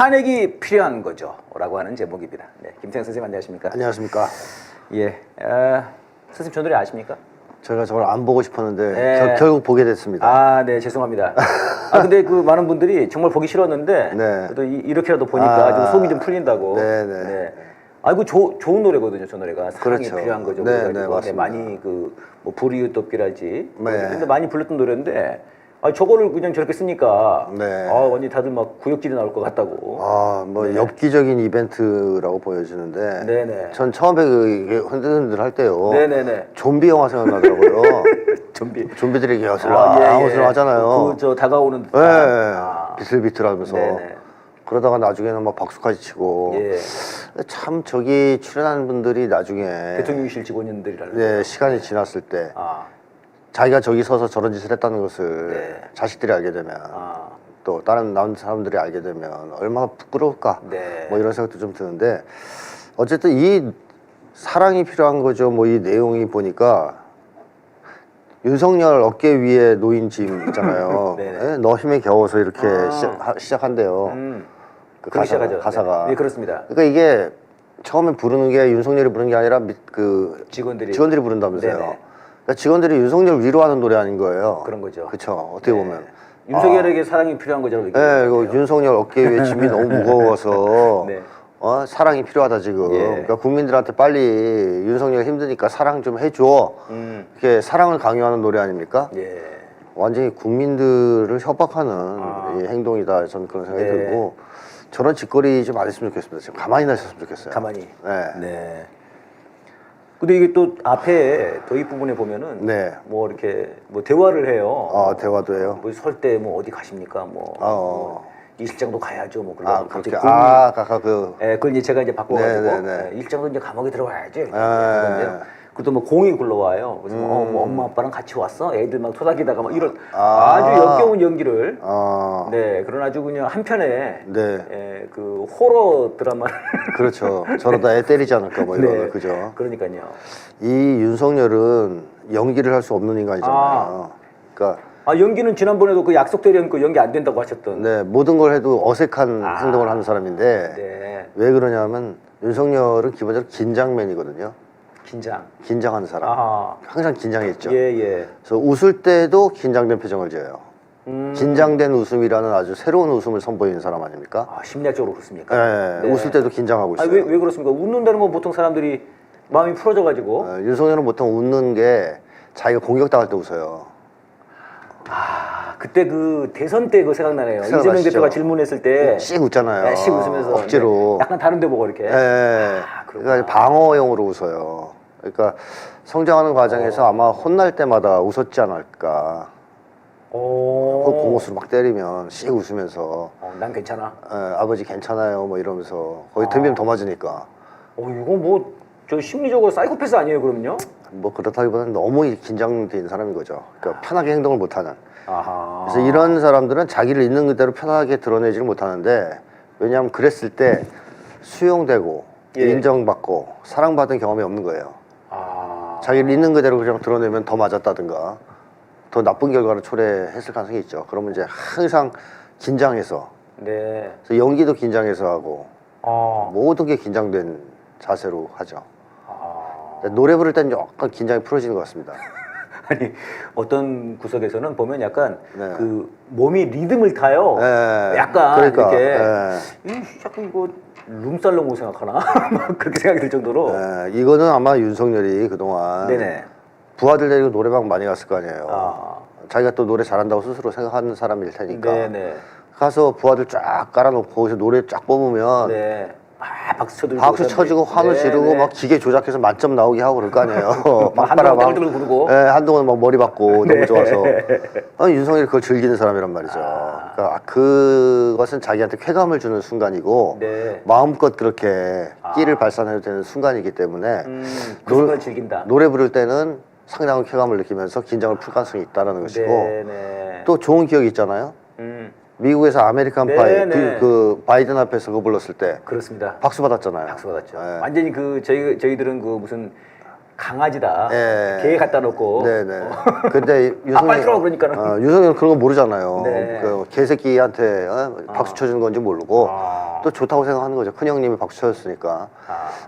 탄핵이 필요한 거죠 라고 하는 제목입니다. 네, 김태형 선생님 안녕하십니까? 안녕하십니까. 예, 선생님 저 노래 아십니까? 제가 저걸 안 보고 싶었는데 네. 결국 보게 됐습니다. 아, 네, 죄송합니다. 근데 그 많은 분들이 정말 보기 싫었는데 네. 그래도 이렇게라도 보니까 좀 속이 좀 풀린다고. 네, 네. 아이고 좋은 노래거든요, 저 노래가. 사랑이 그렇죠. 필요한 거죠. 네, 그래가지고. 네, 맞습니다. 많이 뭐 불이웃 돕기라지. 네. 근데 많이 불렀던 노래인데 저거를 그냥 저렇게 쓰니까 네. 완전히 다들 막 구역질이 나올 것 같다고. 뭐 네. 엽기적인 이벤트라고 보여지는데 네네. 전 처음에 이게 흔들흔들 할 때요. 네네네. 좀비 영화 생각나더라고요. 좀비들이 어슬렁 하잖아요. 저 다가오는 네. 듯한. 비틀비틀하면서. 네네. 그러다가 나중에는 막 박수까지 치고. 예. 참 저기 출연하는 분들이 나중에 대통령실 직원들이라는. 네, 시간이 지났을 때 자기가 저기 서서 저런 짓을 했다는 것을 네. 자식들이 알게 되면 또 다른 남은 사람들이 알게 되면 얼마나 부끄러울까. 네. 뭐 이런 생각도 좀 드는데 어쨌든 이 사랑이 필요한 거죠. 뭐 이 내용이 보니까 윤석열 어깨 위에 놓인 짐 있잖아요. 네? 너 힘에 겨워서 이렇게 시작한대요. 그 가사가. 네, 그렇습니다. 그러니까 이게 처음에 부르는 게 윤석열이 부르는 게 아니라 그 직원들이 부른다면서요. 네네. 그러니까 직원들이 윤석열 위로하는 노래 아닌 거예요. 그런 거죠. 그렇죠. 어떻게 보면. 윤석열에게 사랑이 필요한 거죠. 네, 이거 윤석열 어깨 위에 짐이 너무 무거워서 네. 사랑이 필요하다 지금. 예. 그러니까 국민들한테 빨리 윤석열 힘드니까 사랑 좀 해줘. 이렇게 사랑을 강요하는 노래 아닙니까? 예. 완전히 국민들을 협박하는 이 행동이다. 저는 그런 생각이 들고 저런 짓거리 좀 안 했으면 좋겠습니다. 지금 가만히 나셨으면 좋겠어요. 가만히. 네. 네. 근데 이게 또 앞에 도입 부분에 보면은 네. 뭐 이렇게 뭐 대화를 해요. 대화도 해요. 뭐 설 때 뭐 어디 가십니까? 이 실장도 가야죠. 뭐 그러고 그렇게. 갑자기 아까 그. 그걸 이제 제가 이제 바꿔가지고 네네네. 일장도 이제 감옥에 들어가야지. 그것도 뭐 공이 굴러와요. 그래서 뭐 엄마 아빠랑 같이 왔어? 애들 막 토닥이다가 막 이런 아주 역겨운 연기를. 네, 그런 아주 그냥 한편에 네. 그 호러 드라마를. 그렇죠. 저러다 애 때리지 않을까 뭐 이런. 네. 그죠. 그러니까요. 이 윤석열은 연기를 할 수 없는 인간이잖아요. 그러니까. 연기는 지난번에도 그 약속대로 그 연기 안 된다고 하셨던. 네, 모든 걸 해도 어색한 행동을 하는 사람인데 네. 왜 그러냐면 윤석열은 기본적으로 긴장맨이거든요. 긴장하는 사람. 항상 긴장했죠. 예. 그래서 웃을 때도 긴장된 표정을 지어요. 긴장된 웃음이라는 아주 새로운 웃음을 선보이는 사람 아닙니까? 심리학적으로 그렇습니까? 네, 웃을 때도 긴장하고 있어요. 왜 그렇습니까? 웃는다는 건 보통 사람들이 마음이 풀어져가지고. 윤석열은 보통 웃는 게 자기가 공격당할 때 웃어요. 그때 그 대선 때 그거 생각나네요. 생각나시죠? 이재명 대표가 질문했을 때 씩 웃잖아요. 네, 씩 웃으면서 억지로. 약간 다른 데 보고 이렇게. 그러니까 방어용으로 웃어요. 그러니까 성장하는 과정에서 아마 혼날 때마다 웃었지 않을까. 그 공옷으로 막 때리면 씩 웃으면서 난 괜찮아. 아버지 괜찮아요 뭐 이러면서 거기 덤비면 더 맞으니까. 이거 뭐 저 심리적으로 사이코패스 아니에요 그러면요? 뭐 그렇다기보다는 너무 긴장된 사람인 거죠. 그러니까 편하게 행동을 못하는. 아하. 그래서 이런 사람들은 자기를 있는 그대로 편하게 드러내지를 못하는데 왜냐하면 그랬을 때 수용되고 인정받고 사랑받은 경험이 없는 거예요. 자기를 있는 그대로 그냥 드러내면 더 맞았다든가 더 나쁜 결과를 초래했을 가능성이 있죠. 그러면 이제 항상 긴장해서 그래서 연기도 긴장해서 하고 모든 게 긴장된 자세로 하죠. 노래 부를 때는 약간 긴장이 풀어지는 것 같습니다. 아니 어떤 구석에서는 보면 약간 그 몸이 리듬을 타요. 약간 그러니까, 이렇게 약간 이거 룸살롱으로 생각하나? 막 그렇게 생각이 들 정도로. 이거는 아마 윤석열이 그동안 부하들 데리고 노래방 많이 갔을 거 아니에요. 자기가 또 노래 잘한다고 스스로 생각하는 사람일 테니까. 가서 부하들 쫙 깔아놓고 거기서 노래 쫙 뽑으면 박수 쳐주고 환호 지르고 막 기계 조작해서 만점 나오게 하고 그럴 거 아니에요. 한동안 부르고. 한동안 막 머리 박고 너무 좋아서. 윤석열이 그걸 즐기는 사람이란 말이죠. 그러니까 그것은 자기한테 쾌감을 주는 순간이고 마음껏 그렇게 끼를 발산해도 되는 순간이기 때문에 그 순간을 즐긴다. 노래 부를 때는 상당한 쾌감을 느끼면서 긴장을 풀 가능성이 있다는 것이고 또 좋은 기억이 있잖아요. 미국에서 아메리칸 파이 그 바이든 앞에서 그거 불렀을 때 그렇습니다. 박수 받았잖아요. 박수 받았죠. 완전히 그 저희들은 그 무슨 강아지다. 개 갖다 놓고. 근데 빨리 들어와 그러니까는. 윤석열은 그런 거 모르잖아요. 그 개새끼한테 박수 쳐주는 건지 모르고 또 좋다고 생각하는 거죠. 큰 형님이 박수 쳐줬으니까.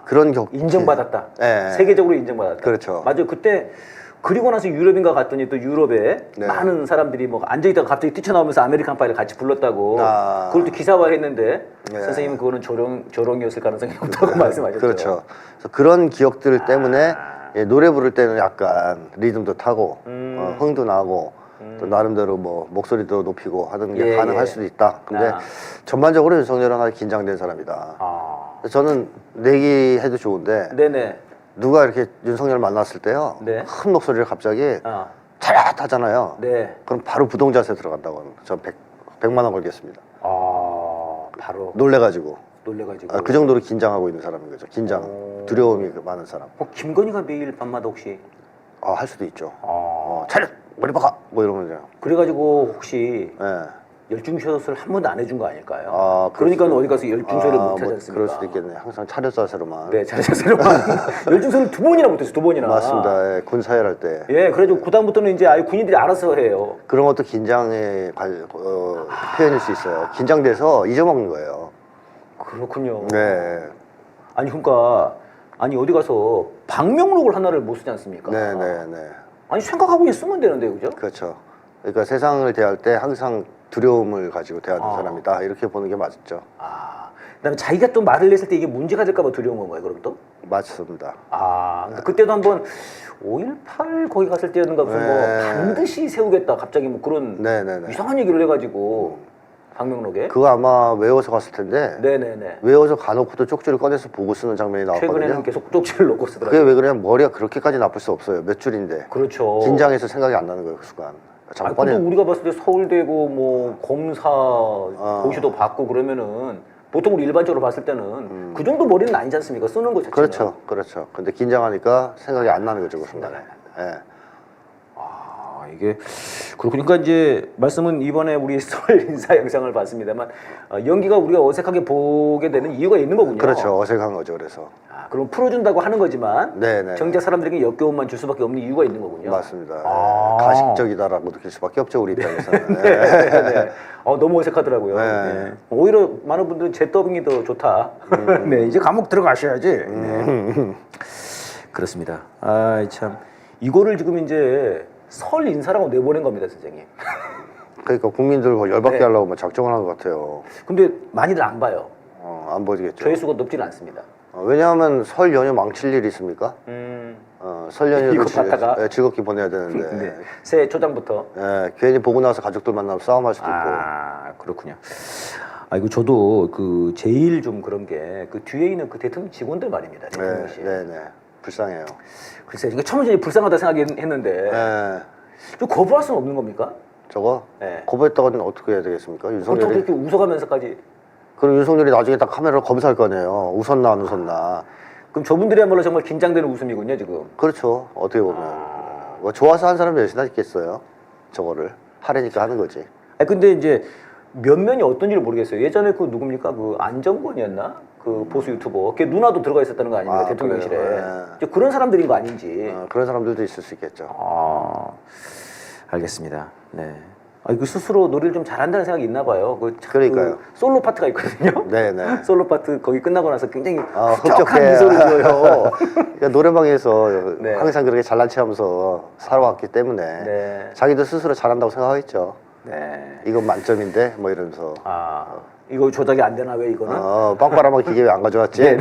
그런 인정받았다. 네. 세계적으로 인정받았다. 그렇죠. 맞아요. 그때 그리고 나서 유럽인가 갔더니 또 유럽에 네. 많은 사람들이 뭐 앉아있다가 갑자기 뛰쳐나오면서 아메리칸 파이를 같이 불렀다고 그걸 또 기사화했는데 네. 선생님은 그거는 조롱이었을 가능성이 높다고 말씀하셨죠. 그렇죠. 그래서 그런 기억들 때문에 예, 노래 부를 때는 약간 리듬도 타고 흥도 나고 또 나름대로 뭐 목소리도 높이고 하는 게 가능할 수도 있다. 근데 전반적으로 윤석열은 아주 긴장된 사람이다. 저는 내기해도 좋은데 네네. 누가 이렇게 윤석열 만났을 때요. 네. 큰 목소리를 갑자기 잘하잖아요. 네. 그럼 바로 부동자세 들어간다고. 전 100만 원 걸겠습니다. 바로 놀래가지고. 그 정도로 긴장하고 있는 사람인 거죠. 긴장, 두려움이 많은 사람. 김건희가 매일 밤마다 혹시 할 수도 있죠. 차렷! 머리 박아! 뭐 이러면 그래가지고 혹시 열중샷을 한 번도 안 해준 거 아닐까요? 그러니까 어디 가서 열중샷을 못 하지 않습니까? 그럴 수도 있겠네. 항상 차렷 자세로만. 네, 차렷 자세로만. 열중샷을 2번이나 못했어요. 2번이나. 맞습니다. 예, 군 사열할 때. 예, 그래가지고 그다음부터는 이제 아예 군인들이 알아서 해요. 그런 것도 긴장의 표현일 수 있어요. 긴장돼서 잊어먹는 거예요. 그렇군요. 네. 아니 그러니까 어디 가서 방명록을 하나를 못 쓰지 않습니까? 네네네. 아니 생각하고 그냥 쓰면 되는데 그죠? 그렇죠. 그러니까 세상을 대할 때 항상 두려움을 가지고 대하는 사람이다 이렇게 보는 게 맞죠. 그다음에 자기가 또 말을 냈을 때 이게 문제가 될까 봐 두려운 건가요, 그럼 또? 맞습니다. 그러니까 그때도 한번 5.18 거기 갔을 때였는가 무슨 뭐 반드시 세우겠다 갑자기 뭐 그런 이상한 얘기를 해가지고 방명록에 그거 아마 외워서 갔을 텐데 네네네. 외워서 가놓고도 쪽지를 꺼내서 보고 쓰는 장면이 나왔거든요. 최근에는 계속 쪽지를 넣고 쓰더라고요. 그게 왜 그러냐면 머리가 그렇게까지 나쁠 수 없어요. 몇 줄인데. 그렇죠. 긴장해서 생각이 안 나는 거예요, 그 순간. 근데 우리가 봤을 때 서울대고 뭐 검사 고시도 받고 그러면은 보통 우리 일반적으로 봤을 때는 그 정도 머리는 아니지 않습니까? 쓰는 거 자체는. 그렇죠. 근데 긴장하니까 생각이 안 나는 거죠, 그 순간에. 예. 이게 그러니까 이제 말씀은 이번에 우리 설 인사 영상을 봤습니다만 연기가 우리가 어색하게 보게 되는 이유가 있는 거군요. 그렇죠. 어색한 거죠. 그래서. 그럼 풀어준다고 하는 거지만 네네. 정작 사람들에게 역겨움만 줄 수밖에 없는 이유가 있는 거군요. 맞습니다. 가식적이다라고 느낄 수밖에 없죠, 우리 입장에서는. 네. 너무 어색하더라고요. 네. 오히려 많은 분들은 제 더빙이 더 좋다. 네, 이제 감옥 들어가셔야지. 그렇습니다. 참 이거를 지금 이제 설 인사라고 내보낸 겁니다, 선생님. 그러니까 국민들 열받게 하려고 막 작정을 한 것 같아요. 근데 많이들 안 봐요. 안 보이겠죠. 조회수가 높지는 않습니다. 왜냐하면 설 연휴 망칠 일이 있습니까? 설 연휴도 즐겁게 보내야 되는데. 새해 초장부터. 괜히 보고 나서 가족들 만나면 싸움할 수도 있고. 그렇군요. 이거 저도 그 제일 좀 그런 게 그 뒤에 있는 그 대통령 직원들 말입니다. 대통령실. 네네. 불쌍해요. 글쎄, 이게 처음에 불쌍하다 생각했는데 좀 거부할 수는 없는 겁니까? 저거? 거부했다가는 어떻게 해야 되겠습니까? 윤석열이 이렇게 웃어가면서까지. 그럼 윤석열이 나중에 딱 카메라로 검사할 거 아니에요. 웃었나 안 웃었나. 그럼 저분들이야말로 정말 긴장되는 웃음이군요, 지금. 그렇죠. 어떻게 보면. 뭐 좋아서 한 사람이 몇이나 있겠어요. 저거를 하려니까 하는 거지. 근데 이제 면면이 어떤지를 모르겠어요. 예전에 그 누굽니까? 그 안정권이었나? 그 보수 유튜버. 걔 누나도 들어가 있었다는 거 아닙니까? 대통령실에. 그런 사람들인 거 아닌지. 그런 사람들도 있을 수 있겠죠. 알겠습니다. 네. 그 스스로 노래를 좀 잘한다는 생각이 있나 봐요. 그러니까요. 솔로 파트가 있거든요. 네네. 솔로 파트 거기 끝나고 나서 굉장히 흡족한 미소를 지어요. 그러니까 노래방에서 항상 그렇게 잘난 체하면서 살아왔기 때문에 자기도 스스로 잘한다고 생각하겠죠. 이건 만점인데 뭐 이러면서. 이거 조작이 안 되나 왜 이거는? 빵빠라만 기계 왜 안 가져왔지?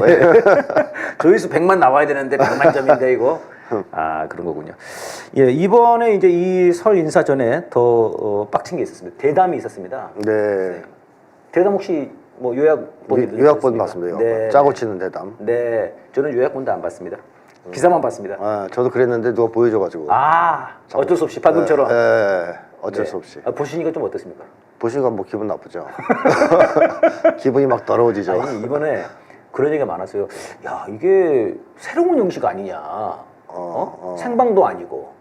조회수 100만 나와야 되는데 100만 점인데 이거. 그런 거군요. 이번에 이제 이 설 인사 전에 더 빡친 게 있었습니다. 대담이 있었습니다. 네. 대담 혹시 뭐 요약본 요약본 봤습니다. 짜고 치는 대담. 네, 저는 요약본도 안 봤습니다. 기사만 봤습니다. 저도 그랬는데 누가 보여줘가지고. 어쩔 수 없이 방금처럼. 어쩔 수 없이. 보시니까 좀 어떻습니까? 보시니까 뭐 기분 나쁘죠. 기분이 막 더러워지죠. 이번에 그런 얘기가 많았어요. 야, 이게 새로운 형식 아니냐. 생방도 아니고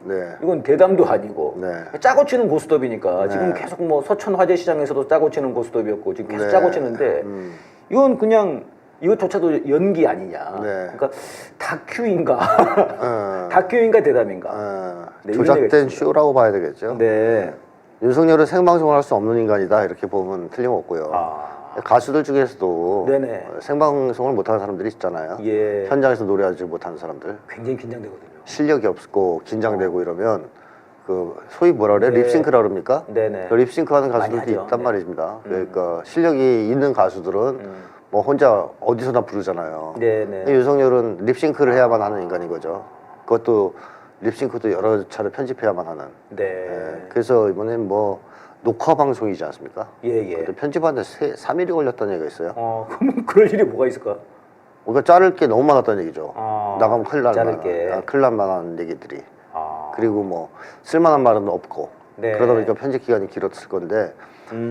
이건 대담도 아니고 짜고 치는 고스톱이니까 지금 계속 뭐 서천 화재시장에서도 짜고 치는 고스톱이었고 지금 계속 짜고 치는데 이건 그냥 이것조차도 연기 아니냐. 그러니까 다큐인가 다큐인가 대담인가. 조작된 쇼라고 봐야 되겠죠. 윤석열은 생방송을 할 수 없는 인간이다 이렇게 보면 틀림없고요. 가수들 중에서도 네네. 생방송을 못하는 사람들이 있잖아요. 예. 현장에서 노래하지 못하는 사람들. 굉장히 긴장되거든요. 실력이 없고 긴장되고 이러면 그 소위 뭐라 그래? 네. 립싱크라 그럽니까? 네네. 그 립싱크하는 많이 가수들도 하죠. 있단 네. 말입니다. 그러니까 실력이 있는 가수들은 뭐 혼자 어디서나 부르잖아요. 네네. 근데 윤석열은 립싱크를 해야만 하는 인간인 거죠. 그것도 립싱크도 여러 차례 편집해야만 하는. 네. 예, 그래서 이번엔 뭐 녹화 방송이지 않습니까? 예, 예. 근데 편집하는데 3일이 걸렸다는 얘기가 있어요. 그럼 그럴 일이 뭐가 있을까? 그러니까 자를 게 너무 많았다는 얘기죠. 나가면 큰일 날 자를 만한, 게. 큰일 날 만한 얘기들이. 아. 그리고 뭐 쓸만한 말은 없고. 네. 그러다 보니까 편집 기간이 길었을 건데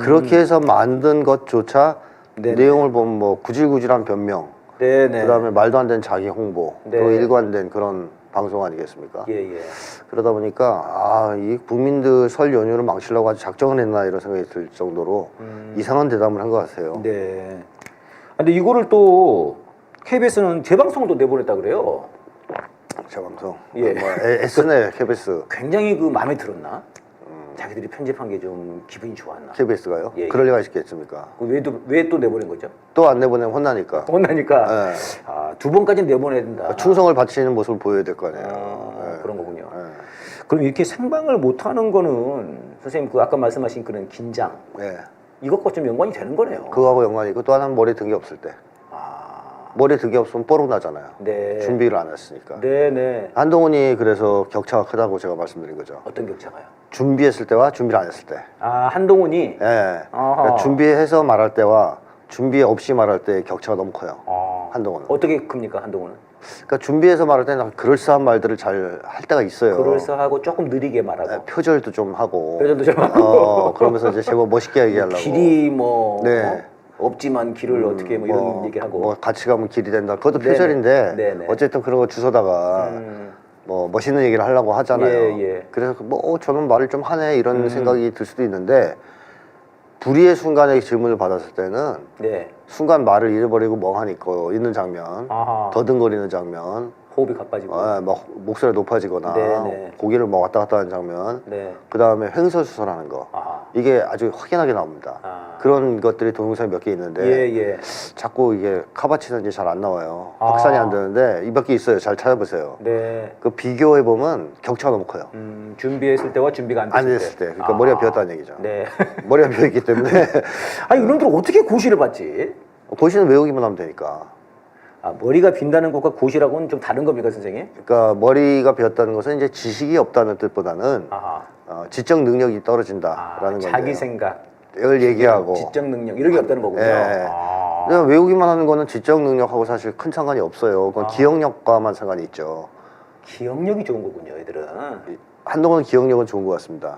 그렇게 해서 만든 것조차 네네. 내용을 보면 뭐 구질구질한 변명, 네네. 그다음에 말도 안 되는 자기 홍보, 네. 또 일관된 그런 방송 아니겠습니까? 예, 예. 그러다 보니까 이 국민들 설 연휴를 망치려고 아주 작정을 했나 이런 생각이 들 정도로 이상한 대담을 한 것 같아요. 네. 근데 이거를 또 KBS는 재방송도 내보냈다 그래요. 재방송. 예. 뭐 SNL, KBS. 굉장히 그 마음에 들었나? 자기들이 편집한 게 좀 기분이 좋았나? KBS가요? 예, 예. 그럴 리가 있겠습니까? 왜 또 내보낸 거죠? 또 안 내보내면 혼나니까. 혼나니까 예. 두 번까지는 내보내야 된다. 충성을 바치는 모습을 보여야 될 거 아니에요. 예. 그런 거군요. 예. 그럼 이렇게 생방을 못 하는 거는 선생님 그 아까 말씀하신 그런 긴장 예. 이것과 좀 연관이 되는 거네요. 그거하고 연관이 있고 또 하나는 머리에 든 게 없을 때. 머리에 든 게 없으면 뽀록 나잖아요. 네. 준비를 안 했으니까. 네네. 한동훈이 그래서 격차가 크다고 제가 말씀드린 거죠. 어떤 격차가요? 준비했을 때와 준비를 안 했을 때. 한동훈이. 예. 그러니까 준비해서 말할 때와 준비 없이 말할 때 격차가 너무 커요. 한동훈은. 어떻게 큽니까 한동훈은? 그러니까 준비해서 말할 때는 그럴싸한 말들을 잘 할 때가 있어요. 그럴싸하고 조금 느리게 말하고. 예, 표절도 좀 하고. 표정도 좀 하고. 그러면서 이제 제법 멋있게 얘기하려고. 길이 뭐 네. 없지만 길을 어떻게 뭐 이런 얘기하고. 뭐 같이 가면 길이 된다. 그것도 네네. 표절인데 네네. 어쨌든 그런 거 주워다가 뭐 멋있는 얘기를 하려고 하잖아요. 예, 예. 그래서 뭐 저는 말을 좀 하네 이런 생각이 들 수도 있는데 불의의 순간에 질문을 받았을 때는 네. 순간 말을 잃어버리고 멍하니 있는 장면, 아하. 더듬거리는 장면, 호흡이 가빠지고. 막 목소리가 높아지거나 네네. 고개를 뭐 왔다 갔다 하는 장면, 네. 그 다음에 횡설수설하는 거. 아하. 이게 아주 확연하게 나옵니다. 그런 것들이 동영상이 몇 개 있는데 예. 자꾸 이게 카바치는지 잘 안 나와요. 확산이 안 되는데 이 몇 개 있어요. 잘 찾아보세요. 네. 그 비교해 보면 격차가 너무 커요. 준비했을 때와 준비가 안 안 됐을 됐을 때. 그러니까 머리가 비었다는 얘기죠. 네. 머리가 비어있기 때문에 아니 이놈들 어떻게 고시를 받지? 고시는 외우기만 하면 되니까. 머리가 빈다는 것과 고시라고는 좀 다른 겁니까, 선생님? 그러니까 머리가 비었다는 것은 이제 지식이 없다는 뜻보다는 아하. 지적 능력이 떨어진다라는 건데. 자기 생각을 얘기하고. 지적 능력 이런 게 없다는 거군요. 예. 그냥 외우기만 하는 거는 지적 능력하고 사실 큰 상관이 없어요. 그건 기억력과만 상관이 있죠. 기억력이 좋은 거군요, 애들은. 한동훈은 기억력은 좋은 것 같습니다.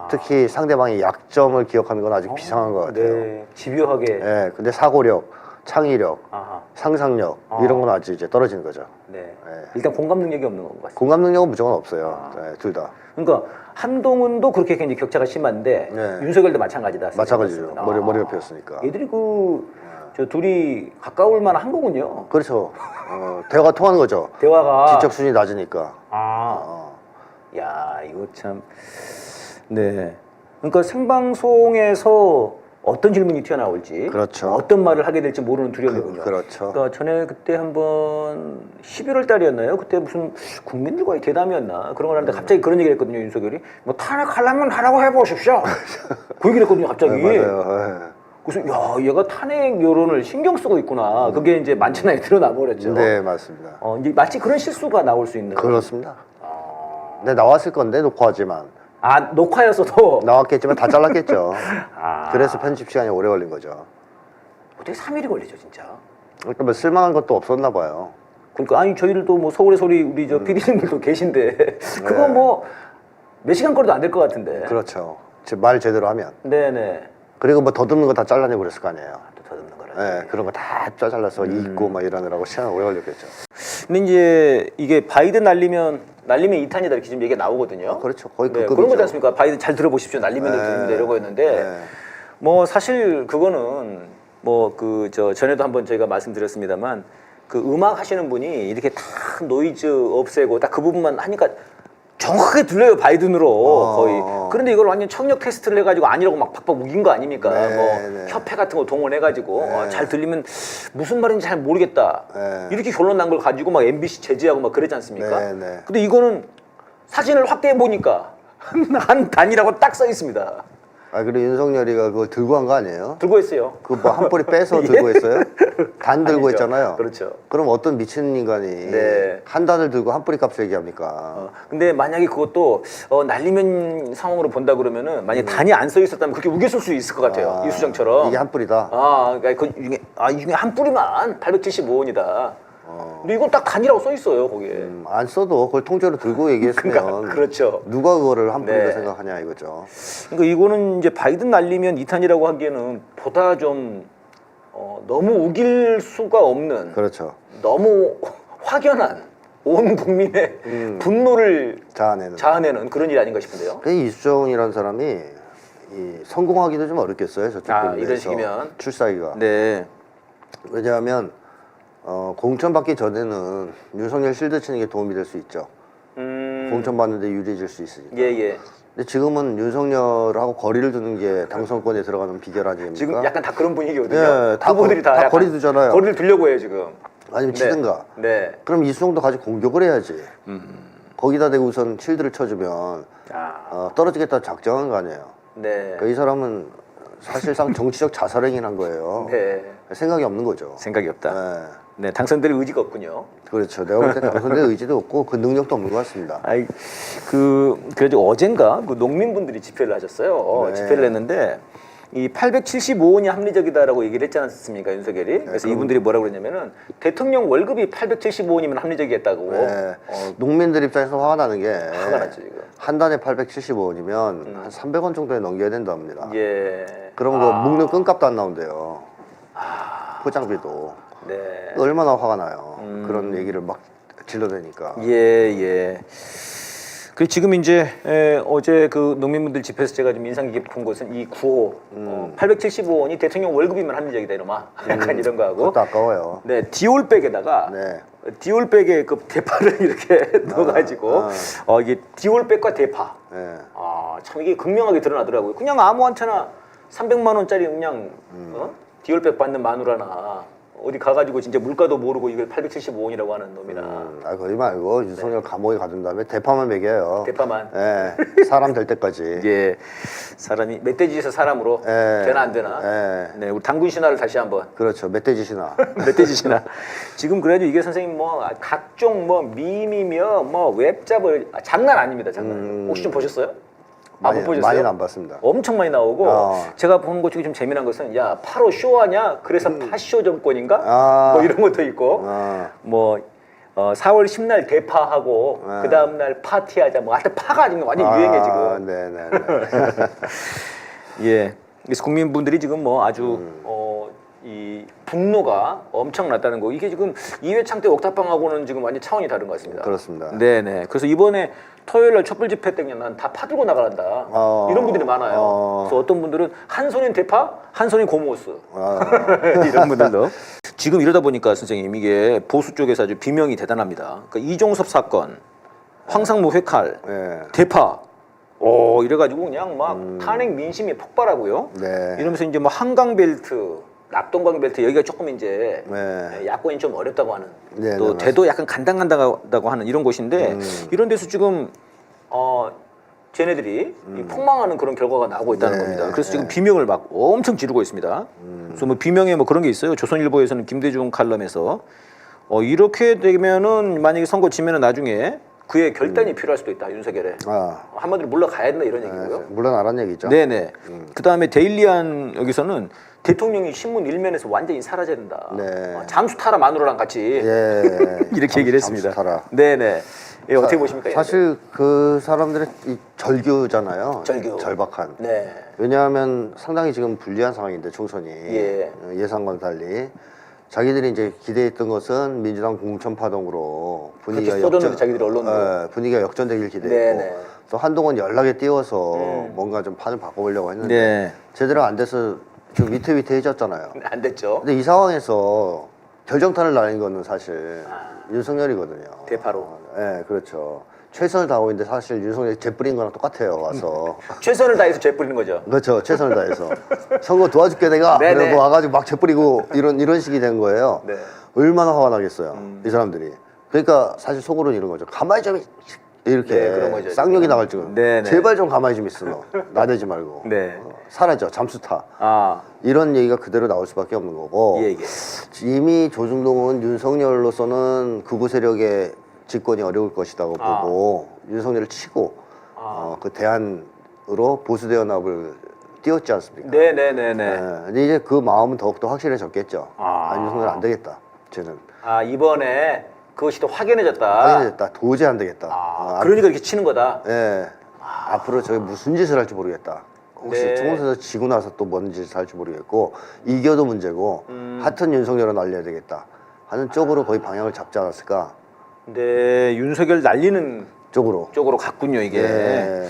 특히 상대방의 약점을 기억하는 건 아직 비상한 것 같아요. 네. 집요하게. 예, 근데 사고력, 창의력, 아하. 상상력 이런 건 아직 이제 떨어지는 거죠. 네. 예. 일단 공감 능력이 없는 것 같습니다. 공감 능력은 무조건 없어요. 네, 둘 다. 그러니까 한동훈도 그렇게 굉장히 격차가 심한데 네. 윤석열도 마찬가지다. 마찬가지죠. 머리가 비었으니까. 애들이 저 둘이 가까울 만한 거군요. 그렇죠. 대화가 통하는 거죠. 대화가. 지적 수준이 낮으니까. 야, 이거 참. 네. 그러니까 생방송에서 어떤 질문이 튀어나올지, 그렇죠. 어떤 말을 하게 될지 모르는 두려움이군요. 그렇죠. 그러니까 전에 그때 한번 11월 달이었나요? 그때 무슨 국민들과의 대담이었나 그런 걸 하는데 갑자기 그런 얘기를 했거든요. 윤석열이 뭐 탄핵하려면 하라고 해보십시오. 그 얘기를 했거든요. 갑자기. 네, 맞아요. 그래서 야, 얘가 탄핵 여론을 신경 쓰고 있구나. 그게 이제 만천하에 드러나 버렸죠. 네, 맞습니다. 이제 마치 그런 실수가 나올 수 있는. 그렇습니다. 네, 나왔을 건데 녹화하지만. 녹화였어도 나왔겠지만 다 잘랐겠죠. 그래서 편집 시간이 오래 걸린 거죠. 어떻게 3일이 걸리죠, 진짜? 그러니까 뭐 쓸만한 것도 없었나 봐요. 그러니까 아니 저희들도 뭐 서울의 소리 우리 저 PD님들도 계신데 그거 뭐 몇 시간 거리도 안 될 것 같은데. 그렇죠. 말 제대로 하면. 네네. 그리고 뭐 더듬는 거 다 잘라내고 그랬을 거 아니에요. 또 더듬는 거라. 네, 그런 거 다 잘라서 읽고 막 이러느라고 시간 오래 걸렸겠죠. 근데 이제 이게 바이든 날리면 2탄이다 이렇게 지금 얘기가 나오거든요. 그렇죠. 거의 그 네, 급이죠. 그런 거지 않습니까? 바이든 잘 들어보십시오. 날리면 됩니다 이러고 했는데 뭐 사실 그거는 뭐 전에도 한번 저희가 말씀드렸습니다만 그 음악 하시는 분이 이렇게 다 노이즈 없애고 딱 그 부분만 하니까 정확하게 들려요 바이든으로 거의. 그런데 이걸 완전 청력 테스트를 해가지고 아니라고 막 박박 우긴 거 아닙니까? 네, 뭐 네. 협회 같은 거 동원해가지고 네. 잘 들리면 무슨 말인지 잘 모르겠다. 네. 이렇게 결론 난 걸 가지고 막 MBC 제지하고 막 그러지 않습니까? 네, 네. 근데 이거는 사진을 확대해 보니까 한 단이라고 딱 써 있습니다. 아, 그리고 윤석열이가 그걸 들고 간 거 아니에요? 들고 했어요. 그 뭐 한 뿌리 빼서 들고 했어요? 단 들고 아니죠. 했잖아요. 그렇죠. 그럼 어떤 미친 인간이 네. 한 단을 들고 한 뿌리 값을 얘기합니까? 근데 만약에 그것도 날리면 상황으로 본다 그러면은 만약에 단이 안 써 있었다면 그렇게 우겼을 수 있을 것 같아요. 이수정처럼. 이게 한 뿌리다. 그러니까 이 중에 한 뿌리만 875원이다. 근데 이건 딱 단이라고 써 있어요 거기에. 안 써도 그걸 통째로 들고 얘기했으면 그러니까, 그렇죠. 누가 그거를 한 뿌리로 네. 생각하냐 이거죠. 그러니까 이거는 이제 바이든 날리면 2탄이라고 하기에는 보다 좀 너무 우길 수가 없는. 그렇죠. 너무 확연한 온 국민의 분노를 자아내는 그런 일 아닌가 싶은데요. 그 이수정이라는 사람이 성공하기도 좀 어렵겠어요. 저쪽 부분에서. 이런 식이면 출사기가. 네. 왜냐하면 공천 받기 전에는 윤석열 실드 치는 게 도움이 될 수 있죠. 공천 받는데 유리해질 수 있으니까. 예. 근데 지금은 윤석열하고 거리를 두는 게 당선권에 들어가는 비결 아닙니까? 지금 약간 다 그런 분위기거든요. 네, 후보들이 다 약간 거리 두잖아요. 거리를 두려고 해요 지금. 아니면 치든가. 네. 그럼 이수정도 같이 공격을 해야지. 거기다 대고 우선 실드를 쳐주면 떨어지겠다 작정한 거 아니에요. 네. 그러니까 이 사람은 사실상 정치적 자살행위를 한 거예요. 네. 생각이 없는 거죠. 생각이 없다. 네. 네, 당선될 의지가 없군요. 그렇죠. 내가 볼 때 당선될 의지도 없고 그 능력도 없는 것 같습니다. 그래도 어젠가 그 농민분들이 집회를 하셨어요. 네. 집회를 했는데 이 875원이 합리적이다라고 얘기를 했지 않습니까 윤석열이? 그래서 이분들이 뭐라고 그랬냐면은 대통령 월급이 875원이면 합리적이었다고. 네. 농민들 입장에서 화가 나는 게 화가 나죠 지금. 한 단에 875원이면 한 300원 정도에 넘겨야 된답니다. 예. 그럼 그 묶는 끈값도 안 나온대요. 포장비도. 네. 얼마나 화가 나요. 그런 얘기를 막 질러대니까. 예. 그 지금 이제 어제 그 농민분들 집회에서 제가 좀 인상 깊은 것은 이 구호 875원이 대통령 월급이면 합리적이다 이놈아. 약간 이런 거 하고. 그것도 아까워요. 네, 디올백에다가 네. 디올백에 그 대파를 이렇게 넣어가지고 이게 디올백과 대파. 네. 참 이게 극명하게 드러나더라고요. 그냥 아무한테나 300만 원짜리 그냥 디올백 받는 마누라나 어디 가가지고 진짜 물가도 모르고 이걸 875원이라고 하는 놈이나. 거기 말고 윤석열 감옥에 가둔 다음에 대파만 먹여요. 대파만. 예. 사람 될 때까지. 예. 사람이 멧돼지에서 사람으로 되나 안 되나? 네, 우리 당군 신화를 다시 한번. 그렇죠. 멧돼지 신화. 멧돼지 신화. 지금 그래도 이게 선생님 뭐 각종 뭐 밈이며 뭐 웹잡을 장난 아닙니다. 장난. 혹시 좀 보셨어요? 못 보셨어요? 많이는 안 봤습니다. 엄청 많이 나오고 제가 본 것 중에 좀 재미난 것은 야 8호 쇼하냐? 그래서 파쇼 정권인가? 뭐 이런 것도 있고 뭐 4월 10날 대파하고 그 다음 날 파티하자 뭐 하여튼 파가 지금 완전 유행해 지금. 네네. 예. 그래서 국민분들이 지금 뭐 아주 이 분노가 엄청났다는 거. 이게 지금 이회창 때 옥탑방하고는 지금 완전 차원이 다른 것 같습니다. 그렇습니다. 네네. 그래서 이번에 토요일 날 촛불 집회 때 그냥 난 다 파들고 나가란다. 이런 분들이 많아요. 그래서 어떤 분들은 한 손인 대파, 한 손인 고모스. 이런 분들도. 지금 이러다 보니까 선생님 이게 보수 쪽에서 아주 비명이 대단합니다. 그러니까 이종섭 사건, 황상무 회칼, 대파. 이래가지고 그냥 막 탄핵 민심이 폭발하고요. 네. 이러면서 이제 뭐 한강벨트, 낙동강 벨트 여기가 조금 이제 야권이 좀 어렵다고 하는 또 대도 약간 간당간당하다고 하는 이런 곳인데 이런 데서 지금 쟤네들이 이 폭망하는 그런 결과가 나오고 있다는 겁니다. 그래서 지금 비명을 막 엄청 지르고 있습니다. 그래서 뭐 비명에 뭐 그런 게 있어요. 조선일보에서는 김대중 칼럼에서 이렇게 되면은 만약에 선거 지면은 나중에 그의 결단이 필요할 수도 있다 윤석열에. 한마디로 물러가야 된다 이런 얘기고요. 물러나란 얘기죠. 네네. 그 다음에 데일리안 여기서는 대통령이 신문 일면에서 완전히 사라져야 된다. 잠수 타라 마누라랑 같이 이렇게 얘기를 했습니다. 잠수 타라. 네네. 어떻게 보십니까? 사실 그 사람들의 이 절규잖아요. 절박한. 네. 왜냐하면 상당히 지금 불리한 상황인데 총선이 예상과는 달리 자기들이 이제 기대했던 것은 민주당 공천 파동으로 분위기가 자기들이 언론으로 분위기가 역전되길 기대했고 또 한동안 연락에 띄워서 뭔가 좀 판을 바꿔보려고 했는데 제대로 안 돼서 좀 위태위태해졌잖아요. 안 됐죠. 근데 이 상황에서 결정타를 날린 거는 사실 윤석열이거든요. 대파로. 네, 그렇죠. 최선을 다하고 있는데 사실 윤석열이 재 뿌린 거랑 똑같아요. 와서 최선을 다해서 죄 뿌리는 거죠. 그렇죠. 최선을 다해서 선거 도와줄게 내가. 네네. 그러고 와가지고 막 재 뿌리고 이런 식이 된 거예요. 네. 얼마나 화가 나겠어요. 이 사람들이. 그러니까 사실 속으로는 이런 거죠. 가만히 좀 이렇게 네, 그런 거죠. 쌍욕이 나갈 줄. 네네. 제발 좀 가만히 좀 있어 너. 나대지 말고. 네. 사라져. 잠수 타. 아, 이런 얘기가 그대로 나올 수밖에 없는 거고. 예, 예. 이미 조중동은 윤석열로서는 극우 세력의 집권이 어려울 것이라고 보고 윤석열을 치고 그 대안으로 보수대연합을 띄웠지 않습니까? 네네네네. 근데 이제 그 마음은 더욱더 확실해졌겠죠. 아. 윤석열 안 되겠다. 쟤는 아, 이번에 그것이 또 확연해졌다. 확인됐다. 도저히 안 되겠다. 그러니까 이렇게 치는 거다. 예. 앞으로 저게 무슨 짓을 할지 모르겠다. 혹시 네. 총선에서 지고 나서 또 뭔 짓을 할지 모르겠고 이겨도 문제고 하여튼 윤석열은 날려야 되겠다 하는 쪽으로 거의 방향을 잡지 않았을까. 네, 윤석열 날리는 쪽으로 갔군요, 이게. 예.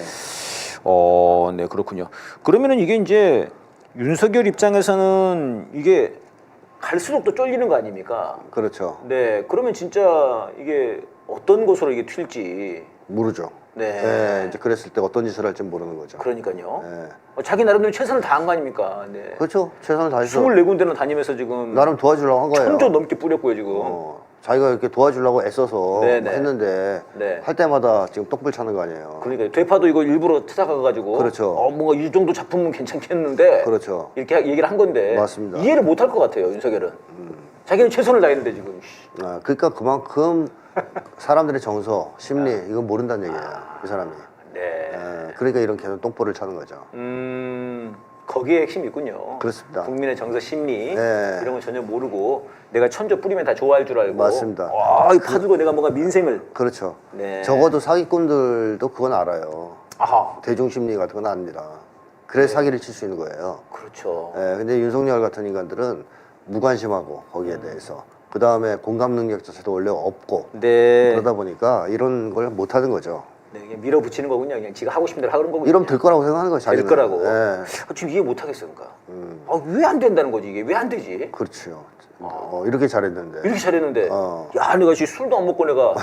네, 그렇군요. 그러면은 이게 이제 윤석열 입장에서는 이게 갈수록 또 쫄리는 거 아닙니까? 그렇죠. 네, 그러면 진짜 이게 어떤 곳으로 이게 튈지. 모르죠. 네. 예, 이제 그랬을 때 어떤 짓을 할지 모르는 거죠. 그러니까요. 예. 자기 나름대로 최선을 다한 거 아닙니까? 네. 그렇죠. 최선을 다해서 24군데는 다니면서 지금 나름 도와주려고 한 거예요. 1000조 넘게 뿌렸고요, 지금. 자기가 이렇게 도와주려고 애써서 네네. 했는데 네. 할 때마다 지금 똑불 차는 거 아니에요. 그러니까 되파도 이거 일부러 찾아가가지고 그렇죠. 뭔가 이 정도 작품은 괜찮겠는데 그렇죠. 이렇게 얘기를 한 건데 맞습니다. 이해를 못 할 것 같아요, 윤석열은. 자기는 최선을 다했는데 지금. 그러니까 그만큼 사람들의 정서, 심리 이건 모른다는 얘기예요. 이 사람이. 네. 그러니까 이런 계속 똥볼을 차는 거죠. 거기에 핵심이 있군요. 그렇습니다. 국민의 정서, 심리 네. 이런 건 전혀 모르고 내가 천조 뿌리면 다 좋아할 줄 알고. 맞습니다. 이 파들고 내가 뭔가 민생을. 그렇죠. 네. 적어도 사기꾼들도 그건 알아요. 아하. 대중심리 같은 건 압니다. 그래서 사기를 칠 수 있는 거예요. 그렇죠. 근데 윤석열 같은 인간들은 무관심하고 거기에 대해서 그 다음에 공감 능력 자체도 원래 없고 네. 그러다 보니까 이런 걸 못하는 거죠. 네, 그냥 밀어붙이는 거군요. 그냥 지가 하고 싶은 대로 하는 거군요. 이러면 될 거라고 생각하는 거죠. 될 자기는. 거라고. 예. 지금 이해 못 하겠어, 그러니까. 왜 안 된다는 거지 이게? 왜 안 되지? 그렇죠. 이렇게 잘했는데. 이렇게 잘했는데, 어. 야, 내가 지금 술도 안 먹고 내가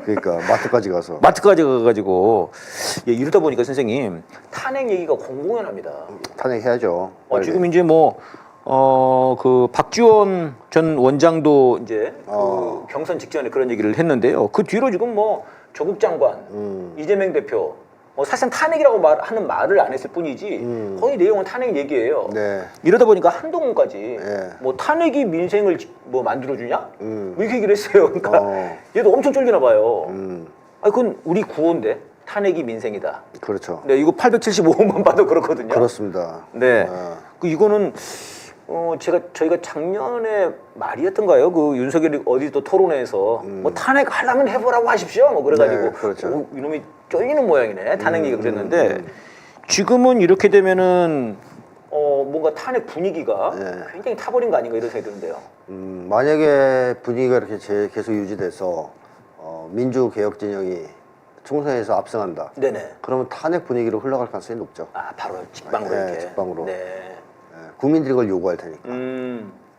그러니까 마트까지 가서. 마트까지 가가지고 이러다 보니까 선생님 탄핵 얘기가 공공연합니다. 탄핵해야죠. 빨리. 지금 이제 그 박지원 전 원장도 이제 그 경선 직전에 그런 얘기를 했는데요. 그 뒤로 지금 조국 장관, 이재명 대표 사실상 탄핵이라고 하는 말을 안 했을 뿐이지 거의 내용은 탄핵 얘기예요. 네. 이러다 보니까 한동훈까지 네. 탄핵이 민생을 만들어주냐? 이렇게 얘기를 했어요. 그러니까 얘도 엄청 쫄리나 봐요. 그건 우리 구호인데 탄핵이 민생이다. 그렇죠. 네, 이거 875원만 봐도 그렇거든요. 그렇습니다. 네. 이거는 저희가 작년에 말이었던가요? 그 윤석열이 어디 또 토론회에서 탄핵하려면 해보라고 하십시오. 그래가지고 네, 그렇죠. 이놈이 쫄리는 모양이네. 탄핵 얘기가 그랬는데 지금은 이렇게 되면은 뭔가 탄핵 분위기가 굉장히 타버린 거 아닌가 이런 생각이 드는데요. 만약에 분위기가 이렇게 계속 유지돼서 민주개혁 진영이 총선에서 압승한다. 네네. 그러면 탄핵 분위기로 흘러갈 가능성이 높죠. 바로 직방으로 네, 이렇게. 직방으로. 네. 국민들이 그걸 요구할 테니까.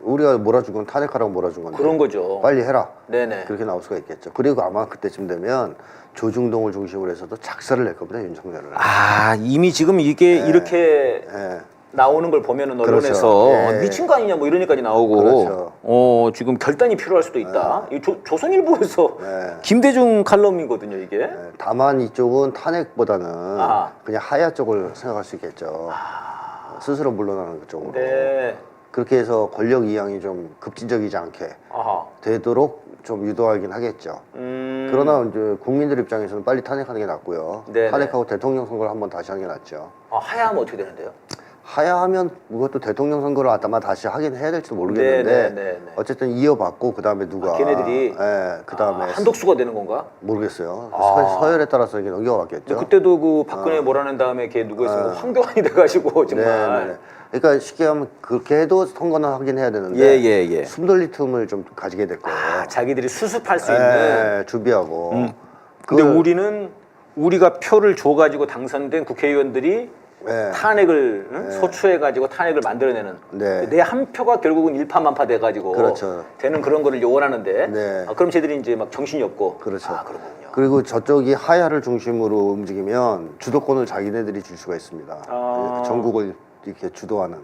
우리가 몰아준 건 탄핵하라고 몰아준 건데. 그런 거죠. 빨리 해라. 네네. 그렇게 나올 수가 있겠죠. 그리고 아마 그때쯤 되면 조중동을 중심으로 해서도 작사를 낼 겁니다. 윤석열을. 이미 지금 이게 이렇게 나오는 걸 보면은 언론에서 그렇죠. 미친 거 아니냐 이러니까지 나오고 그렇죠. 지금 결단이 필요할 수도 있다. 이 조선일보에서 김대중 칼럼이거든요 이게. 다만 이쪽은 탄핵보다는 아하. 그냥 하야 쪽을 생각할 수 있겠죠. 스스로 물러나는 쪽으로. 네. 그렇게 해서 권력 이양이 좀 급진적이지 않게 되도록 좀 유도하긴 하겠죠. 그러나 이제 국민들 입장에서는 빨리 탄핵하는 게 낫고요. 네네. 탄핵하고 대통령 선거를 한번 다시 하는 게 낫죠. 하야하면 어떻게 되는데요? 하야하면 그것도 대통령 선거를 아마 다시 하긴 해야 될지도 모르겠는데 네네네네. 어쨌든 이어받고 그 다음에 누가 걔네들이 그 다음에 한독수가 되는 건가? 모르겠어요. 서열에 따라서 이게 넘겨갔겠죠. 그때도 그 박근혜 몰아낸 다음에 걔 누구였으면 황교안이 돼가지고 정말. 네. 그러니까 쉽게 하면 그렇게 해도 선거는 하긴 해야 되는데 예. 숨 돌릴 틈을 좀 가지게 될 거예요. 자기들이 수습할 수 있는. 준비하고. 근데 우리가 표를 줘가지고 당선된 국회의원들이 네. 탄핵을 네. 소추해가지고 탄핵을 만들어내는 네. 내 한 표가 결국은 일파만파 돼가지고 그렇죠. 되는 그런 거를 요원하는데 네. 그럼 쟤들이 이제 막 정신이 없고 그렇죠. 그렇군요. 그리고 저쪽이 하야를 중심으로 움직이면 주도권을 자기네들이 줄 수가 있습니다. 전국을 이렇게 주도하는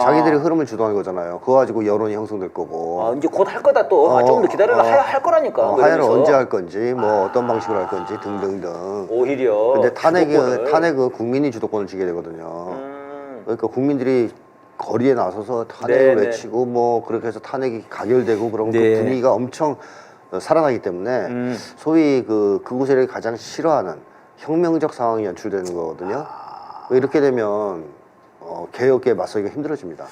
자기들이 흐름을 주도하는 거잖아요. 그거 가지고 여론이 형성될 거고. 이제 곧 할 거다 또. 좀 더 기다려라. 하야 할 거라니까. 하야를 언제 할 건지, 뭐 어떤 방식으로 할 건지 등등등. 오히려. 근데 탄핵은 국민이 주도권을 쥐게 되거든요. 그러니까 국민들이 거리에 나서서 탄핵을 외치고 뭐 그렇게 해서 탄핵이 가결되고 그러면 그 분위기가 엄청 살아나기 때문에 소위 그곳에 가장 싫어하는 혁명적 상황이 연출되는 거거든요. 이렇게 되면 개혁에 맞서기가 힘들어집니다.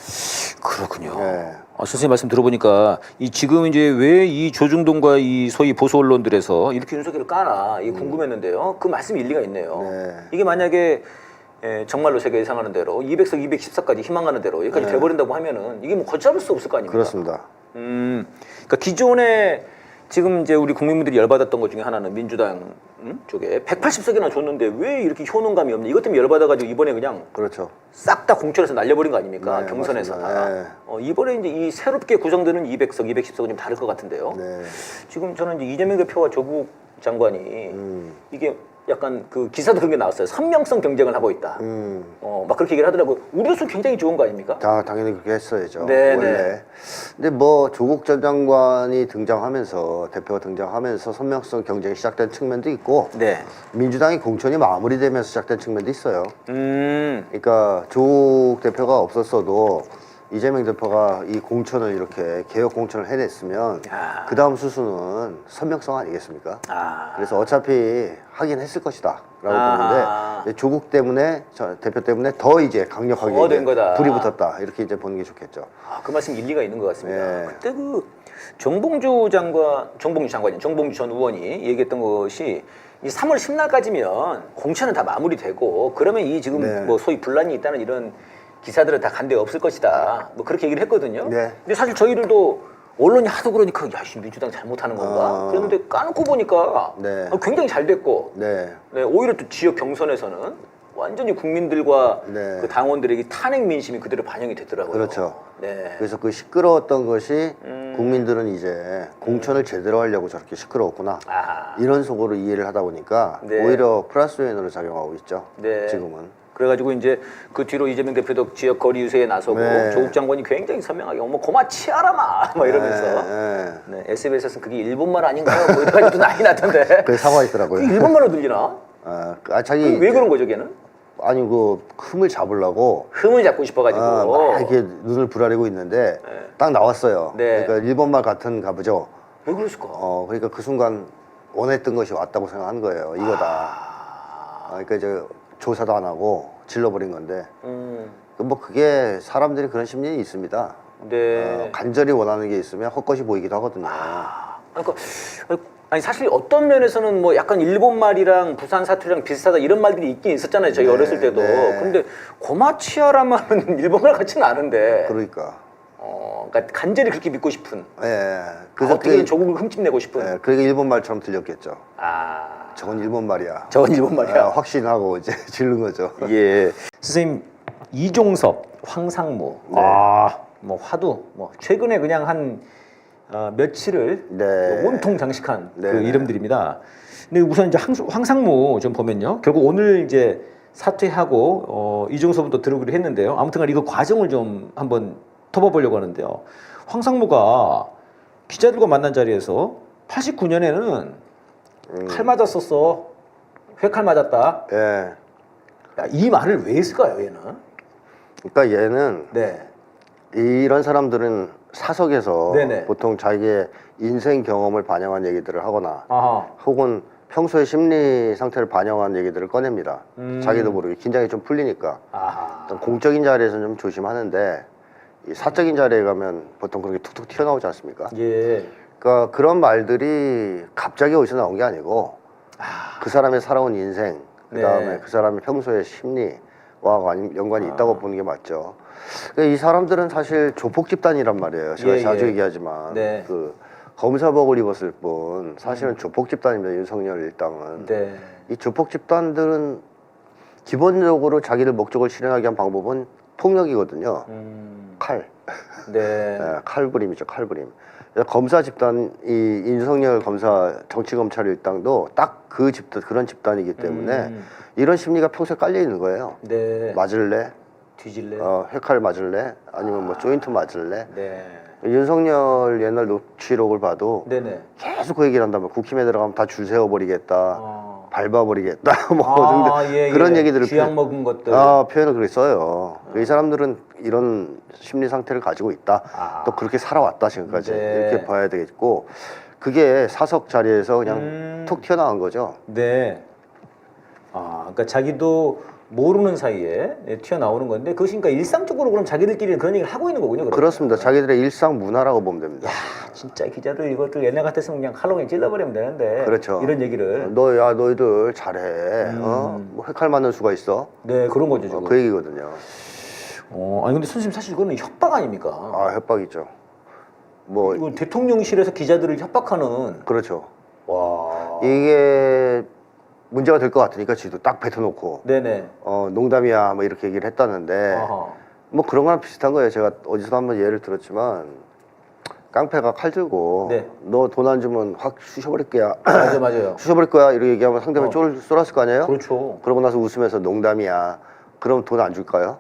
그렇군요. 네. 선생님 말씀 들어보니까 지금 이제 왜 이 조중동과 이 소위 보수 언론들에서 이렇게 윤석열을 까나 이게 궁금했는데요. 그 말씀이 일리가 있네요. 네. 이게 만약에 정말로 제가 예상하는 대로 200석, 214까지 희망하는 대로 여기까지 돼버린다고 하면은 이게 뭐 걷잡을 수 없을 거 아닙니까? 그렇습니다. 그러니까 기존에 지금 이제 우리 국민분들이 열받았던 것 중에 하나는 민주당 쪽에 180석이나 줬는데 왜 이렇게 효능감이 없냐. 이것 때문에 열받아가지고 이번에 그냥 그렇죠. 싹 다 공천에서 날려버린 거 아닙니까? 네, 경선에서 다. 이번에 이제 이 새롭게 구성되는 200석, 210석은 좀 다를 것 같은데요. 네. 지금 저는 이제 이재명 대표와 조국 장관이 이게 약간 그 기사도 그런 게 나왔어요. 선명성 경쟁을 하고 있다. 막 그렇게 얘기를 하더라고요. 우리로서 굉장히 좋은 거 아닙니까? 당연히 그렇게 했어야죠. 네, 원래. 네. 근데 뭐 조국 전 장관이 등장하면서 대표가 등장하면서 선명성 경쟁이 시작된 측면도 있고 네. 민주당이 공천이 마무리되면서 시작된 측면도 있어요. 그러니까 조국 대표가 없었어도 이재명 대표가 이 공천을 이렇게 개혁 공천을 해냈으면 그 다음 수순은 선명성 아니겠습니까? 그래서 어차피 하긴 했을 것이다 라고 보는데 조국 때문에 대표 때문에 더 이제 강력하게 이제 불이 붙었다 이렇게 이제 보는 게 좋겠죠. 그 말씀 일리가 있는 것 같습니다. 네. 그때 정봉주 전 의원이 얘기했던 것이 이 3월 10날까지면 공천은 다 마무리되고 그러면 이 지금 뭐 소위 분란이 있다는 이런 기사들은 다 간대 없을 것이다. 뭐 그렇게 얘기를 했거든요. 네. 근데 사실 저희들도 언론이 하도 그러니까 야, 민주당 잘못하는 건가? 그랬는데 까놓고 보니까 굉장히 잘 됐고 오히려 또 지역 경선에서는 완전히 국민들과 그 당원들에게 탄핵 민심이 그대로 반영이 됐더라고요. 그렇죠. 그래서 그 시끄러웠던 것이 국민들은 이제 공천을 제대로 하려고 저렇게 시끄러웠구나. 이런 속으로 이해를 하다 보니까 오히려 플러스 요인으로 작용하고 있죠. 지금은. 그래가지고 이제 그 뒤로 이재명 대표도 지역 거리 유세에 나서고 조국 장관이 굉장히 선명하게 어머 고마 치아라마 막 이러면서 SBS에서는 그게 일본말 아닌가요? 뭐 이래가지고 난리 났던데. 그게 사과했더라고요. 일본말로 들리나? 자기 왜 그런 거죠, 걔는? 아니 그 흠을 잡으려고 흠을 잡고 싶어가지고 막 이렇게 눈을 부라리고 있는데 딱 나왔어요. 그러니까 일본말 같은가 보죠. 왜 그랬을까? 그러니까 그 순간 원했던 것이 왔다고 생각한 거예요. 이거다. 그러니까 이제 조사도 안 하고 질러버린 건데 뭐 그게 사람들이 그런 심리는 있습니다. 간절히 원하는 게 있으면 헛것이 보이기도 하거든요. 그러니까 아니 사실 어떤 면에서는 뭐 약간 일본말이랑 부산 사투리랑 비슷하다 이런 말들이 있긴 있었잖아요. 저희 어렸을 때도. 근데 고마치아라마는 일본말 같지는 않은데. 그러니까. 그러니까 간절히 그렇게 믿고 싶은. 그래서 어떻게든 조국을 흠집내고 싶은. 그러니까 일본말처럼 들렸겠죠. 저건 일본말이야. 저건 일본말이야. 확신하고 이제 지른 거죠. 예. 선생님 이종섭, 황상무, 뭐 화두, 뭐 최근에 그냥 한 며칠을 온통 장식한 그 이름들입니다. 근데 우선 이제 황상무 좀 보면요, 결국 오늘 이제 사퇴하고 이종섭은 또 들어오기로 했는데요. 아무튼간 이거 과정을 좀 한번 터봐보려고 하는데요. 황상무가 기자들과 만난 자리에서 89년에는 칼 맞았었어. 회칼 맞았다. 야, 이 말을 왜 했을까요, 얘는? 그러니까 얘는 이런 사람들은 사석에서 보통 자기의 인생 경험을 반영한 얘기들을 하거나 혹은 평소의 심리 상태를 반영한 얘기들을 꺼냅니다. 자기도 모르게 긴장이 좀 풀리니까. 공적인 자리에서는 좀 조심하는데 이 사적인 자리에 가면 보통 그렇게 툭툭 튀어나오지 않습니까? 그러니까 그런 말들이 갑자기 어디서 나온 게 아니고 그 사람의 살아온 인생, 그 다음에 그 사람의 평소의 심리와 연관이 있다고 보는 게 맞죠. 그러니까 이 사람들은 사실 조폭 집단이란 말이에요. 제가 자주 얘기하지만 그 검사복을 입었을 뿐 사실은 조폭 집단입니다. 윤석열 일당은. 이 조폭 집단들은 기본적으로 자기들 목적을 실현하게 한 방법은 폭력이거든요. 칼. 네. 네, 칼부림이죠, 칼부림. 검사 집단, 이 윤석열 검사 정치검찰 일당도 딱 그 집단, 그런 집단이기 때문에 이런 심리가 평소에 깔려 있는 거예요. 네. 맞을래? 뒤질래? 회칼 맞을래? 아니면 뭐 조인트 맞을래? 네. 윤석열 옛날 녹취록을 봐도 네네. 계속 그 얘기를 한다면 국힘에 들어가면 다 줄 세워버리겠다, 밟아버리겠다, 뭐 예, 그런 예. 얘기들을 쥐약 먹은 것들. 표현을 그렇게 써요. 이 사람들은 이런 심리 상태를 가지고 있다. 또 그렇게 살아왔다 지금까지. 네. 이렇게 봐야 되겠고, 그게 사석 자리에서 그냥 툭 튀어나온 거죠. 네. 그러니까 자기도 모르는 사이에 튀어나오는 건데 그것이 그러니까 일상적으로 그럼 자기들끼리 그런 얘기를 하고 있는 거군요. 그러면. 그렇습니다. 자기들의 일상 문화라고 보면 됩니다. 야, 진짜 기자들 이것들 옛날 같았으면 그냥 칼로 그냥 찔러버리면 되는데. 그렇죠. 이런 얘기를. 너희들 잘해. 뭐 회칼 맞는 수가 있어? 네, 그런 거죠 지금. 그 얘기거든요. 아니 근데 선생님 사실 이거는 협박 아닙니까? 협박이죠. 뭐 이거 대통령실에서 기자들을 협박하는. 그렇죠. 와. 이게 문제가 될 것 같으니까 지도 딱 뱉어놓고 네네. 농담이야 뭐 이렇게 얘기를 했다는데 아하. 뭐 그런 거랑 비슷한 거예요. 제가 어디서 한번 예를 들었지만 깡패가 칼 들고 네. 너 돈 안 주면 확 쑤셔버릴 거야. 맞아요. 쑤셔버릴 거야 이렇게 얘기하면 상대방이 쏠았을 거 아니에요? 그렇죠. 그러고 나서 웃으면서 농담이야. 그럼 돈 안 줄까요?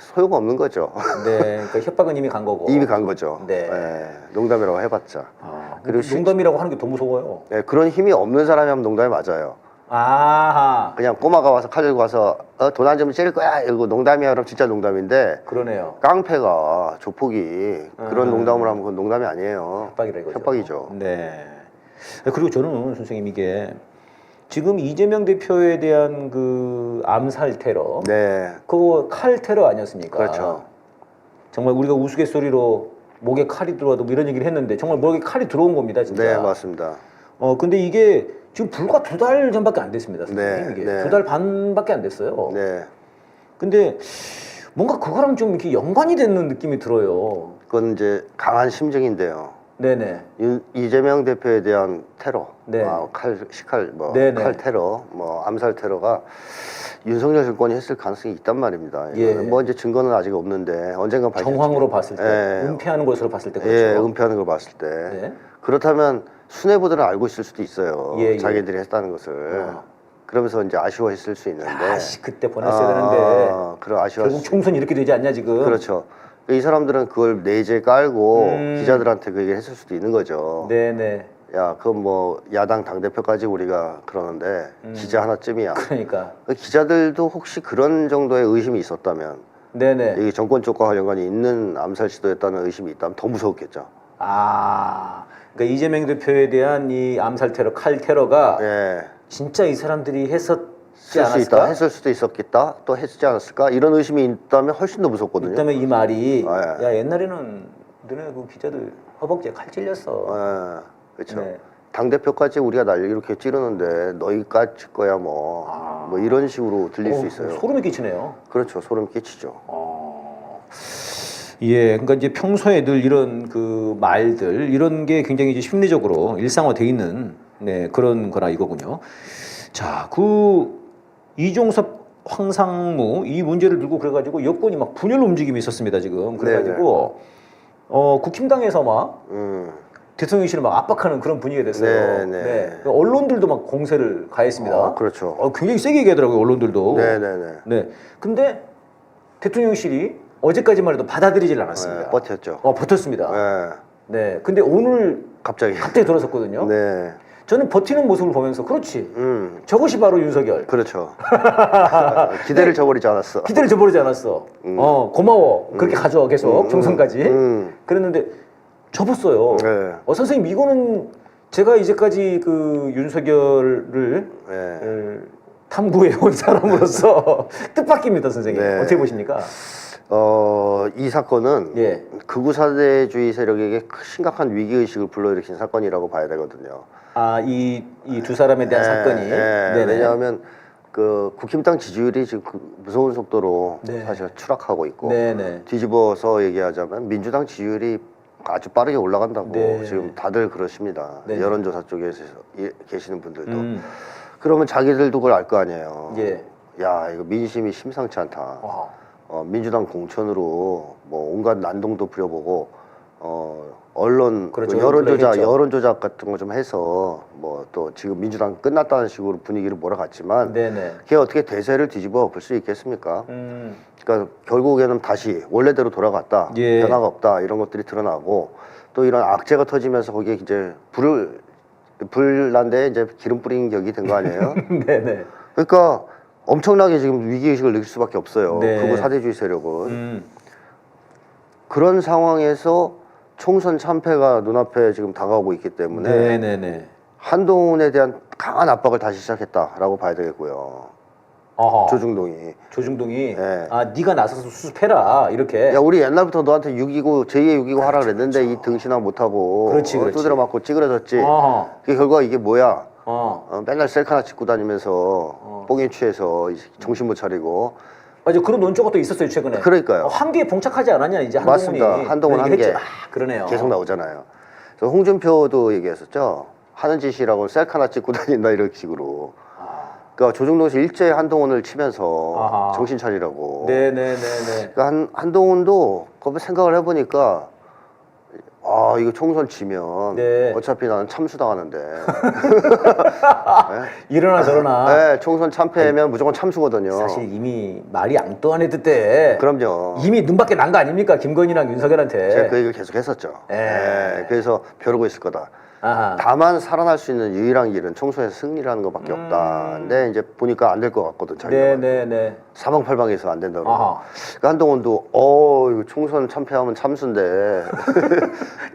소용없는 거죠. 네, 그러니까 협박은 이미 간 거고. 이미 간 거죠. 네. 농담이라고 해봤자. 그리고 농담이라고 하는 게 더 무서워요. 네, 그런 힘이 없는 사람이 하면 농담이 맞아요. 아하. 그냥 꼬마가 와서 칼 들고 와서 돈 안 주면 찌를 거야 이러고 농담이야 그럼 진짜 농담인데 그러네요. 깡패가 조폭이 그런 농담을 하면 그건 농담이 아니에요. 협박이라 이거죠. 협박이죠. 네. 그리고 저는 선생님 이게 지금 이재명 대표에 대한 그 암살 테러, 네, 그거 칼 테러 아니었습니까? 그렇죠. 정말 우리가 우스갯소리로 목에 칼이 들어와도 뭐 이런 얘기를 했는데 정말 목에 칼이 들어온 겁니다, 진짜. 네, 맞습니다. 근데 이게 지금 불과 2달 전밖에 안 됐습니다, 선생님. 네, 이게 네. 2달 반밖에 안 됐어요. 네, 근데 뭔가 그거랑 좀 이렇게 연관이 되는 느낌이 들어요. 그건 이제 강한 심증인데요. 네네. 이재명 대표에 대한 테러, 네. 칼 네네. 테러, 뭐 암살 테러가 윤석열 정권이 했을 가능성이 있단 말입니다. 예. 뭐 이제 증거는 아직 없는데 언젠가 밝혀지죠. 정황으로 봤을 때, 예. 은폐하는 것으로 봤을 때 그렇죠. 예, 은폐하는 걸 봤을 때. 네. 그렇다면 수뇌부들은 알고 있을 수도 있어요. 예, 예. 자기들이 했다는 것을. 그러면서 이제 아쉬워했을 수 있는데. 아씨 그때 보냈어야 되는데. 그런 결국 총선이 이렇게 되지 않냐 지금. 그렇죠. 이 사람들은 그걸 내재에 깔고 기자들한테 그 얘기를 했을 수도 있는 거죠. 네네. 야, 그건 뭐 야당 당대표까지 우리가 그러는데 기자 하나쯤이야. 그러니까. 그 기자들도 혹시 그런 정도의 의심이 있었다면, 네네. 이게 정권 쪽과 연관이 있는 암살 시도였다는 의심이 있다면 더 무서웠겠죠. 그러니까 이재명 대표에 대한 이 암살 테러, 칼 테러가 예. 진짜 이 사람들이 했었지 쓸 수 있다, 않았을까? 했을 수도 있었겠다, 또 했지 않았을까 이런 의심이 있다면 훨씬 더 무섭거든요. 그다음에 이 말이 예. 야 옛날에는 너네 그 기자들 허벅지에 칼 찔렸어. 그렇죠. 네. 당 대표까지 우리가 날 이렇게 찌르는데 너희까지 거야 뭐 이런 식으로 들릴 수 있어요. 소름이 끼치네요. 그렇죠, 소름 끼치죠. 예, 그러니까 이제 평소에 늘 이런 그 말들 이런 게 굉장히 이제 심리적으로 일상화돼 있는 그런 거라 이거군요. 자, 그 이종섭 황상무 이 문제를 들고 그래가지고 여권이 막 분열 움직임이 있었습니다 지금. 그래가지고 국힘당에서 막 대통령실을 막 압박하는 그런 분위기가 됐어요. 네네. 네. 그러니까 언론들도 막 공세를 가했습니다. 그렇죠. 굉장히 세게 얘기하더라고요 언론들도. 네네네. 네. 근데 대통령실이 어제까지만 해도 받아들이질 않았습니다. 네, 버텼죠. 버텼습니다. 네. 네. 근데 오늘 갑자기 돌아섰거든요. 네. 저는 버티는 모습을 보면서 그렇지. 저것이 바로 윤석열. 그렇죠. 기대를 저버리지 않았어. 기대를 저버리지 않았어. 고마워. 그렇게 가져와 계속 정선까지. 그랬는데 접었어요. 네. 선생님 이거는 제가 이제까지 그 윤석열을 탐구해 온 사람으로서 뜻밖입니다, 선생님. 네. 어떻게 보십니까? 이 사건은 예. 극우 사대주의 세력에게 심각한 위기 의식을 불러일으킨 사건이라고 봐야 되거든요. 이 두 사람에 대한 사건이. 네네. 왜냐하면 그 국힘당 지지율이 지금 무서운 속도로 네. 사실 추락하고 있고, 네네. 뒤집어서 얘기하자면 민주당 지지율이 아주 빠르게 올라간다고 네. 지금 다들 그러십니다. 네. 여론조사 쪽에서 계시는 분들도. 그러면 자기들도 그걸 알 거 아니에요. 예. 야 이거 민심이 심상치 않다. 민주당 공천으로 뭐 온갖 난동도 부려보고 언론 그렇죠. 여론조작 같은 거 좀 해서 뭐 또 지금 민주당 끝났다는 식으로 분위기를 몰아갔지만 네네. 그게 어떻게 대세를 뒤집어 볼 수 있겠습니까? 그러니까 결국에는 다시 원래대로 돌아갔다. 예. 변화가 없다. 이런 것들이 드러나고 또 이런 악재가 터지면서 거기에 이제 불난데 이제 기름 뿌린 격이 된 거 아니에요? 네네. 그러니까 엄청나게 지금 위기의식을 느낄 수밖에 없어요. 네. 극우 사대주의 세력은. 그런 상황에서 총선 참패가 눈앞에 지금 다가오고 있기 때문에 네네네. 한동훈에 대한 강한 압박을 다시 시작했다라고 봐야 되겠고요. 조중동이. 네. 아 네가 나서서 수습해라 이렇게. 야 우리 옛날부터 너한테 6.29 제2의 6.29 하라 그랬는데 이 등신아 못하고 그렇지. 두드려 맞고 찌그러졌지. 그 결과가 이게 뭐야? 맨날 셀카 하나 찍고 다니면서 뽕에 취해서 정신 못 차리고. 맞아, 그런 논조가 또 있었어요 최근에. 그러니까요. 한계에 봉착하지 않았냐 이제 한동훈이. 맞습니다. 한동훈 한계. 그러네요. 계속 나오잖아요. 그래서 홍준표도 얘기했었죠. 하는 짓이라고 셀카 하나 찍고 다닌다 이런 식으로. 그러니까 조중동에서 일제히 한동훈을 치면서 정신 차리라고. 네네네네. 그러니까 한동훈도 그 생각을 해보니까 아 이거 총선 지면 네. 어차피 나는 참수당하는데. 이러나 저러나. 네, 총선 참패면 무조건 참수거든요. 사실 이미 말이 앙뚜아네트 때. 그럼요. 이미 눈밖에 난 거 아닙니까 김건희랑 윤석열한테. 제가 그 얘기를 계속 했었죠. 네. 그래서 벼르고 있을 거다. 다만 살아날 수 있는 유일한 길은 총선에서 승리라는 것밖에 없다. 근데 이제 보니까 안 될 것 같거든. 네네네. 사방팔방에서 안 된다고. 그러니까 한동훈도 이거 총선 참패하면 참수인데.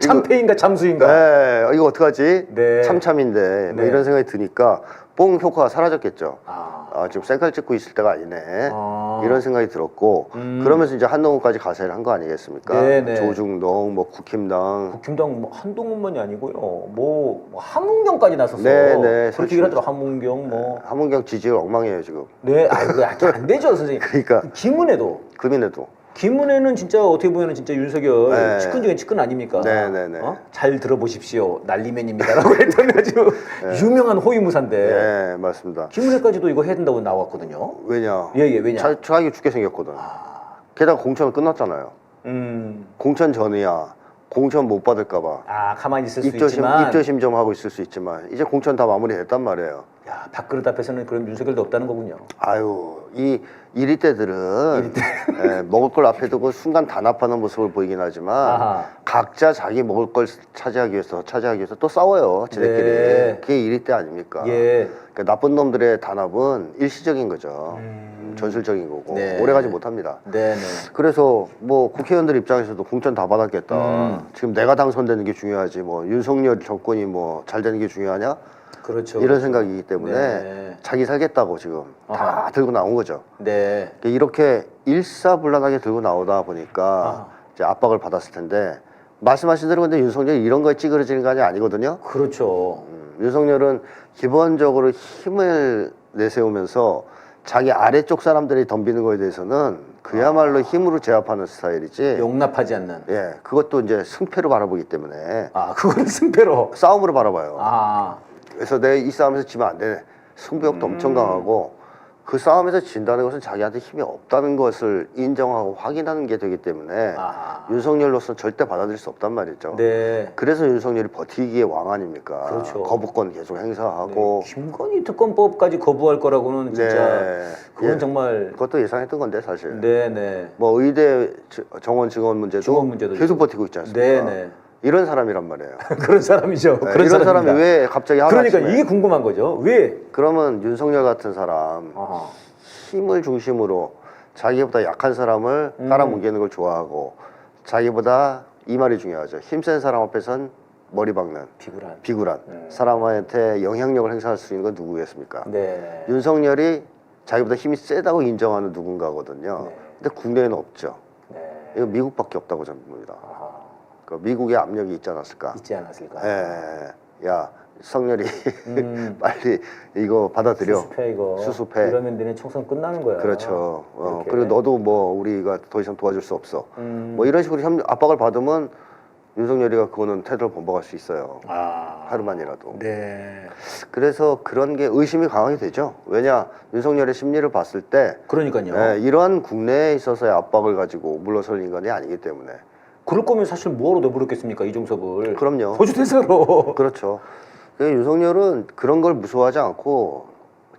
참패인가 참수인가. 네, 이거 어떡하지? 네. 참참인데. 뭐 이런 생각이 드니까 뽕 효과가 사라졌겠죠. 지금 셀카를 찍고 있을 때가 아니네. 이런 생각이 들었고 그러면서 이제 한동훈까지 가세를 한 거 아니겠습니까? 네네. 조중동, 뭐 국힘당 뭐 한동훈만이 아니고요. 뭐 함문경까지 나섰어. 네네. 그렇게 얘기를 하더라고. 함문경 뭐. 함문경 지지율 엉망이에요 지금. 네, 그게 안 되죠 선생님. 그러니까 김은혜도. 김은혜는 진짜 어떻게 보면 진짜 윤석열 네. 측근 중에 측근 아닙니까? 네네네. 잘 들어보십시오. 난리맨입니다라고 했던 아주 유명한 호위무사인데. 네, 맞습니다. 김은혜까지도 이거 해야 된다고 나왔거든요. 왜냐? 왜냐? 자기 죽게 생겼거든. 게다가 공천은 끝났잖아요. 공천 전이야. 공천 못 받을까봐. 가만히 있을 수 있지만. 입조심 좀 하고 있을 수 있지만 이제 공천 다 마무리됐단 말이에요. 야, 밥그릇 앞에서는 그런 윤석열도 없다는 거군요. 아유, 이 이리떼들은 먹을 걸 앞에 두고 순간 단합하는 모습을 보이긴 하지만 각자 자기 먹을 걸 차지하기 위해서 또 싸워요. 지들끼리. 네. 그게 이리떼 아닙니까? 예. 그러니까 나쁜 놈들의 단합은 일시적인 거죠. 전술적인 거고 네. 오래가지 못합니다. 네네. 그래서 뭐 국회의원들 입장에서도 공천 다 받았겠다. 지금 내가 당선되는 게 중요하지 뭐 윤석열 정권이 뭐 잘 되는 게 중요하냐? 그렇죠. 이런 생각이기 때문에 네. 자기 살겠다고 지금 다 들고 나온 거죠. 네. 이렇게 일사불란하게 들고 나오다 보니까 이제 압박을 받았을 텐데 말씀하신 대로 근데 윤석열이 이런 거에 찌그러지는 거 아니거든요. 그렇죠. 윤석열은 기본적으로 힘을 내세우면서 자기 아래쪽 사람들이 덤비는 거에 대해서는 그야말로 힘으로 제압하는 스타일이지. 용납하지 않는. 예, 그것도 이제 승패로 바라보기 때문에. 그거는 승패로. 싸움으로 바라봐요. 그래서 내 이 싸움에서 지면 안 돼. 승부욕도 엄청 강하고 그 싸움에서 진다는 것은 자기한테 힘이 없다는 것을 인정하고 확인하는 게 되기 때문에 윤석열로서는 절대 받아들일 수 없단 말이죠. 네. 그래서 윤석열이 버티기의 왕 아닙니까? 그렇죠. 거부권 계속 행사하고. 네. 김건희 특검법까지 거부할 거라고는 진짜 그건 정말 그것도 예상했던 건데 사실. 네네. 뭐 의대 정원 증원 문제도 계속 버티고 있지 않습니까? 네네. 이런 사람이란 말이에요. 그런 사람이죠. 네, 이런 사람이 왜 갑자기 그러니까 이게 궁금한 거죠. 왜? 그러면 윤석열 같은 사람 힘을 중심으로 자기보다 약한 사람을 깔아뭉개는 걸 좋아하고 자기보다 이 말이 중요하죠. 힘센 사람 앞에선 머리 박는 비굴한 사람한테 영향력을 행사할 수 있는 건 누구겠습니까? 네. 윤석열이 자기보다 힘이 세다고 인정하는 누군가거든요. 네. 근데 국내에는 없죠. 네. 이거 미국밖에 없다고 저는 봅니다. 그 미국의 압력이 있지 않았을까? 예. 야, 성렬이 빨리 이거 받아들여. 수습해 이거. 수습해. 이러면 너네 총선 끝나는 거야. 그렇죠. 그리고 너도 뭐 우리가 더 이상 도와줄 수 없어. 뭐 이런 식으로 압박을 받으면 윤석열이가 그거는 태도를 번복할 수 있어요. 하루만이라도. 네. 그래서 그런 게 의심이 강하게 되죠. 왜냐 윤석열의 심리를 봤을 때 그러니까요. 이러한 국내에 있어서의 압박을 가지고 물러설 인간이 아니기 때문에. 그럴 거면 사실 뭐하러 내버렸겠습니까 이종섭을. 그럼요. 호주대사로. 그렇죠. 윤석열은 그런 걸 무서워하지 않고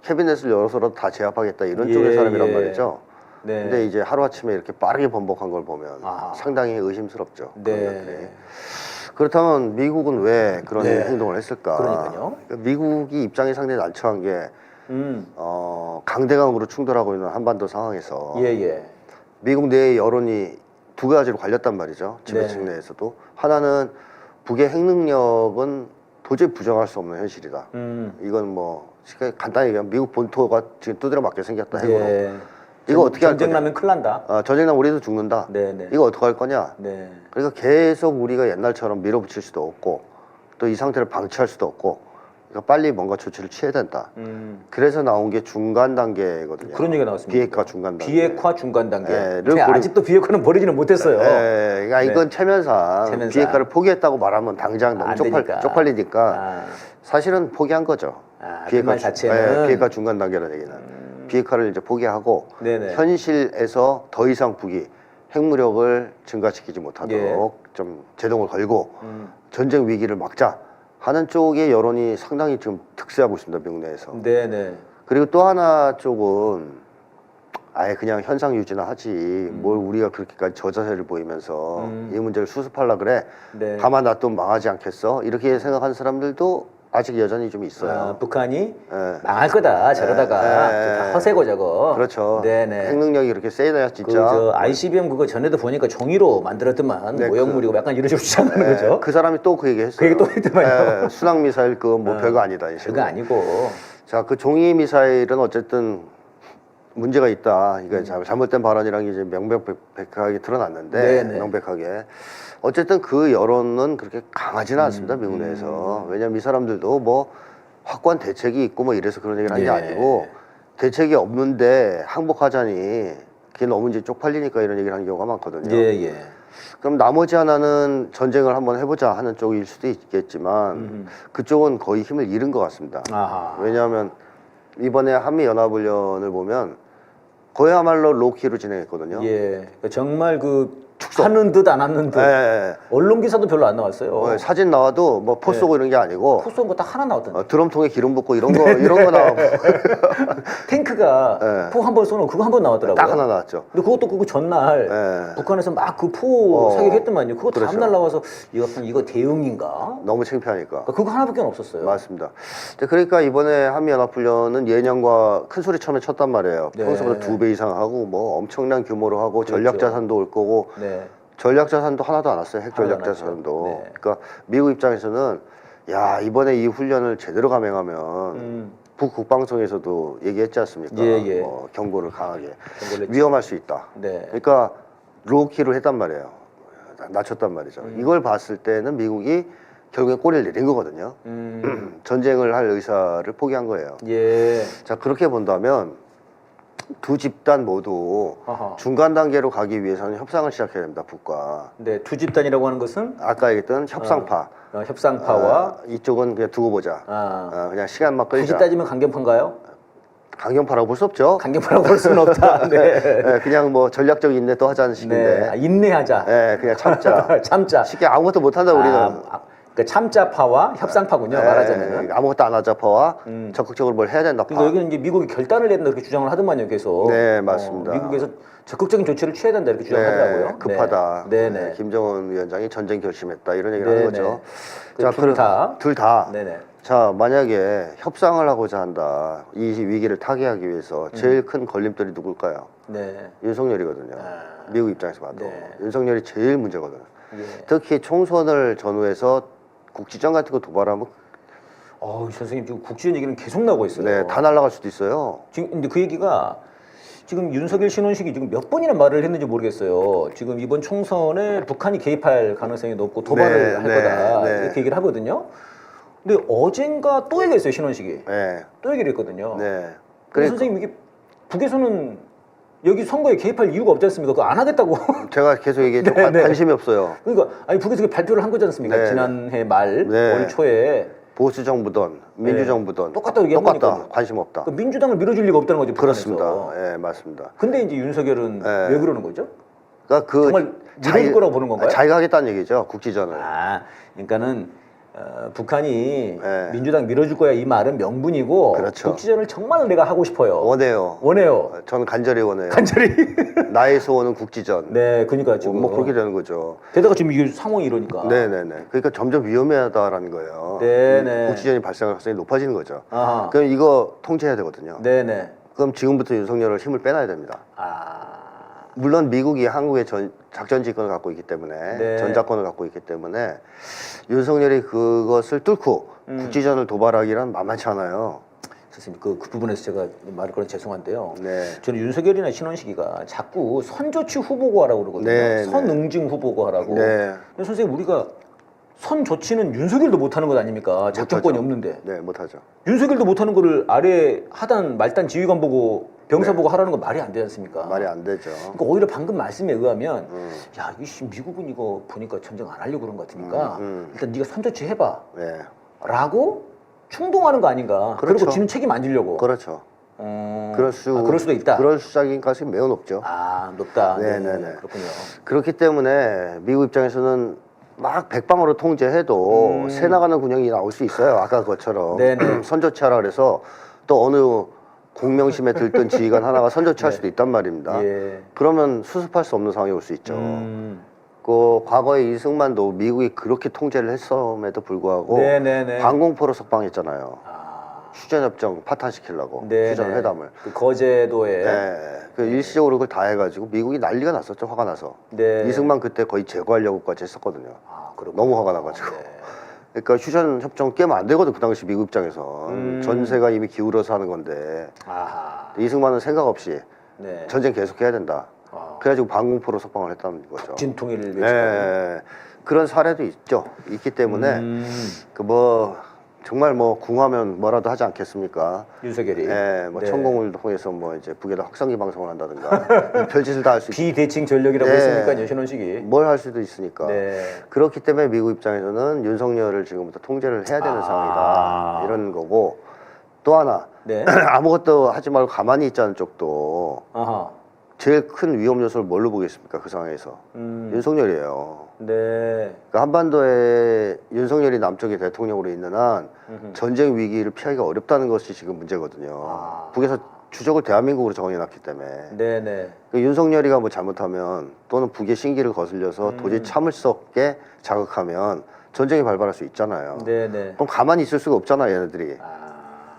캐비넷을 열어서라도 다 제압하겠다 이런 쪽의 사람이란 말이죠. 네. 근데 이제 하루아침에 이렇게 빠르게 번복한 걸 보면 상당히 의심스럽죠. 네. 그렇다면 미국은 왜 그런 네. 행동을 했을까? 그러니까요. 미국이 입장이 상당히 난처한 게 강대강으로 충돌하고 있는 한반도 상황에서 미국 내의 여론이 두 가지로 갈렸단 말이죠. 지배층 내에서도. 하나는 북의 핵 능력은 도저히 부정할 수 없는 현실이다. 이건 뭐 간단히 얘기하면 미국 본토가 지금 두드려 맞게 생겼다 핵으로. 이거 어떻게 할 거냐? 전쟁 나면 큰일 난다. 전쟁 나면 우리도 죽는다. 이거 어떻게 할 거냐? 그러니까 계속 우리가 옛날처럼 밀어붙일 수도 없고 또 이 상태를 방치할 수도 없고 그러니까 빨리 뭔가 조치를 취해야 된다. 그래서 나온 게 중간 단계거든요. 그런 얘기가 나왔습니다. 비핵화 중간 단계. 비핵화 중간 단계. 아직도 비핵화는 버리지는 못했어요. 그러니까 이건 체면상 비핵화를 포기했다고 말하면 당장 너무 쪽팔리니까 사실은 포기한 거죠. 비핵화 자체는 비핵화 중간 단계라는 얘기는. 비핵화를 이제 포기하고 현실에서 더 이상 북이 핵무력을 증가시키지 못하도록 좀 제동을 걸고 전쟁 위기를 막자 하는 쪽의 여론이 상당히 지금 득세하고 있습니다. 미국 내에서. 그리고 또 하나 쪽은 아예 그냥 현상 유지나 하지 뭘 우리가 그렇게까지 저자세를 보이면서 이 문제를 수습하려 그래 가만 놔두면 망하지 않겠어 이렇게 생각하는 사람들도 아직 여전히 좀 있어요. 북한이 망할 거다 저러다가 다 허세고 저거. 그렇죠. 핵 능력이 그렇게 세다 진짜. ICBM 그거 전에도 보니까 종이로 만들었더만 모형물이고 약간 이런 식으로 주장하는 거죠. 그 사람이 또 그 얘기 했어요. 그 얘기 또 했더만요. 순항 미사일 그거 뭐 별거 아니다. 별거 아니고. 자, 그 종이 미사일은 어쨌든 문제가 있다. 이거 잘못된 발언이라는 게 이제 명백하게 드러났는데 명백하게. 어쨌든 그 여론은 그렇게 강하지는 않습니다. 미국 내에서. 왜냐면 이 사람들도 뭐 확고한 대책이 있고 뭐 이래서 그런 얘기를 한 게 아니고 대책이 없는데 항복하자니 그게 너무 이제 쪽팔리니까 이런 얘기를 하는 경우가 많거든요. 그럼 나머지 하나는 전쟁을 한번 해보자 하는 쪽일 수도 있겠지만 그쪽은 거의 힘을 잃은 것 같습니다. 왜냐하면 이번에 한미연합훈련을 보면 그야말로 로키로 진행했거든요. 정말 하는 듯 안 하는 듯. 언론 기사도 별로 안 나왔어요. 사진 나와도 뭐 포 쏘고 이런 게 아니고 포 쏘는 거 딱 하나 나왔던데. 드럼통에 기름 붓고 이런 거 나오고 탱크가 포 한 번 쏘는 그거 한 번 나왔더라고요. 딱 하나 나왔죠. 근데 그것도 그거 전날 북한에서 막 그 포 사격했더만요. 그거 다음날 나와서 이거 대응인가? 너무 창피하니까. 그거 하나밖에 없었어요. 맞습니다. 그러니까 이번에 한미연합훈련은 예년과 큰 소리 처음에 쳤단 말이에요. 평소보다 2배 이상 하고 뭐 엄청난 규모로 하고 전략자산도 올 거고 전략자산도 하나도 안 왔어요. 핵 전략자산도. 그러니까 미국 입장에서는 야 이번에 이 훈련을 제대로 감행하면 북 국방성에서도 얘기했지 않습니까? 뭐 경고를 강하게 위험할 수 있다. 그러니까 로키로 했단 말이에요. 낮췄단 말이죠. 이걸 봤을 때는 미국이 결국에 꼬리를 내린 거거든요. 전쟁을 할 의사를 포기한 거예요. 자 그렇게 본다면 두 집단 모두 중간 단계로 가기 위해서는 협상을 시작해야 됩니다. 북과. 두 집단이라고 하는 것은 아까 얘기했던 협상파. 협상파와 이쪽은 그냥 두고 보자. 그냥 시간만 끌자. 굳이 따지면 강경파인가요? 강경파라고 볼 수 없죠. 강경파라고 볼 수는 없다. 그냥 뭐 전략적 인내 또 하자는 식인데. 인내하자. 그냥 참자. 참자. 쉽게 아무것도 못한다 우리는. 그 참자파와 협상파군요. 말하자면 아무것도 안 하자파와 적극적으로 뭘 해야 된다 파. 그러니까 여기는 이제 미국이 결단을 내야 된다 이렇게 주장을 하더만요. 계속. 맞습니다. 미국에서 적극적인 조치를 취해야 된다 이렇게 주장하더라고요. 급하다. 김정은 위원장이 전쟁 결심했다 이런 얘기를 하는 거죠. 자, 둘 다. 자 만약에 협상을 하고자 한다. 이 위기를 타개하기 위해서 제일 큰 걸림돌이 누굴까요? 윤석열이거든요. 미국 입장에서 봐도 윤석열이 제일 문제거든요. 특히 총선을 전후해서 국지전 같은 거 도발하면 선생님 지금 국지전 얘기는 계속 나오고 있어요. 다 날아갈 수도 있어요. 지금 근데 그 얘기가 지금 윤석열 신원식이 지금 몇 번이나 말을 했는지 모르겠어요. 지금 이번 총선에 북한이 개입할 가능성이 높고 도발을 할 거다 이렇게 얘기를 하거든요. 근데 어젠가 또 얘기했어요 신원식이. 또 얘기를 했거든요. 그래서 선생님 이게 북에서는 여기 선거에 개입할 이유가 없지 않습니까? 그거 안 하겠다고. 제가 계속 얘기했죠. 네, 네. 관심이 없어요. 그러니까 아니 북에서 발표를 한 거지 않습니까? 네, 지난해 말 네. 올 초에 보수 정부든 민주 정부든 똑같다고 얘기한 거니까요. 관심 없다. 그러니까 민주당을 밀어줄 리가 없다는 거죠. 그렇습니다. 북한에서. 예, 맞습니다. 근데 이제 윤석열은 네. 왜 그러는 거죠? 그러니까 그 정말 밀어줄 거라고 보는 건가요? 자기가 하겠다는 얘기죠. 국지전을. 아, 그러니까는 북한이 네. 민주당 밀어줄 거야 이 말은 명분이고 그렇죠. 국지전을 정말 내가 하고 싶어요. 원해요. 원해요. 저는 간절히 원해요. 간절히. 나의 소원은 국지전. 네, 그러니까 지금 뭐 그렇게 되는 거죠. 게다가 지금 이게 상황이 이러니까. 네네네. 그러니까 점점 위험하다라는 거예요. 네네. 국지전이 발생할 가능성이 높아지는 거죠. 아하. 그럼 이거 통제해야 되거든요. 네네. 그럼 지금부터 윤석열을 힘을 빼놔야 됩니다. 아. 물론 미국이 한국의 작전 지휘권을 갖고 있기 때문에 네. 전작권을 갖고 있기 때문에 윤석열이 그것을 뚫고 국지전을 도발하기란 만만치 않아요. 선생님 그 부분에서 제가 말을 걸어 죄송한데요. 네. 저는 윤석열이나 신원식이가 자꾸 선조치 후보고 하라고 그러거든요. 네, 선응징 후보고 하라고. 네. 근데 선생님 우리가 선조치는 윤석열도 못하는 것 아닙니까? 작전권이 못하죠. 없는데. 네, 못하죠. 윤석열도 못하는 거를 아래 하단 말단 지휘관 보고 병사 보고 하라는 건 말이 안 되지 않습니까? 말이 안 되죠. 그러니까 오히려 방금 말씀에 의하면 야, 이 미국은 이거 보니까 전쟁 안 하려고 그런 것 같으니까 일단 네가 선조치 해봐 네. 라고 충동하는 거 아닌가. 그렇죠. 그리고 지는 책임 안 지려고. 그렇죠. 그럴 수도 있다. 그럴 수작인 가능성이 매우 높죠. 아, 높다. 네네네. 그렇군요. 그렇기 때문에 미국 입장에서는 막 백방으로 통제해도 새 나가는 군형이 나올 수 있어요. 아까 그것처럼 네네. 선조치하라 그래서 또 어느 공명심에 들던 지휘관 하나가 선조치할 수도 있단 말입니다. 예. 그러면 수습할 수 없는 상황이 올 수 있죠. 그 과거에 이승만도 미국이 그렇게 통제를 했음에도 불구하고 네네네. 방공포로 석방했잖아요. 아, 휴전협정 파탄시키려고 네네. 휴전회담을. 그 거제도에. 네, 그 일시적으로 그걸 다 해가지고 미국이 난리가 났었죠. 화가 나서. 네. 이승만 그때 거의 제거하려고까지 했었거든요. 아, 그렇군요. 너무 화가 나가지고. 네. 그러니까 휴전협정 깨면 안 되거든. 그 당시 미국 입장에선 전세가 이미 기울어서 하는 건데 아하. 이승만은 생각 없이 네. 전쟁 계속해야 된다. 아. 그래가지고 방공포로 석방을 했다는 거죠. 진통일을 네, 외치고. 그런 사례도 있기 때문에 그 뭐 정말 뭐 궁하면 뭐라도 하지 않겠습니까? 윤석열이. 네, 뭐 네. 천공을 통해서 뭐 이제 북에다 확성기 방송을 한다든가 별짓을 다 할 수 있. 비대칭 전력이라고 네. 했으니까 신원식이. 뭘 할 수도 있으니까. 네. 그렇기 때문에 미국 입장에서는 윤석열을 지금부터 통제를 해야 되는 상황이다. 이런 거고 또 하나 네. 아무것도 하지 말고 가만히 있자는 쪽도 아하. 제일 큰 위험 요소를 뭘로 보겠습니까? 그 상황에서 윤석열이에요. 네. 그러니까 한반도에 윤석열이 남쪽의 대통령으로 있는 한 전쟁 위기를 피하기가 어렵다는 것이 지금 문제거든요. 아. 북에서 주적을 대한민국으로 정해놨기 때문에 네네. 그 윤석열이가 뭐 잘못하면 또는 북의 신기를 거슬려서 도저히 참을 수 없게 자극하면 전쟁이 발발할 수 있잖아요. 네네. 그럼 가만히 있을 수가 없잖아요, 얘네들이.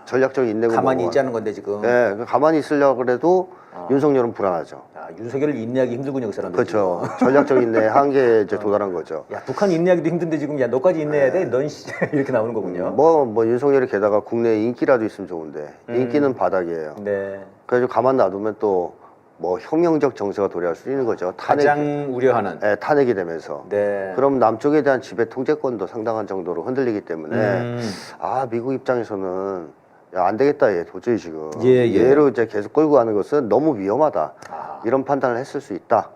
전략적인 인내고 가만히 뭐가. 있지 않은 건데 지금. 네, 가만히 있으려고 그래도 윤석열은 불안하죠. 아, 윤석열을 인내하기 힘들군요, 그 사람들. 그렇죠. 전략적인 인내 한계에 이제 도달한 거죠. 야, 북한 인내하기도 힘든데 지금 야 너까지 인내해야 돼? 넌 씨. 이렇게 나오는 거군요. 뭐 윤석열이 게다가 국내에 인기라도 있으면 좋은데 인기는 바닥이에요. 네. 그래서 가만 놔두면 또 뭐 혁명적 정세가 도래할 수 있는 거죠. 가장 우려하는. 네, 탄핵이 되면서. 네. 그럼 남쪽에 대한 지배 통제권도 상당한 정도로 흔들리기 때문에 아 미국 입장에서는 야, 안 되겠다 얘 도저히 지금 예. 얘로 이제 계속 끌고 가는 것은 너무 위험하다. 아. 이런 판단을 했을 수 있다.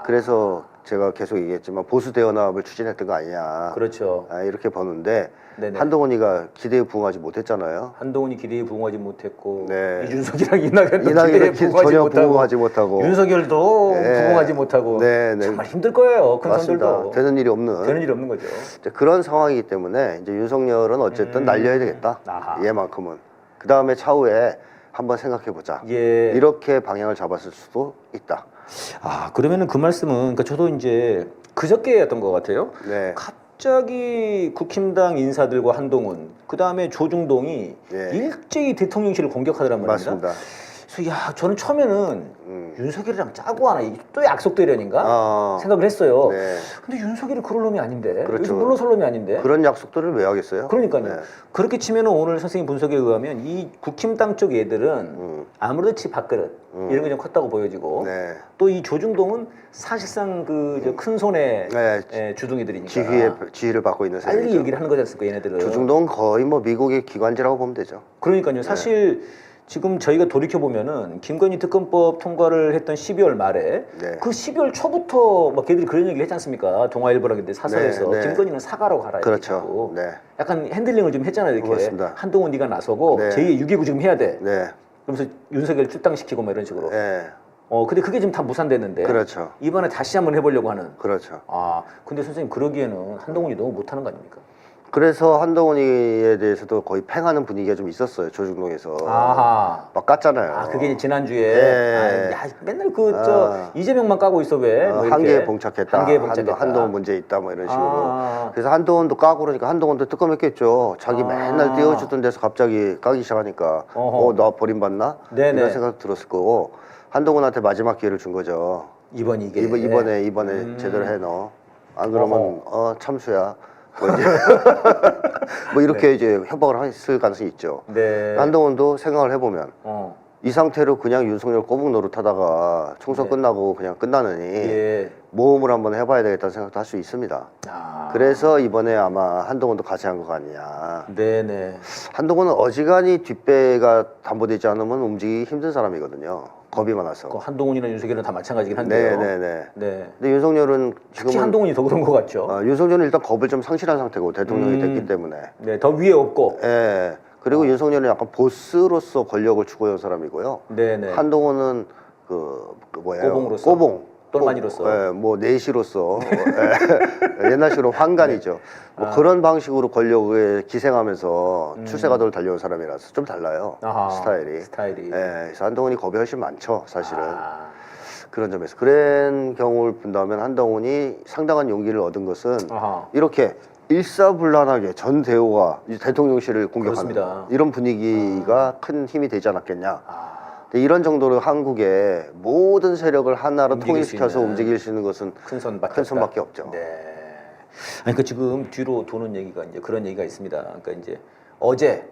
그래서 제가 계속 얘기했지만 보수 대연합을 추진했던 거 아니냐. 그렇죠. 아, 이렇게 보는데 네네. 한동훈이가 기대에 부응하지 못했잖아요. 한동훈이 기대에 부응하지 못했고 네. 이준석이랑 이낙연도 이낙연은 기대에 부응하지 전혀 못하고 부응하지 못하고. 윤석열도 네. 부응하지 못하고 네, 네. 정말 힘들 거예요. 큰 맞습니다. 선들도 되는 일이 없는. 되는 일이 없는 거죠. 이제 그런 상황이기 때문에 이제 윤석열은 어쨌든 날려야 되겠다. 아하. 얘만큼은. 그 다음에 차후에 한번 생각해 보자. 예. 이렇게 방향을 잡았을 수도 있다. 아, 그러면은 그 말씀은 그러니까 저도 이제 그저께였던 것 같아요. 네. 갑자기 국힘당 인사들과 한동훈, 그 다음에 조중동이 예. 일제히 대통령실을 공격하더란 말입니다. 맞습니다. 그래서 야, 저는 처음에는 윤석열이랑 짜고 하나 이게 또 약속되려닌가 생각을 했어요. 네. 근데 윤석열이 그럴 놈이 아닌데, 그렇죠. 여기서 물러설 놈이 아닌데. 그런 약속들을 왜 하겠어요? 그러니까요. 네. 그렇게 치면은 오늘 선생님 분석에 의하면 이 국힘당 쪽 애들은 아무렇지 밥그릇 이런 게 좀 컸다고 보여지고 네. 또 이 조중동은 사실상 그 큰 손의 네. 주둥이들이니까 지휘를 받고 있는 빨리 세력이죠. 얘기를 하는 거지 않습니까 얘네들은. 조중동은 거의 뭐 미국의 기관지라고 보면 되죠. 그러니까요. 사실 지금 저희가 돌이켜 보면은 김건희 특검법 통과를 했던 12월 말에 네. 그 12월 초부터 막 걔들이 그런 얘기를 했지 않습니까? 동아일보라는 데 사설에서 네, 네. 김건희는 사과라고 가라 그렇죠. 얘기하고 네. 약간 핸들링을 좀 했잖아요. 이렇게 그렇습니다. 한동훈 네가 나서고 네. 제2의 6.29 지금 해야 돼. 네. 그러면서 윤석열 출당시키고 뭐 이런 식으로. 네. 근데 그게 지금 다 무산됐는데 그렇죠. 이번에 다시 한번 해보려고 하는. 그렇죠. 근데 선생님 그러기에는 한동훈이 너무 못하는 거 아닙니까? 그래서 한동훈이에 대해서도 거의 팽하는 분위기가 좀 있었어요. 조중동에서. 아하. 막 깠잖아요. 그게 지난주에 네. 야, 맨날 이재명만 까고 있어 왜? 뭐 한계에 봉착했다. 한계에 봉착했다. 한동훈 문제 있다 뭐 이런 식으로. 그래서 한동훈도 까고 그러니까 한동훈도 뜨끔했겠죠. 자기 맨날 띄워주던 데서 갑자기 까기 시작하니까 나 버림받나? 네네. 이런 생각 들었을 거고 한동훈한테 마지막 기회를 준 거죠. 이번에 제대로 해 너. 안 그러면 참수야. 뭐, 이제 뭐 이렇게 네. 이제 협박을 했을 가능성이 있죠. 네. 한동훈도 생각을 해보면 이 상태로 그냥 윤석열 꼬북 노릇하다가 총선 네. 끝나고 그냥 끝나느니 예. 모험을 한번 해봐야 되겠다는 생각도 할 수 있습니다. 그래서 이번에 아마 한동훈도 같이 한 거 아니냐. 네네. 한동훈은 어지간히 뒷배가 담보되지 않으면 움직이기 힘든 사람이거든요. 겁이 많아서. 한동훈이나 윤석열은 다 마찬가지긴 한데요. 네네네. 네. 근데 윤석열은 특히 한동훈이 더 그런 것 같죠. 윤석열은 일단 겁을 좀 상실한 상태고 대통령이 됐기 때문에. 네, 더 위에 없고. 예. 그리고 윤석열은 약간 보스로서 권력을 추구해온 사람이고요. 네네. 한동훈은 꼬봉으로서. 꼬봉. 똘마니로서. 예, 뭐 내시로서 옛날식으로 황간이죠. 뭐 그런 방식으로 권력에 기생하면서 출세가도를 달려온 사람이라서 좀 달라요. 스타일이. 예, 그래서 한동훈이 겁이 훨씬 많죠, 사실은. 그런 점에서 그런 경우를 본다면 한동훈이 상당한 용기를 얻은 것은 이렇게 일사불란하게 전 대우가 대통령실을 공격하는 그렇습니다. 이런 분위기가 큰 힘이 되지 않았겠냐. 이런 정도로 한국의 모든 세력을 하나로 통일시켜서 움직일 수 있는 것은 큰 손밖에 없죠. 네. 그러니까 지금 뒤로 도는 얘기가 이제 그런 얘기가 있습니다. 그러니까 이제 어제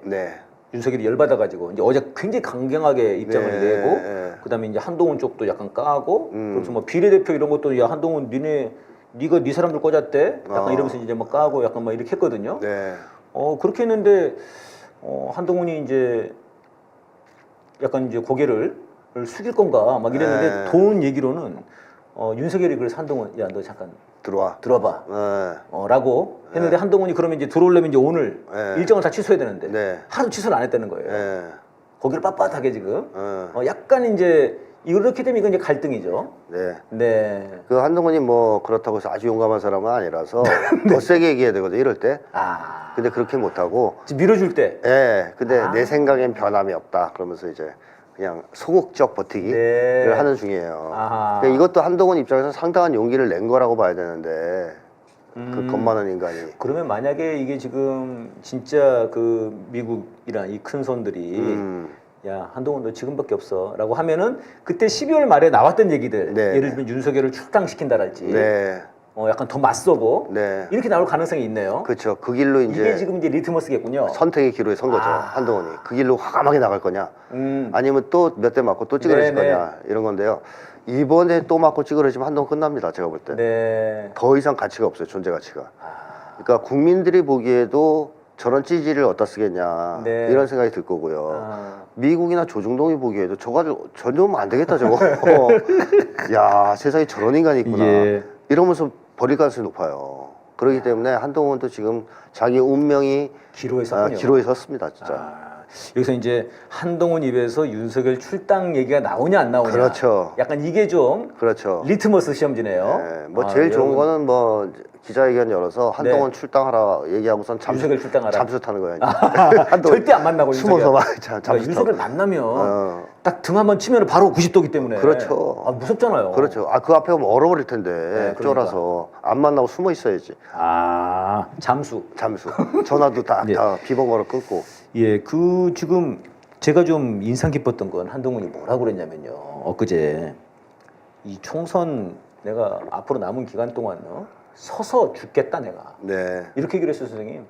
윤석열이 열받아가지고 이제 어제 굉장히 강경하게 입장을 내고 그다음에 이제 한동훈 쪽도 약간 까고 그래서 뭐 비례대표 이런 것도 야 한동훈 네가 네 사람들 꽂았대 약간 이러면서 이제 막 까고 약간 막 이렇게 했거든요. 그렇게 했는데 한동훈이 이제 약간 이제 고개를 숙일 건가 막 이랬는데 돈 얘기로는 윤석열이 그래서 한동훈 야 너 잠깐 들어와봐 라고 했는데 한동훈이 그러면 이제 들어오려면 이제 오늘 일정을 다 취소해야 되는데 하루 취소를 안 했다는 거예요. 거기를 빳빳하게 지금 약간 이제 이렇게 되면 이건 이제 갈등이죠. 네. 그 한동훈이 뭐 그렇다고 해서 아주 용감한 사람은 아니라서 더 세게 얘기해야 되거든 이럴 때. 근데 그렇게 못하고 밀어줄 때. 근데 내 생각엔 변함이 없다. 그러면서 이제 그냥 소극적 버티기를 하는 중이에요. 그러니까 이것도 한동훈 입장에서 상당한 용기를 낸 거라고 봐야 되는데 그 겁 많은 인간이. 그러면 만약에 이게 지금 진짜 그 미국이랑 이 큰 손들이 야 한동훈 너 지금밖에 없어 라고 하면은 그때 12월 말에 나왔던 얘기들 예를 들면 윤석열을 출당시킨다랄지 약간 더 맞서고 이렇게 나올 가능성이 있네요. 그렇죠. 그 길로 이게 지금 이제 리트머스겠군요. 선택의 기로에 선 거죠. 한동훈이 그 길로 과감하게 나갈 거냐 아니면 또 몇 대 맞고 또 찌그러질 거냐 이런 건데요. 이번에 또 맞고 찌그러지면 한동훈 끝납니다. 제가 볼 때. 더 이상 가치가 없어요. 존재 가치가. 그러니까 국민들이 보기에도 저런 찌질을 어디다 쓰겠냐 이런 생각이 들 거고요. 미국이나 조중동이 보기에도 저거 전혀 안 되겠다 저거. 야 세상에 저런 인간이 있구나. 이러면서 버릴 가능성이 높아요. 그렇기 때문에 한동훈도 지금 자기 운명이 기로에 섰군요. 기로에 섰습니다, 진짜. 여기서 이제 한동훈 입에서 윤석열 출당 얘기가 나오냐 안 나오냐. 그렇죠. 약간 이게 좀 리트머스 시험지네요. 뭐 제일 좋은 거는 뭐 기자회견 열어서 한동훈 출당하라 얘기하고선 윤석열 출당하라. 잠수 타는 거예요. 절대 안 만나고 숨어서 막 잠수 타고. 윤석열 만나면 딱 등 한번 치면 바로 90도기 때문에. 그렇죠. 무섭잖아요. 그렇죠. 그 앞에 오면 얼어버릴 텐데 쫄아서 안 만나고 숨어 있어야지. 잠수. 전화도 다 비번번호 끊고. 그 지금 제가 좀 인상 깊었던 건 한동훈이 뭐라고 그랬냐면요. 엊그제 이 총선 내가 앞으로 남은 기간 동안 서서 죽겠다 내가. 이렇게 얘기를 했어요, 선생님.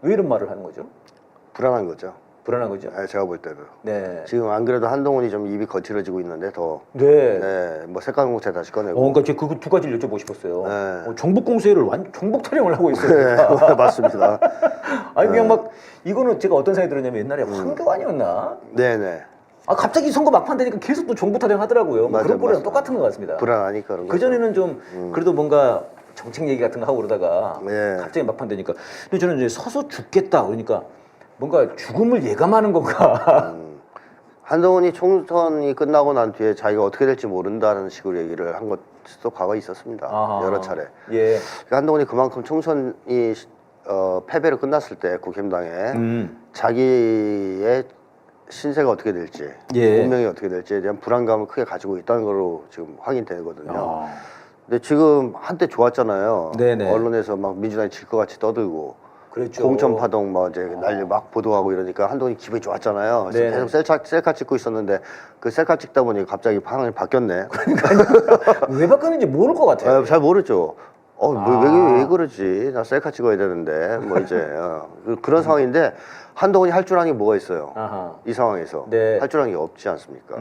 왜 이런 말을 하는 거죠? 불안한 거죠. 불안한 거죠. 네, 제가 볼 때도. 네. 지금 안 그래도 한동훈이 좀 입이 거칠어지고 있는데 더. 네. 네. 뭐 색깔공세 다시 꺼내고. 그러니까 제가 그 두 가지를 여쭤보고 싶었어요. 네. 정복 공세를 정복 타령을 하고 있어요. 네, 맞습니다. 아니 그냥 막 이거는 제가 어떤 생각이 들었냐면 옛날에 황교안이었나? 네네. 아 갑자기 선거 막판 되니까 계속 또 정부 타령 하더라고요. 뭐 그런 거랑 똑같은 것 같습니다. 불안하니까 그런 거. 그 전에는 좀 그래도 뭔가 정책 얘기 같은 거 하고 그러다가 네. 갑자기 막판 되니까. 근데 저는 이제 서서 죽겠다 그러니까 뭔가 죽음을 예감하는 건가. 한동훈이 총선이 끝나고 난 뒤에 자기가 어떻게 될지 모른다는 식으로 얘기를 한 것도 과거에 있었습니다. 아하. 여러 차례. 예. 그러니까 한동훈이 그만큼 총선이 패배로 끝났을 때 국힘당에 자기의 신세가 어떻게 될지, 예. 운명이 어떻게 될지에 대한 불안감을 크게 가지고 있다는 걸로 지금 확인되거든요. 아. 근데 지금 한때 좋았잖아요. 네네. 언론에서 막 민주당이 질 것 같이 떠들고 그랬죠. 공천 파동 막 이제 난리 막 보도하고 이러니까 한동훈이 기분이 좋았잖아요. 그래서 계속 셀카 찍고 있었는데 그 셀카 찍다 보니 갑자기 방향이 바뀌었네. 왜 바뀌었는지 모를 것 같아요. 잘 모르죠. 왜 그러지? 나 셀카 찍어야 되는데 뭐 이제 그런 상황인데 한동훈이 할 줄 아는 게 뭐가 있어요? 아하. 이 상황에서 네. 할 줄 아는 게 없지 않습니까?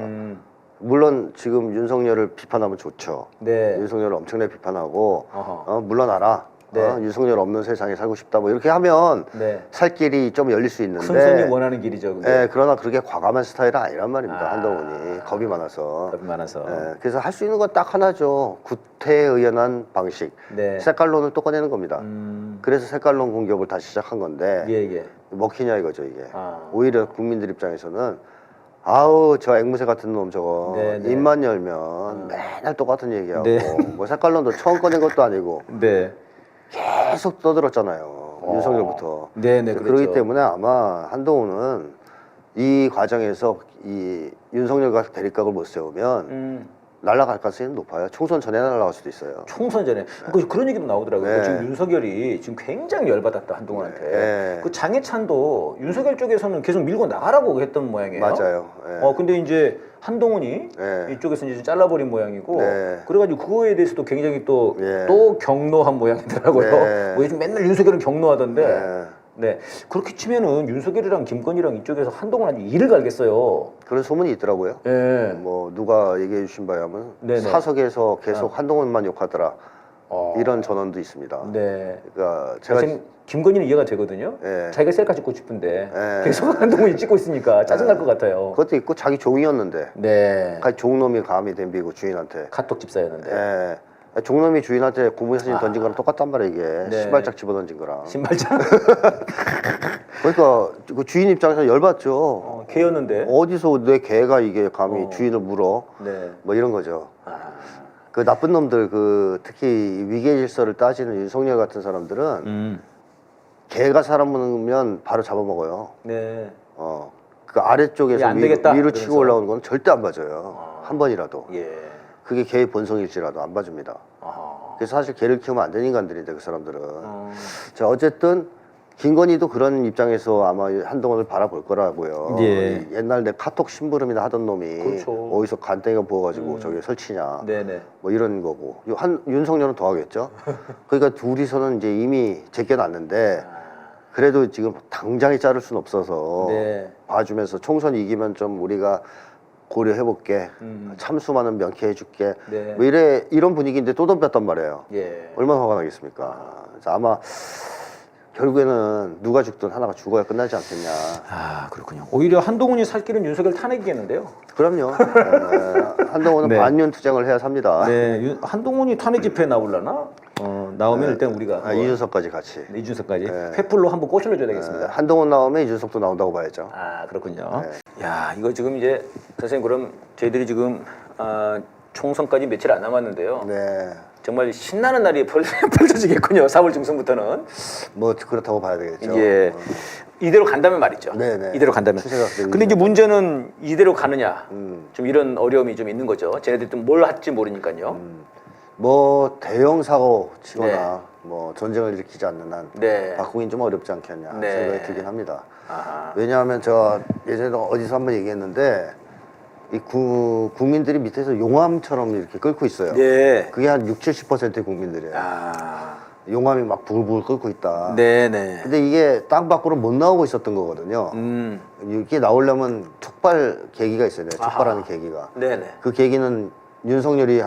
물론 지금 윤석열을 비판하면 좋죠. 네. 윤석열을 엄청나게 비판하고 어허. 물러나라. 네. 윤석열 없는 세상에 살고 싶다. 뭐 이렇게 하면 네. 살 길이 좀 열릴 수 있는데. 큰 손이 원하는 길이죠. 그게. 네, 그러나 그렇게 과감한 스타일은 아니란 말입니다. 아. 한동훈이 겁이 많아서. 겁이 많아서. 그래서 할 수 있는 건 딱 하나죠. 구태의연한 방식. 네. 색깔론을 또 꺼내는 겁니다. 그래서 색깔론 공격을 다시 시작한 건데 예. 먹히냐 이거죠 이게. 아. 오히려 국민들 입장에서는 아우 저 앵무새 같은 놈 저거 네. 입만 열면 맨날 똑같은 얘기하고 네. 뭐 색깔론도 처음 꺼낸 것도 아니고 네. 계속 떠들었잖아요. 윤석열부터. 네네. 그렇기 그렇죠. 때문에 아마 한동훈은 이 과정에서 이 윤석열과 대립각을 못 세우면 날아갈 가능성이 높아요. 총선 전에 날아갈 수도 있어요. 총선 전에 그런 얘기도 나오더라고요. 네. 지금 윤석열이 지금 굉장히 열받았다 한동훈한테. 네. 그 장해찬도 윤석열 쪽에서는 계속 밀고 나가라고 했던 모양이에요. 맞아요. 네. 근데 이제 한동훈이 네. 이쪽에서 이제 잘라버린 모양이고, 네. 그래가지고 그거에 대해서도 굉장히 또 네. 경노한 모양이더라고요. 네. 뭐 요즘 맨날 윤석열은 경노하던데. 네. 네. 그렇게 치면은 윤석열이랑 김건희랑 이쪽에서 한동훈한테 이를 갈겠어요. 그런 소문이 있더라고요. 예. 뭐 누가 얘기해 주신 바에 하면 네네. 사석에서 계속 한동훈만 욕하더라. 어. 이런 전언도 있습니다. 네. 그러니까 제가 지금 김건희는 이해가 되거든요. 네. 자기가 셀카 찍고 싶은데 네. 계속 한동훈이 찍고 있으니까 짜증날 것 같아요. 그것도 있고 자기 종이었는데 네. 종놈이 감히 덤비고 주인한테 카톡 집사였는데. 예. 종놈이 주인한테 고무 사진 던진 거랑 똑같단 말이야 이게. 네. 신발짝 집어 던진 거랑. 신발장? 그러니까 그 주인 입장에서 열받죠. 개였는데. 어디서 내 개가 이게 감히 주인을 물어. 네. 뭐 이런 거죠. 그 나쁜 놈들 그 특히 위계 질서를 따지는 윤석열 같은 사람들은 개가 사람 물으면 바로 잡아먹어요. 네. 그 아래쪽에서 안 되겠다, 위로 그러면서. 치고 올라오는 건 절대 안 봐줘요. 한 번이라도. 예. 그게 개의 본성일지라도 안 봐줍니다. 아하. 그래서 사실 개를 키우면 안 되는 인간들인데 그 사람들은. 자 어쨌든 김건희도 그런 입장에서 아마 한동훈을 바라볼 거라고요. 예. 옛날 내 카톡 심부름이나 하던 놈이 그렇죠. 어디서 간땡이가 부어가지고 저기 설치냐. 네네. 뭐 이런 거고. 윤석열은 더 하겠죠. 그러니까 둘이서는 이제 이미 제껴놨는데 그래도 지금 당장에 자를 수는 없어서 네. 봐주면서 총선 이기면 좀 우리가 고려해볼게. 참수만은 명쾌해줄게. 네. 뭐 이런 분위기인데 또 덤볐단 말이에요. 예. 얼마나 화가 나겠습니까? 그래서 아마 결국에는 누가 죽든 하나가 죽어야 끝나지 않겠냐. 아 그렇군요. 오히려 한동훈이 살 길은 윤석열 탄핵이겠는데요. 그럼요. 한동훈은 네. 반년 투쟁을 해야 삽니다. 네. 한동훈이 탄핵 집회 나올라나? 나오면 일단 우리가 이준석까지 같이. 네, 이준석까지 네. 횃불로 한번 꼬실러줘야 되겠습니다. 한동훈 나오면 이준석도 나온다고 봐야죠. 아 그렇군요. 야 이거 지금 이제 선생님 그럼 저희들이 지금 총선까지 며칠 안 남았는데요. 네. 정말 신나는 날이 펼쳐지겠군요. 4월 중순부터는. 뭐 그렇다고 봐야 되겠죠. 예. 이대로 간다면 말이죠. 네네. 이대로 간다면. 추세가 그대로 근데 이제 문제는 이대로 가느냐. 음. 좀 이런 어려움이 좀 있는 거죠. 쟤네들 또 뭘 할지 모르니까요. 뭐 대형 사고 치거나 네. 뭐 전쟁을 일으키지 않는 한 네. 바꾸긴 좀 어렵지 않겠냐 네. 생각이 들긴 합니다. 아하. 왜냐하면 저 예전에 어디서 한번 얘기했는데 이 국민들이 밑에서 용암처럼 이렇게 끓고 있어요. 네. 그게 한 60, 70%의 국민들이에요. 아. 용암이 막 불불 끓고 있다. 네네. 근데 이게 땅 밖으로 못 나오고 있었던 거거든요. 이게 나오려면 촉발 계기가 있어야 돼요. 촉발하는 계기가. 네네. 그 계기는 윤석열이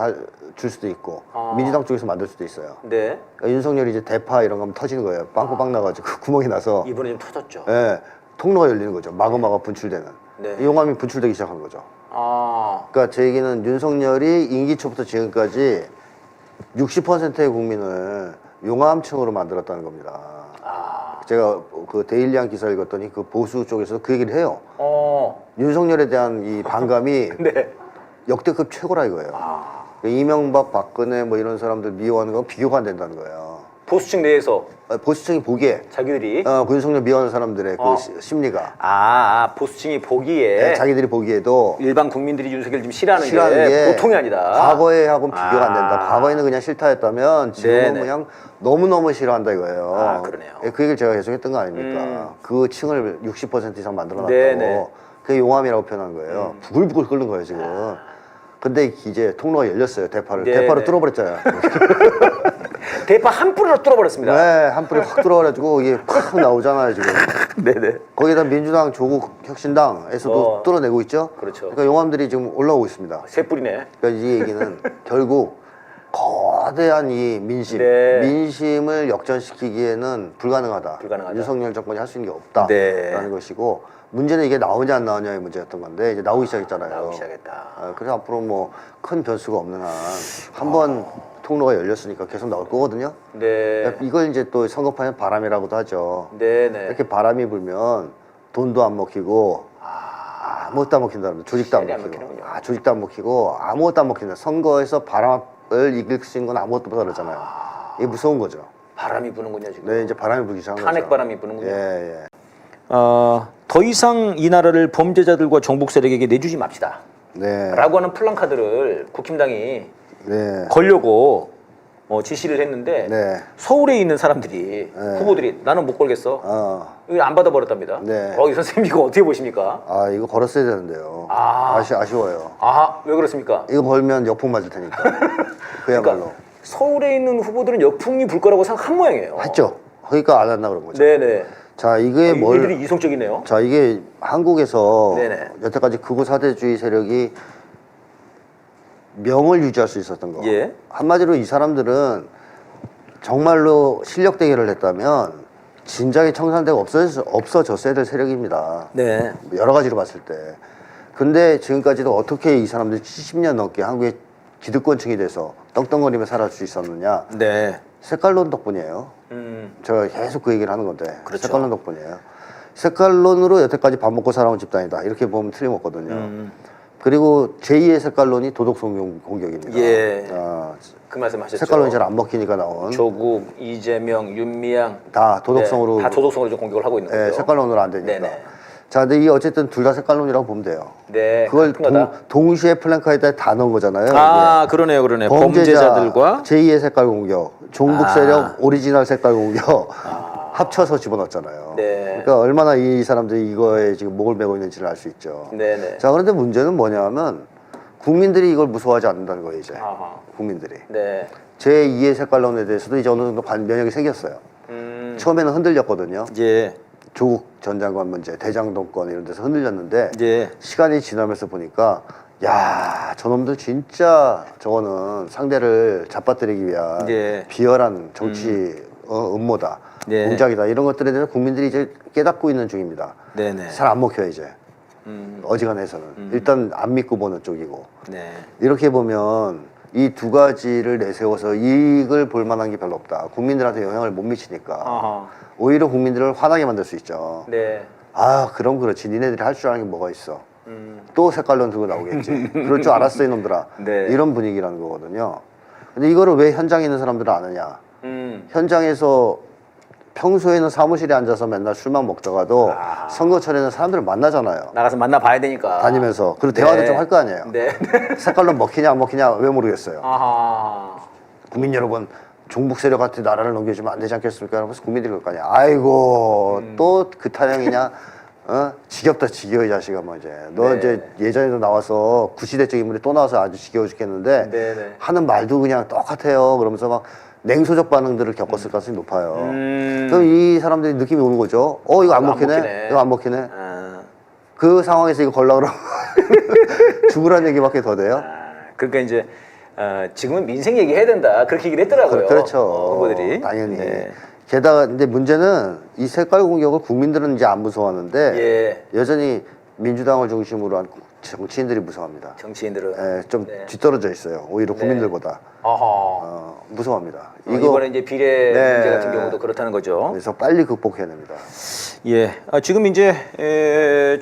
줄 수도 있고 민주당 쪽에서 만들 수도 있어요. 네. 그러니까 윤석열이 이제 대파 이런 거 하면 터지는 거예요. 빵꾸빵 나가지고 구멍이 나서. 이번에 좀 터졌죠. 예, 통로가 열리는 거죠. 마그마가 분출되는. 네. 이 용암이 분출되기 시작한 거죠. 아. 그러니까 제 얘기는 윤석열이 임기 초부터 지금까지 60%의 국민을 용암층으로 만들었다는 겁니다. 제가 그 데일리한 기사 읽었더니 그 보수 쪽에서 그 얘기를 해요. 윤석열에 대한 이 반감이 네. 역대급 최고라 이거예요. 이명박, 박근혜 뭐 이런 사람들 미워하는 건 비교가 안 된다는 거예요. 보수층 내에서 보수층이 보기에 자기들이 그 윤석열 미워하는 사람들의 그 심리가 보수층이 보기에 네, 자기들이 보기에도 일반 국민들이 윤석열 지금 싫어하는 싫어하는 게 게 보통이 아니다. 과거에 하고는 비교가 안 된다. 과거에는 그냥 싫다였다면 지금은 네네. 그냥 너무너무 싫어한다 이거예요. 그러네요. 그 얘기를 제가 계속 했던 거 아닙니까? 그 층을 60% 이상 만들어놨다고. 네네. 그게 용암이라고 표현한 거예요. 부글부글 끓는 거예요 지금. 근데 이제 통로가 열렸어요. 대파를. 네네. 대파로 뚫어버렸잖아요. 대파 한 뿌리로 뚫어버렸습니다. 네, 한 뿌리 확 뚫어가지고 이게 팍 나오잖아요 지금. 네네. 거기다 민주당, 조국, 혁신당에서도 뚫어내고 있죠. 그렇죠. 그러니까 용암들이 지금 올라오고 있습니다. 세 뿌리네. 그러니까 이 얘기는 결국 거대한 이 민심, 네. 민심을 역전시키기에는 불가능하다. 윤석열 정권이 할 수 있는 게 없다라는 것이고 문제는 이게 나오냐 안 나오냐의 문제였던 건데 이제 나오기 시작했잖아요. 나오기 시작했다. 그래서 앞으로 뭐 큰 변수가 없는 한 한 번 통로가 열렸으니까 계속 나올 거거든요. 네. 이걸 이제 또 선거판에 바람이라고도 하죠. 네네. 이렇게 바람이 불면 돈도 안 먹히고 아무것도 안 먹힌다는 조직도 안 안 먹히고 먹히는군요. 조직도 안 먹히고 아무것도 안 먹힌다. 선거에서 바람을 이길 수 있는 건 아무것도 못 그러잖아요. 이게 무서운 거죠. 바람이 부는군요 지금. 네, 이제 바람이 불기 시작한 거죠. 탄핵 바람이 부는군요. 예, 예. 더 이상 이 나라를 범죄자들과 정복 세력에게 내주지 맙시다. 네. 라고 하는 플랜카드를 국힘당이 네. 걸려고 지시를 했는데 네. 서울에 있는 사람들이 후보들이 나는 못 걸겠어. 이거 안 받아버렸답니다. 네. 이 선생님 이거 어떻게 보십니까? 이거 걸었어야 되는데요. 아쉬워요. 왜 그렇습니까? 이거 걸면 역풍 맞을 테니까. 그야말로. 그러니까 서울에 있는 후보들은 역풍이 불 거라고 생각한 모양이에요. 했죠. 그러니까 안 한다 그런 거죠. 네네. 자, 이게 이들이 이성적이네요. 자, 이게 한국에서 네네. 여태까지 극우 사대주의 세력이 명을 유지할 수 있었던 거. 예. 한마디로 이 사람들은 정말로 실력 대결을 했다면 진작에 청산되고 없어졌어야 될 세력입니다. 네. 여러 가지로 봤을 때. 근데 지금까지도 어떻게 이 사람들이 70년 넘게 한국의 기득권층이 돼서 떵떵거리며 살아갈 수 있었느냐. 네. 색깔론 덕분이에요. 제가 계속 그 얘기를 하는 건데 그렇죠. 색깔론 덕분이에요. 색깔론으로 여태까지 밥 먹고 살아온 집단이다. 이렇게 보면 틀림없거든요. 그리고 제2의 색깔론이 도덕성 공격입니다. 예. 그 말씀하셨죠. 색깔론이 잘 안 먹히니까 나온 조국, 이재명, 윤미향 다 도덕성으로 다 도덕성으로 좀 공격을 하고 있는 거죠. 색깔론으로 안 되니까. 네네. 자, 근데 이 어쨌든 둘 다 색깔론이라고 보면 돼요. 네. 그걸 같은 거다. 동시에 플랜카드에 다 넣은 거잖아요. 그러네요. 범죄자, 범죄자들과 제2의 색깔 공격, 종북 세력 오리지널 색깔 공격 합쳐서 집어넣었잖아요. 네. 그러니까 얼마나 이 사람들이 이거에 지금 목을 메고 있는지를 알 수 있죠. 네네. 자, 그런데 문제는 뭐냐면 국민들이 이걸 무서워하지 않는다는 거예요, 이제. 국민들이. 네. 제2의 색깔론에 대해서도 이제 어느 정도 면역이 생겼어요. 처음에는 흔들렸거든요. 예. 조국 전 장관 문제, 대장동권 이런 데서 흔들렸는데 예. 시간이 지나면서 보니까 야, 저놈들 진짜 저거는 상대를 잡아뜨리기 위한 비열한 정치 음모다, 공작이다 이런 것들에 대해서 국민들이 이제 깨닫고 있는 중입니다. 네네. 잘 안 먹혀요 이제. 어지간해서는 일단 안 믿고 보는 쪽이고. 네. 이렇게 보면 이 두 가지를 내세워서 이익을 볼 만한 게 별로 없다. 국민들한테 영향을 못 미치니까 오히려 국민들을 화나게 만들 수 있죠. 네. 그럼 그렇지. 니네들이 할 줄 아는 게 뭐가 있어. 또 색깔론 들고 나오겠지. 그럴 줄 알았어 이놈들아. 네. 이런 분위기라는 거거든요. 근데 이거를 왜 현장에 있는 사람들은 아느냐. 현장에서 평소에는 사무실에 앉아서 맨날 술만 먹다가도 선거철에는 사람들을 만나잖아요. 나가서 만나봐야 되니까. 다니면서. 그리고 대화도 좀 할 거 아니에요. 네. 색깔론 먹히냐 안 먹히냐 왜 모르겠어요. 아하. 국민 여러분, 종북 세력한테 나라를 넘겨주면 안 되지 않겠습니까? 그러면서 국민들이 그럴 거 아니야. 아이고 또 그 타령이냐. 지겹다 지겨워 이 자식아 뭐 이제. 너 이제 예전에도 나와서 구시대적 인물이 또 나와서 아주 지겨워 죽겠는데 하는 말도 그냥 똑같아요. 그러면서 막 냉소적 반응들을 겪었을 가능성이 높아요. 그럼 이 사람들이 느낌이 오는 거죠. 이거 안 먹히네. 이거 안 먹히네. 그 상황에서 이거 걸라 그러면 죽으라는 얘기밖에 더 돼요. 그러니까 이제 지금은 민생 얘기해야 된다. 그렇게 얘기를 했더라고요. 그렇죠. 후보들이. 당연히. 네. 게다가 이제 문제는 이 색깔 공격을 국민들은 이제 안 무서워하는데 여전히 민주당을 중심으로 한 정치인들이 무서워합니다. 정치인들은 좀 뒤떨어져 있어요. 오히려 국민들보다. 무서워합니다. 이번에 이제 비례 문제 같은 경우도 그렇다는 거죠. 그래서 빨리 극복해야 됩니다. 예. 지금 이제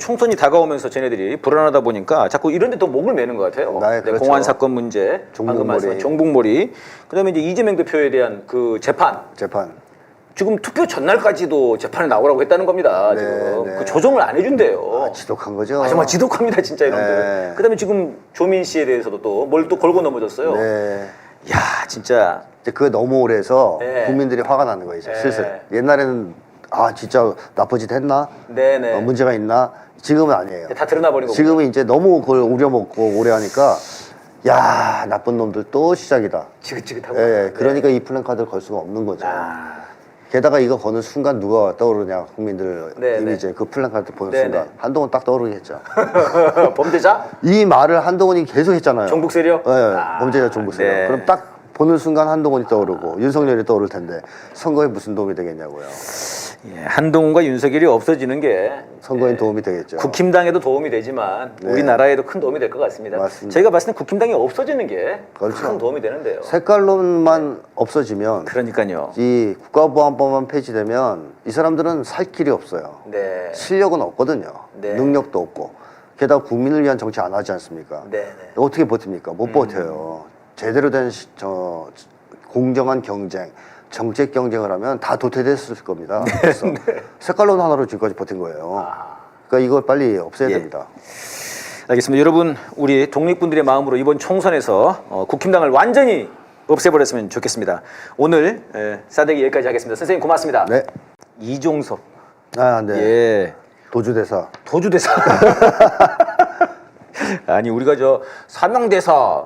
총선이 다가오면서 쟤네들이 불안하다 보니까 자꾸 이런 데 또 목을 매는 것 같아요. 그렇죠. 공안 사건 문제, 방금 말씀한 종북몰이, 그다음에 이제 이재명 대표에 대한 그 재판. 지금 투표 전날까지도 재판에 나오라고 했다는 겁니다. 지금 그 조정을 안 해준대요. 지독한 거죠. 정말 지독합니다, 진짜 이놈들. 그다음에 지금 조민 씨에 대해서도 또 뭘 또 걸고 넘어졌어요. 야, 진짜. 이제 그게 너무 오래서 국민들이 화가 나는 거예요. 이제 슬슬. 옛날에는 진짜 나쁜 짓 했나? 문제가 있나? 지금은 아니에요. 다 드러나 버린 거고. 지금은 이제 너무 그걸 우려먹고 오래 하니까 야, 나쁜 놈들 또 시작이다. 지긋지긋하고. 그러니까 이 플랜카드를 걸 수가 없는 거죠. 게다가 이거 거는 순간 누가 떠오르냐, 국민들 이미지에 그 플랜카드 보는 순간 한동훈 딱 떠오르겠죠. 범죄자? 이 말을 한동훈이 계속 했잖아요. 종북 세력? 범죄자 종북 세력. 그럼 딱 보는 순간 한동훈이 떠오르고 윤석열이 떠오를 텐데 선거에 무슨 도움이 되겠냐고요. 한동훈과 윤석열이 없어지는 게 선거에 도움이 되겠죠. 국힘당에도 도움이 되지만 우리나라에도 큰 도움이 될 것 같습니다. 맞습니다. 저희가 봤을 때 국힘당이 없어지는 게 큰 도움이 되는데요. 색깔론만 없어지면 그러니까요. 이 국가보안법만 폐지되면 이 사람들은 살 길이 없어요. 실력은 없거든요. 능력도 없고 게다가 국민을 위한 정치 안 하지 않습니까? 어떻게 버팁니까? 못 버텨요. 제대로 된 공정한 경쟁, 정책 경쟁을 하면 다 도태됐을 겁니다. 그래서 색깔론 하나로 지금까지 버틴 거예요. 그러니까 이걸 빨리 없애야 됩니다. 알겠습니다. 여러분, 우리 독립군들의 마음으로 이번 총선에서 국힘당을 완전히 없애버렸으면 좋겠습니다. 오늘 싸대기 여기까지 하겠습니다. 선생님 고맙습니다. 네. 이종섭. 도주대사. 아니 우리가 저 사명대사,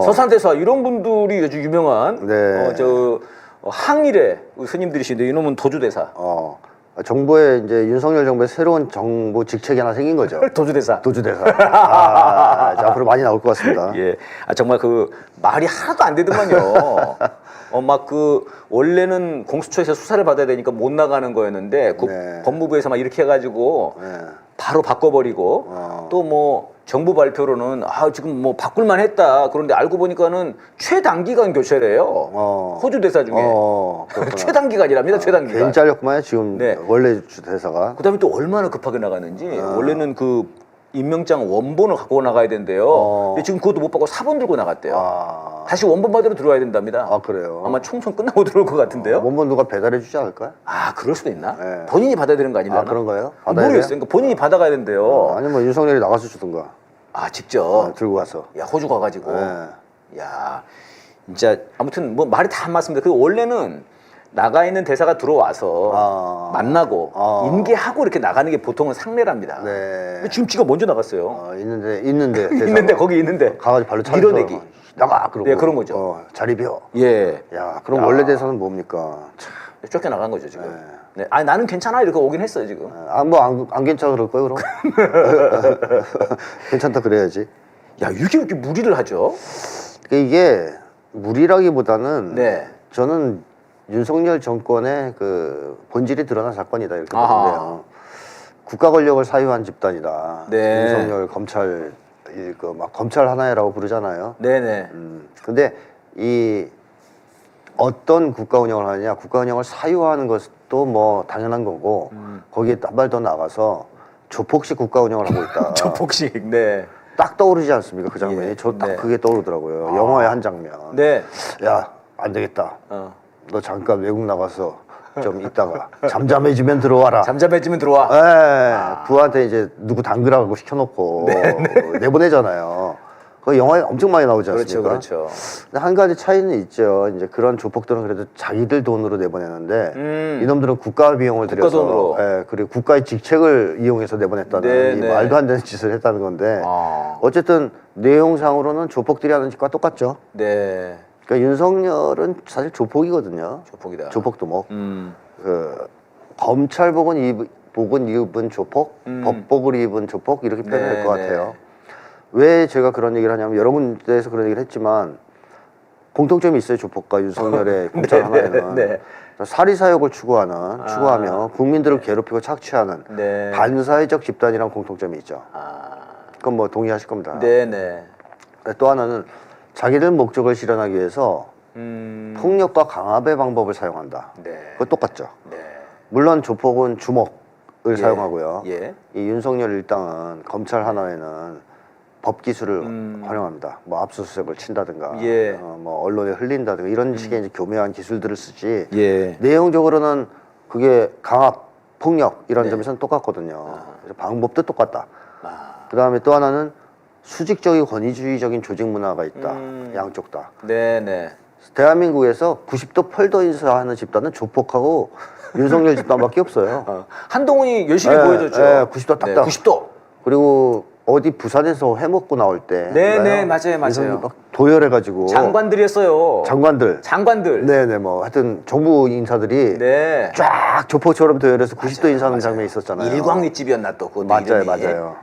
서산대사 이런 분들이 아주 유명한 항일의 스님들이신데 이놈은 도주대사. 정부에 이제 윤석열 정부의 새로운 정부 직책이 하나 생긴 거죠. 도주대사. 앞으로 많이 나올 것 같습니다. 정말 그 말이 하나도 안 되더만요. 막 그 원래는 공수처에서 수사를 받아야 되니까 못 나가는 거였는데 법무부에서 막 이렇게 해가지고 바로 바꿔버리고 또 뭐 정부 발표로는 지금 뭐 바꿀만 했다. 그런데 알고 보니까는 최단기간 교체래요. 호주 대사 중에 최단기간이랍니다. 최단기간. 괜히 잘렸구만요. 지금 원래 대사가. 그다음에 또 얼마나 급하게 나가는지 원래는 그 임명장 원본을 갖고 나가야 된대요. 근데 지금 그것도 못 받고 사본 들고 나갔대요. 다시 원본 받으러 들어와야 된답니다. 그래요? 아마 총선 끝나고 들어올 것 같은데요. 원본 누가 배달해 주지 않을까요? 그럴 수도 있나? 본인이 받아야 되는 거 아니나? 그런가요? 모르겠어요. 그러니까 본인이 받아가야 된대요. 아니면 윤석열이 나가서 주든가. 직접 들고 가서. 호주 가가지고. 야, 진짜 아무튼 뭐 말이 다 안 맞습니다. 그 원래는 나가 있는 대사가 들어와서 만나고 인계하고 이렇게 나가는 게 보통은 상례랍니다. 근데 지금 지가 먼저 나갔어요. 있는데 거기 있는데 가가지고 발로 차서 밀어내기. 나가 그러고. 그런 거죠. 자리 비워. 그럼 야. 원래 대사는 뭡니까? 쫓겨나간 거죠 지금. 나는 괜찮아 이렇게 오긴 했어요 지금. 안 괜찮아 그럴 거예요 그럼? 괜찮다 그래야지. 이게 이렇게 무리를 하죠? 이게 무리라기보다는 저는 윤석열 정권의 그 본질이 드러난 사건이다 이렇게 보는데요. 국가 권력을 사유한 집단이다. 윤석열 검찰 막 검찰 하나라고 부르잖아요. 근데 이 어떤 국가 운영을 하느냐, 국가 운영을 사유하는 것도 뭐 당연한 거고 거기에 한 발 더 나가서 조폭식 국가 운영을 하고 있다. 조폭식. 딱 떠오르지 않습니까 그 장면이? 저 딱 그게 떠오르더라고요. 영화의 한 장면. 야, 안 되겠다. 너 잠깐 외국 나가서 좀 있다가 잠잠해지면 들어와라. 잠잠해지면 들어와. 부한테 이제 누구 당그라고 시켜놓고 내보내잖아요. 그 영화에 엄청 많이 나오지 않습니까? 그렇죠. 근데 한 가지 차이는 있죠. 이제 그런 조폭들은 그래도 자기들 돈으로 내보내는데 이놈들은 국가 비용을 들여서 그리고 국가의 직책을 이용해서 내보냈다는 이 말도 안 되는 짓을 했다는 건데 어쨌든 내용상으로는 조폭들이 하는 짓과 똑같죠. 그러니까 그러니까 윤석열은 사실 조폭이거든요. 조폭이다. 조폭도목. 그 검찰복은 입은 조폭, 법복을 입은 조폭 이렇게 표현할 네, 것 같아요. 왜 제가 그런 얘기를 하냐면 여러 군데에서 그런 얘기를 했지만 공통점이 있어요. 조폭과 윤석열의 검찰 하나에는. 네. 사리사욕을 추구하며 국민들을 괴롭히고 착취하는 네. 반사회적 집단이란 공통점이 있죠. 그건 뭐 동의하실 겁니다. 네네. 또 하나는 자기들 목적을 실현하기 위해서 폭력과 강압의 방법을 사용한다. 네. 그거 똑같죠. 네. 물론 조폭은 주먹을 예. 사용하고요. 예. 이 윤석열 일당은 검찰 하나에는 법 기술을 활용합니다. 뭐 압수수색을 친다든가, 예. 뭐 언론에 흘린다든가 이런 식의 이제 교묘한 기술들을 쓰지. 예. 내용적으로는 그게 강압, 폭력 이런 네. 점에서는 똑같거든요. 그래서 방법도 똑같다. 아. 그 다음에 또 하나는 수직적이고 권위주의적인 조직 문화가 있다. 양쪽 다. 네네. 대한민국에서 90도 펄더 인사하는 집단은 조폭하고 윤석열 집단밖에 없어요. 한동훈이 열심히 네, 보여줬죠. 네, 90도 딱딱. 네, 90도. 그리고 어디 부산에서 회 먹고 나올 때. 네네, 몰라요? 맞아요. 윤석열 막 도열해가지고. 장관들이었어요. 장관들. 네네, 뭐 하여튼 정부 인사들이 네. 쫙 조폭처럼 도열해서 90도 인사하는 장면이 있었잖아요. 일광윗집이었나 또 그것도 맞아요, 이름이. 맞아요.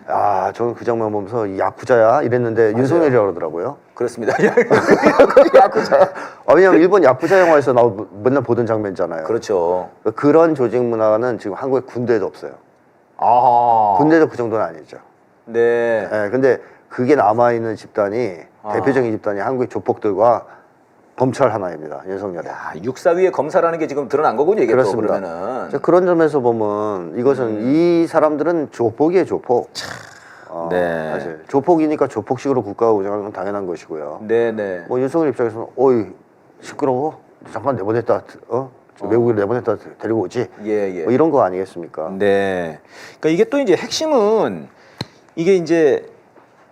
아, 저는 그 장면 보면서 이 야쿠자야 이랬는데 윤석열이라고 그러더라고요. 그렇습니다. 야구자. 왜냐면 일본 야쿠자 영화에서 맨날 보던 장면이잖아요. 그렇죠. 그런 조직 문화는 지금 한국에 군대에도 없어요. 아. 군대도 그 정도는 아니죠. 네. 예, 근데 그게 남아있는 집단이 대표적인 집단이 한국의 조폭들과 검찰 하나입니다. 윤석열의. 야, 육사위의 검사라는 게 지금 드러난 거군요, 이게 그렇습니다. 또 그러면은. 자, 그런 점에서 보면 이것은 이 사람들은 조폭이에요, 조폭. 네. 사실 조폭이니까 조폭식으로 국가가 운영하는 건 당연한 것이고요. 네네. 뭐 윤석열 입장에서는 어이 시끄러워 잠깐 내보냈다 외국인 내보냈다 데리고 오지 예. 뭐 이런 거 아니겠습니까? 네. 그러니까 이게 또 이제 핵심은 이게 이제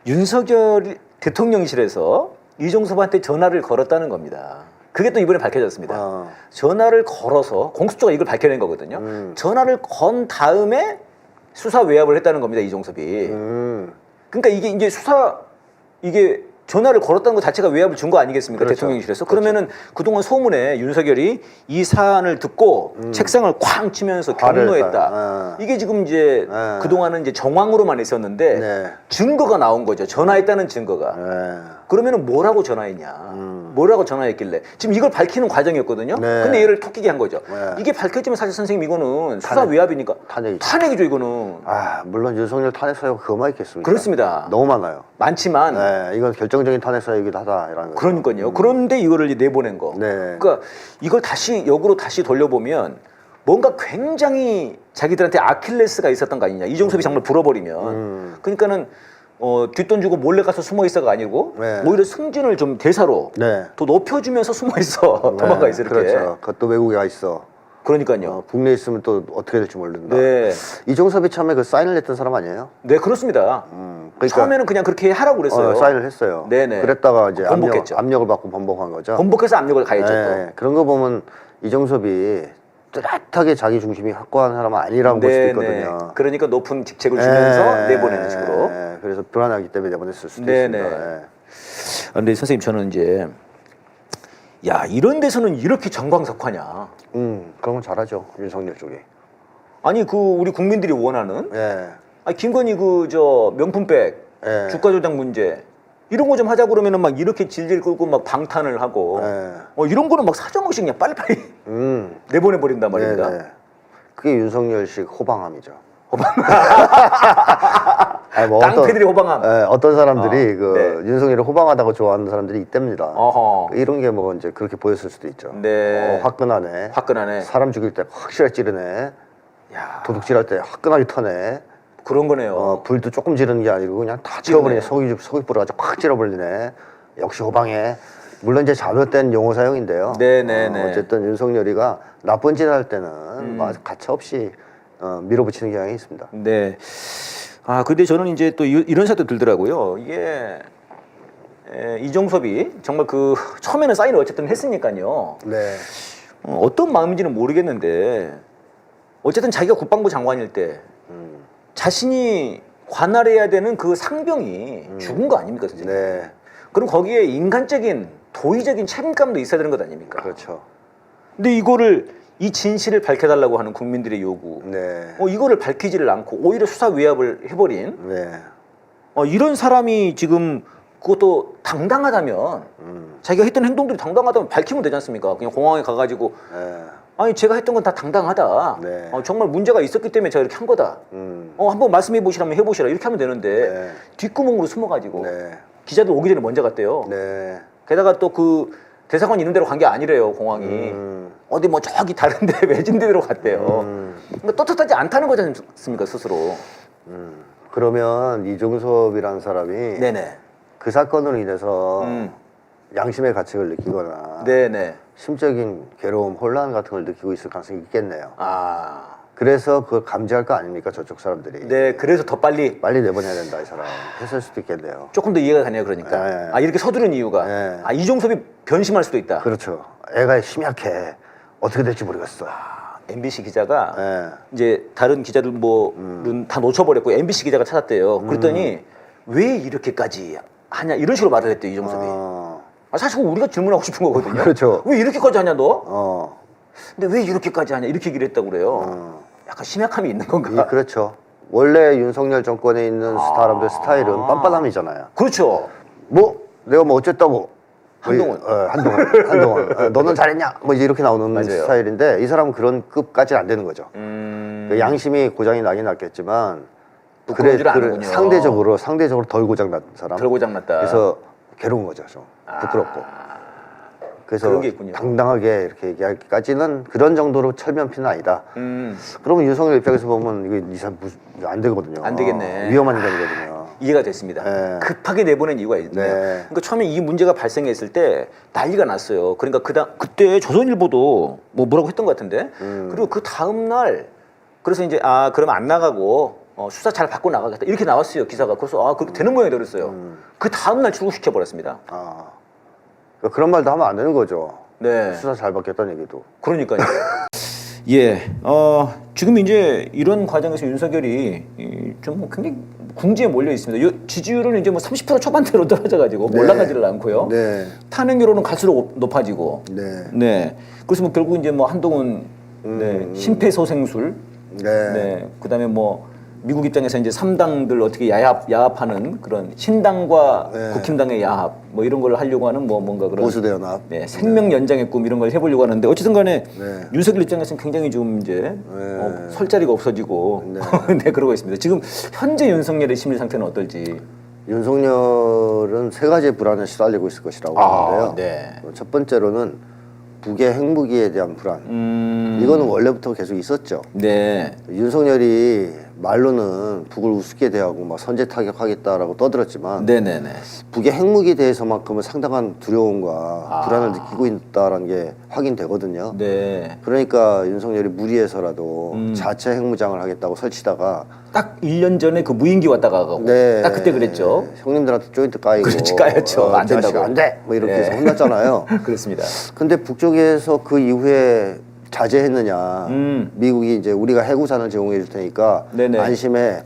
윤석열 대통령실에서 이종섭한테 전화를 걸었다는 겁니다. 그게 또 이번에 밝혀졌습니다. 전화를 걸어서 공수처가 이걸 밝혀낸 거거든요. 전화를 건 다음에 수사 외압을 했다는 겁니다, 이종섭이. 그러니까 이게 이제 이게 전화를 걸었다는 것 자체가 외압을 준 거 아니겠습니까? 그렇죠. 대통령실에서. 그러면은 그동안 소문에 윤석열이 이 사안을 듣고 책상을 쾅 치면서 경로했다. 이게 지금 이제 그동안은 이제 정황으로만 있었는데 네. 증거가 나온 거죠. 전화했다는 증거가. 그러면은 뭐라고 전화했냐? 뭐라고 전화했길래 지금 이걸 밝히는 과정이었거든요. 네. 근데 얘를 토끼게 한 거죠. 네. 이게 밝혀지면 사실 선생님 이거는 수사 외압이니까 탄핵이죠 이거는. 물론 윤석열 탄핵 사유가 그거만 있겠습니까? 그렇습니다. 너무 많아요. 많지만 네, 이건 결정적인 탄핵 사유이기도 하다라는 거죠. 그러니까요. 그런데 이거를 이제 내보낸 거. 네. 그러니까 이걸 역으로 다시 돌려보면 뭔가 굉장히 자기들한테 아킬레스가 있었던 거 아니냐. 이종섭이 정말 불어버리면. 그러니까는 뒷돈 주고 몰래 가서 숨어 있어가 아니고 네. 오히려 승진을 좀 대사로 네. 더 높여주면서 숨어 있어. 도망가 있어 이렇게. 그렇죠. 그것도 외국에 가 있어. 그러니까요. 국내에 있으면 또 어떻게 될지 모른다. 네. 이종섭이 처음에 그 사인을 했던 사람 아니에요? 네, 그렇습니다. 그러니까 처음에는 그냥 그렇게 하라고 그랬어요. 사인을 했어요. 네네. 그랬다가 이제 번복했죠. 압력을 받고 번복한 거죠. 번복해서 압력을 가했죠. 네, 그런 거 보면 이종섭이 뚜렷하게 자기 중심이 확고한 사람은 아니라는 볼 수도 있거든요. 그러니까 높은 직책을 주면서 내보내는 식으로. 그래서 불안하기 때문에 내보냈을 수도 네네. 있습니다. 네. 근데 선생님 저는 이제 이런 데서는 이렇게 정광석화냐? 그런 건 잘하죠 윤석열 쪽이. 아니 우리 국민들이 원하는 네. 김건희 명품백 네. 주가 조작 문제 이런 거 좀 하자 그러면은 막 이렇게 질질 끌고 막 방탄을 하고 이런 거는 막 사정없이 그냥 빨리빨리 내보내 버린단 말입니다. 네네. 그게 윤석열식 호방함이죠. 깡패들이 호방함. 어떤 사람들이 윤석열을 호방하다고 좋아하는 사람들이 있답니다. 이런 게 뭐 이제 그렇게 보였을 수도 있죠. 네. 화끈하네. 사람 죽일 때 확실하게 찌르네. 도둑질할 때 화끈하게 터네. 그런 거네요. 불도 조금 지르는 게 아니고 그냥 다 찌러버리네. 속이 불어가지고 확 찌러버리네. 역시 호방해. 물론 이제 잘못된 용어 사용인데요. 네네네. 어쨌든 윤석열이가 나쁜 짓 할 때는 가차없이 밀어붙이는 경향이 있습니다. 네. 근데 저는 이제 또 이런 생각도 들더라고요. 이게 이종섭이 정말 처음에는 사인을 어쨌든 했으니까요. 네. 어떤 마음인지는 모르겠는데 어쨌든 자기가 국방부 장관일 때 자신이 관할해야 되는 그 상병이 죽은 거 아닙니까, 선생님? 네. 그럼 거기에 인간적인 도의적인 책임감도 있어야 되는 것 아닙니까? 그렇죠. 근데 이거를 이 진실을 밝혀달라고 하는 국민들의 요구, 네. 이거를 밝히지를 않고 오히려 수사 위압을 해버린 네. 이런 사람이 지금 그것도 당당하다면 자기가 했던 행동들이 당당하다면 밝히면 되지 않습니까? 그냥 공항에 가가지고 네. 아니 제가 했던 건 다 당당하다. 네. 정말 문제가 있었기 때문에 제가 이렇게 한 거다. 한번 말씀해 보시라면 해보시라 이렇게 하면 되는데 네. 뒷구멍으로 숨어가지고 네. 기자들 오기 전에 먼저 갔대요. 네. 게다가 또 그 대사관 있는 데로 간 게 아니래요. 공항이 어디 뭐 저기 다른데 외진 데로 갔대요. 그러니까 떳떳하지 않다는 거지 않습니까 스스로. 그러면 이종섭이라는 사람이 네네. 그 사건으로 인해서 양심의 가책을 느끼거나 네네. 심적인 괴로움, 혼란 같은 걸 느끼고 있을 가능성이 있겠네요. 아. 그래서 그걸 감지할 거 아닙니까 저쪽 사람들이. 네. 그래서 더 빨리 내보내야 된다 이 사람 했을 수도 있겠네요. 조금 더 이해가 가네요. 그러니까 네. 이렇게 서두른 이유가 네. 이종섭이 변심할 수도 있다. 그렇죠. 애가 심히 약해. 어떻게 될지 모르겠어. MBC 기자가 네. 이제 다른 기자들 뭐는 다 놓쳐버렸고 MBC 기자가 찾았대요. 그랬더니 왜 이렇게까지 하냐 이런 식으로 말을 했대요. 이종섭이. 사실 그거 우리가 질문하고 싶은 거거든요. 그렇죠. 왜 이렇게까지 하냐 너? 근데 왜 이렇게까지 하냐 이렇게 얘기를 했다고 그래요. 약간 심약함이 있는 건가? 그렇죠. 원래 윤석열 정권에 있는 사람들 스타일은 빤빤함이잖아요. 그렇죠. 뭐 내가 뭐 어쨌다고 한동훈. 한동훈. 너는 잘했냐? 뭐 이제 이렇게 나오는 맞아요. 스타일인데 이 사람은 그런 급까지는 안 되는 거죠. 그 양심이 고장이 나긴 났겠지만 그런 줄 아는군요. 상대적으로 덜 고장 난 사람. 덜 고장 났다. 그래서 괴로운 거죠, 좀 부끄럽고. 그래서 그런 게 있군요. 당당하게 이렇게 얘기하기까지는 그런 정도로 철면피는 아니다. 그러면 윤석열 입장에서 보면 이거 이 사람 안 되거든요. 안 되겠네. 위험한 인간이거든요. 이해가 됐습니다. 네. 급하게 내보낸 이유가 있네요. 네. 그러니까 처음에 이 문제가 발생했을 때 난리가 났어요. 그러니까 그때 조선일보도 뭐라고 했던 것 같은데. 그리고 그 다음 날 그래서 이제 그러면 안 나가고 수사 잘 받고 나가겠다 이렇게 나왔어요 기사가. 그래서 그렇게 되는 모양이 그랬어요. 그 다음 날 출국시켜 버렸습니다. 그러니까 그런 말도 하면 안 되는 거죠. 네. 수사 잘 받겠다는 얘기도. 그러니까요. 예, 지금 이제 이런 과정에서 윤석열이 좀 굉장히 궁지에 몰려 있습니다. 지지율은 이제 뭐 30% 초반대로 떨어져가지고 네. 올라가지를 않고요. 네. 탄핵 여론은 갈수록 높아지고. 네. 네. 그래서 뭐 결국 이제 뭐 한동훈 심폐소생술. 네. 네. 그다음에 뭐 미국 입장에서 이제 3당들 어떻게 야합하는 그런 신당과 네. 국힘당의 야합 뭐 이런 걸 하려고 하는 뭐 뭔가 그런 보수대연합. 네, 생명 연장의 꿈 이런 걸 해보려고 하는데 어쨌든 간에 네. 윤석열 입장에서는 굉장히 좀 이제 설 자리가 없어지고 네. 그러고 있습니다. 지금 현재 윤석열의 심리 상태는 어떨지. 윤석열은 세 가지의 불안에 시달리고 있을 것이라고 하는데요. 네. 첫 번째로는 북의 핵무기에 대한 불안. 이거는 원래부터 계속 있었죠. 네. 윤석열이 말로는 북을 우습게 대하고 막 선제 타격하겠다라고 떠들었지만 네네네. 북의 핵무기에 대해서만큼은 상당한 두려움과 불안을 느끼고 있다는 게 확인되거든요. 네. 그러니까 윤석열이 무리해서라도 자체 핵무장을 하겠다고 설치다가 딱 1년 전에 그 무인기 왔다가 가고 딱 그때 그랬죠. 형님들한테 조인트 까이고 그렇지, 까였죠. 안 된다고. 안 돼! 뭐 이렇게 네. 해서 혼났잖아요. 그렇습니다. 근데 북쪽에서 그 이후에 자제했느냐. 미국이 이제 우리가 해구산을 제공해 줄 테니까 네네. 안심해.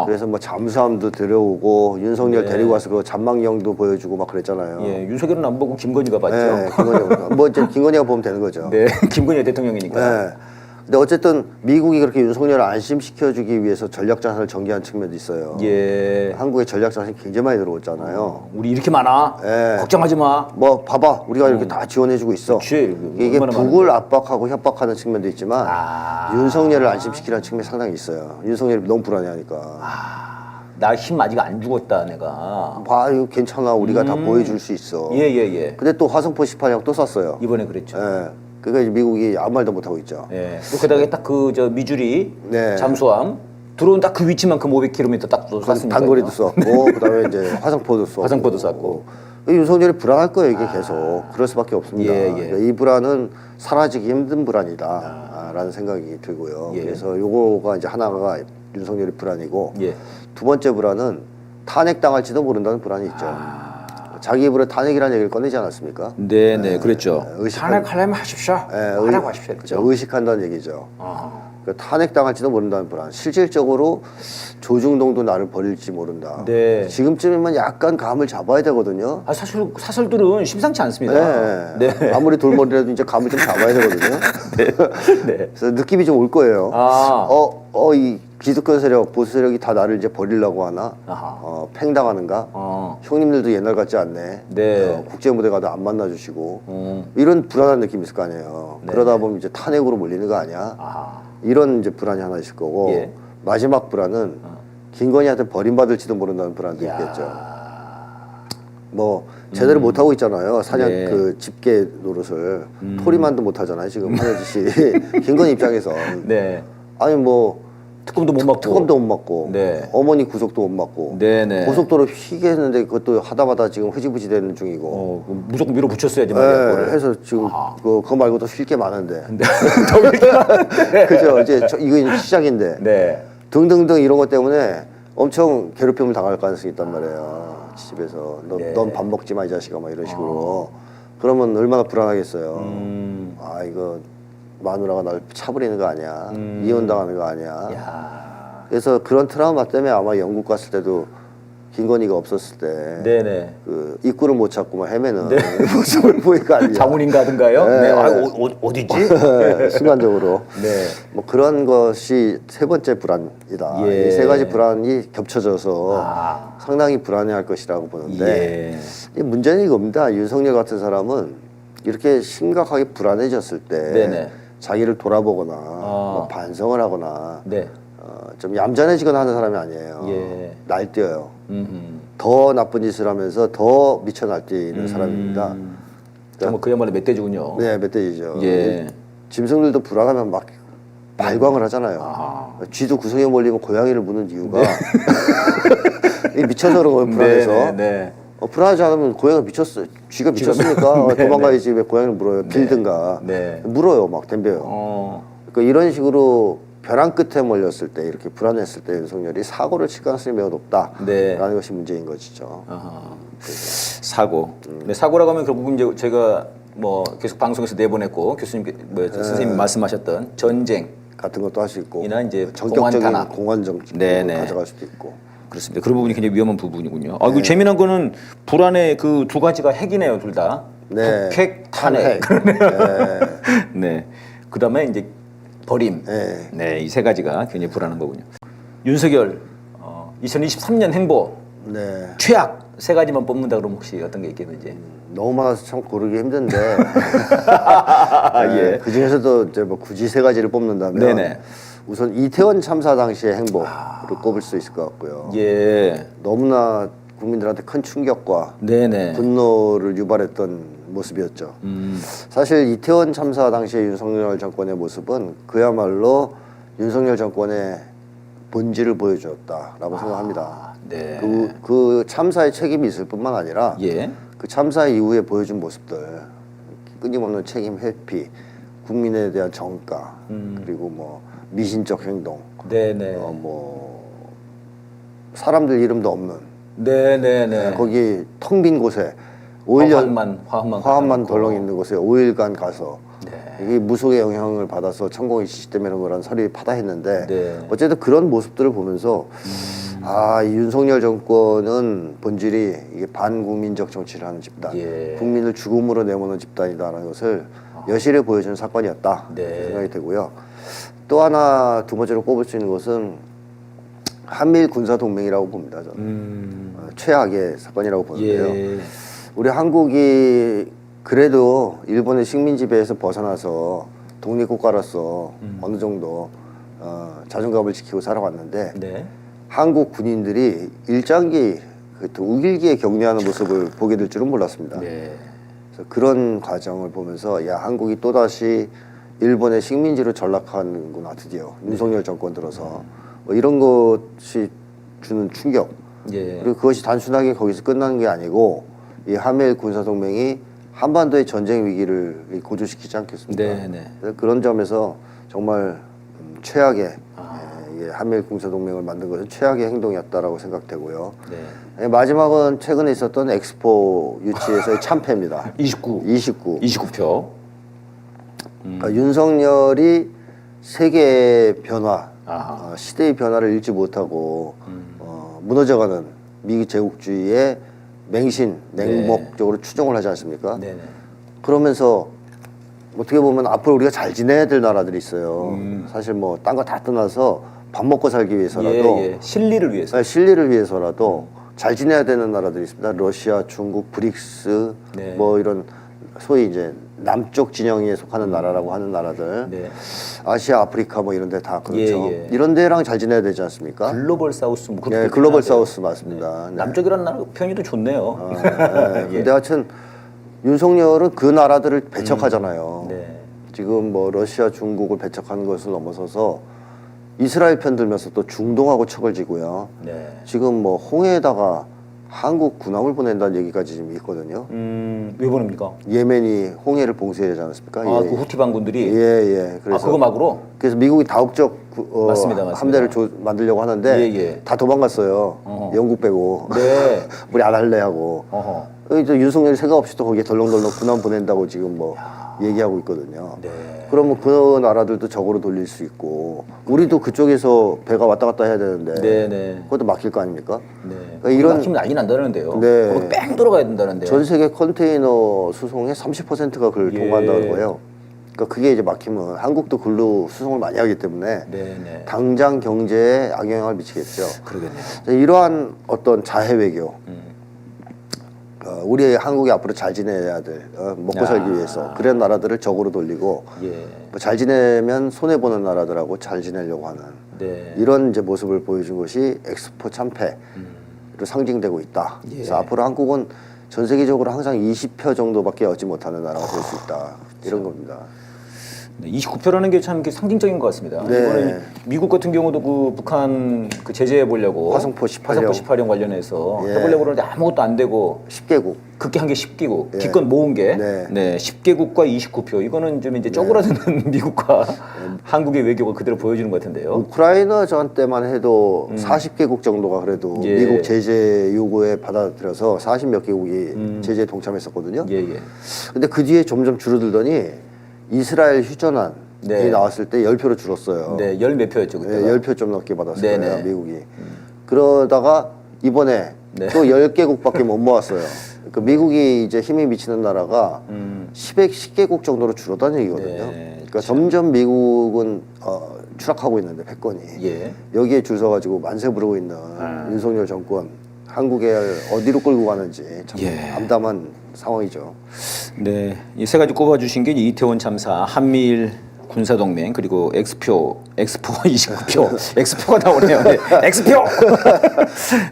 그래서 뭐 잠수함도 들여오고 윤석열 네. 데리고 와서 그 잠망령도 보여주고 막 그랬잖아요. 예, 윤석열은 안 보고 김건희가 봤죠. 네, 김건희가 뭐 이제 김건희가 보면 되는 거죠. 네, 김건희 대통령이니까. 네. 근데 어쨌든 미국이 그렇게 윤석열을 안심시켜주기 위해서 전략자산을 전개한 측면도 있어요. 예. 한국에 전략자산이 굉장히 많이 들어왔잖아요. 우리 이렇게 많아. 네. 걱정하지 마. 뭐 봐봐, 우리가 이렇게 다 지원해주고 있어. 그치. 이게 얼마나 북을 많은데. 압박하고 협박하는 측면도 있지만 윤석열을 안심시키는 측면이 상당히 있어요. 윤석열이 너무 불안해하니까. 나 힘 아직 안 죽었다 내가. 봐, 이거 괜찮아. 우리가 다 보여줄 수 있어. 예. 근데 또 화성포 18형 또 쐈어요. 이번에 그랬죠. 예. 그러니까 이제 미국이 아무 말도 못하고 있죠. 예. 또 그다음에 딱 그 저 미주리 네. 잠수함 들어온 딱 그 위치만큼 500km 딱 쐈으니까. 단거리도 쏘고 그다음에 이제 화성포도 쏘고. 화성포도 쐈고. 윤석열이 불안할 거예요, 이게 계속. 그럴 수밖에 없습니다. 예. 그러니까 이 불안은 사라지기 힘든 불안이다라는 생각이 들고요. 예. 그래서 요거가 이제 하나가 윤석열의 불안이고 예. 두 번째 불안은 탄핵당할지도 모른다는 불안이 있죠. 자기 입으로 탄핵이라는 얘기를 꺼내지 않았습니까? 네네, 그랬죠. 탄핵하려면 하십시오. 하라고 하십시오. 그렇죠. 의식한다는 얘기죠. 그러니까 탄핵당할지도 모른다는 불안. 실질적으로 조중동도 나를 버릴지 모른다. 네. 지금쯤이면 약간 감을 잡아야 되거든요. 사실 사설들은 심상치 않습니다. 네. 아무리 돌머리라도 이제 감을 좀 잡아야 되거든요. 네. 그래서 느낌이 좀 올 거예요. 이 기득권 세력, 보수 세력이 다 나를 이제 버리려고 하나? 팽당하는가? 형님들도 옛날 같지 않네. 네. 국제무대 가도 안 만나주시고 이런 불안한 느낌이 있을 거 아니에요. 네. 그러다 보면 이제 탄핵으로 몰리는 거 아니야? 이런 이제 불안이 하나 있을 거고 예. 마지막 불안은 김건희한테 버림받을지도 모른다는 불안도 있겠죠. 뭐 제대로 못 하고 있잖아요. 사냥 네. 그 집계 노릇을 토리만도 못 하잖아요. 지금 한혜지 씨 김건희 입장에서 네. 아니 뭐 특검도 못 맞고. 특검도 못 맞고 네. 어머니 구속도 못 맞고 네네. 고속도로 휘게 했는데 그것도 하다마다 지금 흐지부지 되는 중이고 무조건 밀어붙였어야지 말이야. 네, 그거를. 해서 지금 그거 말고도 쉴 게 많은데 더 밀게. 그죠 이제 이거 이제 시작인데 네. 등등등 이런 것 때문에 엄청 괴롭힘을 당할 가능성이 있단 말이에요. 집에서 네. 넌 밥 먹지 마 이 자식아 막 이런 식으로 그러면 얼마나 불안하겠어요. 아 이거 마누라가 날 차버리는 거 아니야. 이혼당하는 거 아니야. 야. 그래서 그런 트라우마 때문에 아마 영국 갔을 때도 김건희가 없었을 때 네네. 그 입구를 못 찾고 막 헤매는 모습을 보니까 아니야. 자문인 가든가요? 네. 네. 어디지? 네, 순간적으로 네. 뭐 그런 것이 세 번째 불안이다. 예. 이 세 가지 불안이 겹쳐져서 상당히 불안해할 것이라고 보는데 이 문제는 이겁니다. 윤석열 같은 사람은 이렇게 심각하게 불안해졌을 때 네네. 자기를 돌아보거나 뭐 반성을 하거나 네. 좀 얌전해지거나 하는 사람이 아니에요. 예. 날뛰어요. 더 나쁜 짓을 하면서 더 미쳐 날뛰는 사람입니다. 정말 그야말로 멧돼지군요. 네, 멧돼지죠. 예. 짐승들도 불안하면 막 발광을 하잖아요. 쥐도 구석에 몰리면 고양이를 무는 이유가 이 미쳐서 그런 거예요. 불안해서. 네, 네. 불안하지 않으면 고양이가 미쳤어. 쥐가 미쳤으니까 도망가야지 왜 고양이를 물어요. 빌든가. 네. 물어요. 막 덤벼요. 그러니까 이런 식으로 벼랑 끝에 몰렸을 때 이렇게 불안했을 때 윤석열이 사고를 칠 가능성이 매우 높다라는 네. 것이 문제인 것이죠. 사고. 네, 사고라고 하면 결국은 이제 제가 뭐 계속 방송에서 내보냈고 교수님, 선생님이 말씀하셨던 전쟁 같은 것도 할 수 있고 이나 이제 전격적인 공안 탄압. 공안 정책을 네네. 가져갈 수도 있고. 그렇습니다. 그런 부분이 굉장히 위험한 부분이군요. 그 재미난 거는 불안의 그 두 가지가 핵이네요, 둘 다. 네. 북핵, 탄핵. 네. 그다음에 이제 버림. 네. 네, 이 세 가지가 굉장히 불안한 거군요. 윤석열 2023년 행보 네. 최악 세 가지만 뽑는다 그러면 혹시 어떤 게 있겠는지. 너무 많아서 참 고르기 힘든데 예. 그 중에서도 이제 뭐 굳이 세 가지를 뽑는다면 네네. 우선 이태원 참사 당시의 행보를 꼽을 수 있을 것 같고요. 예. 너무나 국민들한테 큰 충격과 네네. 분노를 유발했던 모습이었죠. 사실 이태원 참사 당시의 윤석열 정권의 모습은 그야말로 윤석열 정권의 본질을 보여주었다라고 생각합니다. 네. 그 참사의 책임이 있을 뿐만 아니라 예. 그 참사 이후에 보여준 모습들, 끊임없는 책임 회피, 국민에 대한 정가, 그리고 뭐 미신적 행동, 네네. 뭐 사람들 이름도 없는 네네네. 거기 텅 빈 곳에 화합만 덜렁 있는 곳에 5일간 가서 이게 무속의 영향을 받아서 천공이 시시되면 그런 설이 파다했는데 네. 어쨌든 그런 모습들을 보면서 이 윤석열 정권은 본질이 이게 반국민적 정치를 하는 집단, 예. 국민을 죽음으로 내모는 집단이다라는 것을 여실히 보여주는 사건이었다 네. 생각이 되고요. 또 하나 두 번째로 꼽을 수 있는 것은 한미일 군사 동맹이라고 봅니다. 저는 최악의 사건이라고 보는데요. 예. 우리 한국이 그래도 일본의 식민 지배에서 벗어나서 독립국가로서 어느 정도 자존감을 지키고 살아왔는데 네. 한국 군인들이 일장기 우길기에 격리하는 모습을 보게 될 줄은 몰랐습니다. 네. 그래서 그런 과정을 보면서 한국이 또다시 일본의 식민지로 전락하는구나 드디어 윤석열 정권 들어서 뭐 이런 것이 주는 충격. 예. 그리고 그것이 단순하게 거기서 끝나는 게 아니고 이 한미일 군사동맹이 한반도의 전쟁 위기를 고조시키지 않겠습니까? 네네. 그런 점에서 정말 최악의 이게 한미일 군사동맹을 만든 것은 최악의 행동이었다라고 생각되고요. 네. 마지막은 최근에 있었던 엑스포 유치에서의 참패입니다. 29표. 그러니까 윤석열이 세계의 변화, 시대의 변화를 읽지 못하고 무너져가는 미국 제국주의의 맹신, 냉목적으로 추종을 하지 않습니까? 네네. 그러면서 어떻게 보면 앞으로 우리가 잘 지내야 될 나라들이 있어요. 사실 뭐 딴 거 다 떠나서 밥 먹고 살기 위해서라도 실리를 위해서. 네, 실리를 위해서라도 잘 지내야 되는 나라들이 있습니다. 러시아, 중국, 브릭스 네. 뭐 이런 소위 이제 남쪽 진영에 속하는 나라라고 하는 나라들, 네. 아시아, 아프리카 뭐 이런 데 다 그렇죠. 예. 이런 데랑 잘 지내야 되지 않습니까? 글로벌 사우스 뭐 그렇게 네, 글로벌 표현하대요. 사우스 맞습니다. 네. 남쪽이라는 나라 편의도 좋네요. 근데 하여튼 윤석열은 그 나라들을 배척하잖아요. 네. 지금 뭐 러시아, 중국을 배척하는 것을 넘어서서 이스라엘 편 들면서 또 중동하고 척을 지고요. 네. 지금 뭐 홍해에다가 한국 군함을 보낸다는 얘기까지 지금 있거든요. 왜 보냅니까? 예멘이 홍해를 봉쇄하지 않았습니까? 그 후티 반군들이. 예. 그래서 그거 막으로? 그래서 미국이 다국적 맞습니다. 함대를 만들려고 하는데 다 도망갔어요. 영국 빼고. 네. 우리 안 할래 하고. 또 윤석열이 생각 없이 또 거기에 덜렁덜렁 군함 보낸다고 지금 뭐 얘기하고 있거든요. 네. 그러면 그 나라들도 적으로 돌릴 수 있고 우리도 그쪽에서 배가 왔다 갔다 해야 되는데 네네. 그것도 막힐 거 아닙니까? 네. 그러니까 이런 막히면 난리 난다는데요. 네. 거기 뺑 돌아가야 된다는데. 전 세계 컨테이너 수송의 30%가 그걸 통과한다는 거예요. 그러니까 그게 이제 막히면 한국도 글로 수송을 많이 하기 때문에 네네. 당장 경제에 악영향을 미치겠죠. 그러겠네요. 이러한 어떤 자해 외교, 우리 한국이 앞으로 잘 지내야 될 먹고 살기 위해서 그런 나라들을 적으로 돌리고 뭐 잘 지내면 손해 보는 나라들하고 잘 지내려고 하는 이런 이제 모습을 보여준 것이 엑스포 참패로 상징되고 있다. 그래서 앞으로 한국은 전 세계적으로 항상 20표 정도밖에 얻지 못하는 나라가 될 수 있다. 이런 겁니다. 네, 29표라는 게 참 상징적인 것 같습니다. 네. 이번에 미국 같은 경우도 그 북한 그 제재해 보려고 화성포 18형 관련해서 해보려고 그러는데 아무것도 안 되고 10개국 극히 한 게 10개국 기껏 모은 게 10개국과 29표 이거는 좀 이제 쪼그라드는 미국과 한국의 외교가 그대로 보여주는 것 같은데요. 우크라이나 전 때만 해도 40개국 정도가 그래도 미국 제재 요구에 받아들여서 40몇 개국이 제재에 동참했었거든요. 근데 그 뒤에 점점 줄어들더니 이스라엘 휴전안이 나왔을 때 10표로 줄었어요. 네, 10몇 표였죠 그때. 10표 좀 넘게 받았을 거예요, 미국이. 그러다가 이번에 또 10개국밖에 못 모았어요. 그러니까 미국이 이제 힘이 미치는 나라가 10개국 정도로 줄었다는 얘기거든요. 그러니까 점점 미국은 추락하고 있는데 패권이 여기에 줄 서가지고 만세 부르고 있는 윤석열 정권 한국을 어디로 끌고 가는지 참 암담한 상황이죠. 네, 이 세 가지 꼽아주신 게 이태원 참사, 한미일 군사동맹 그리고 엑스포 29표, 엑스표가 나오네요. 네, 엑스표.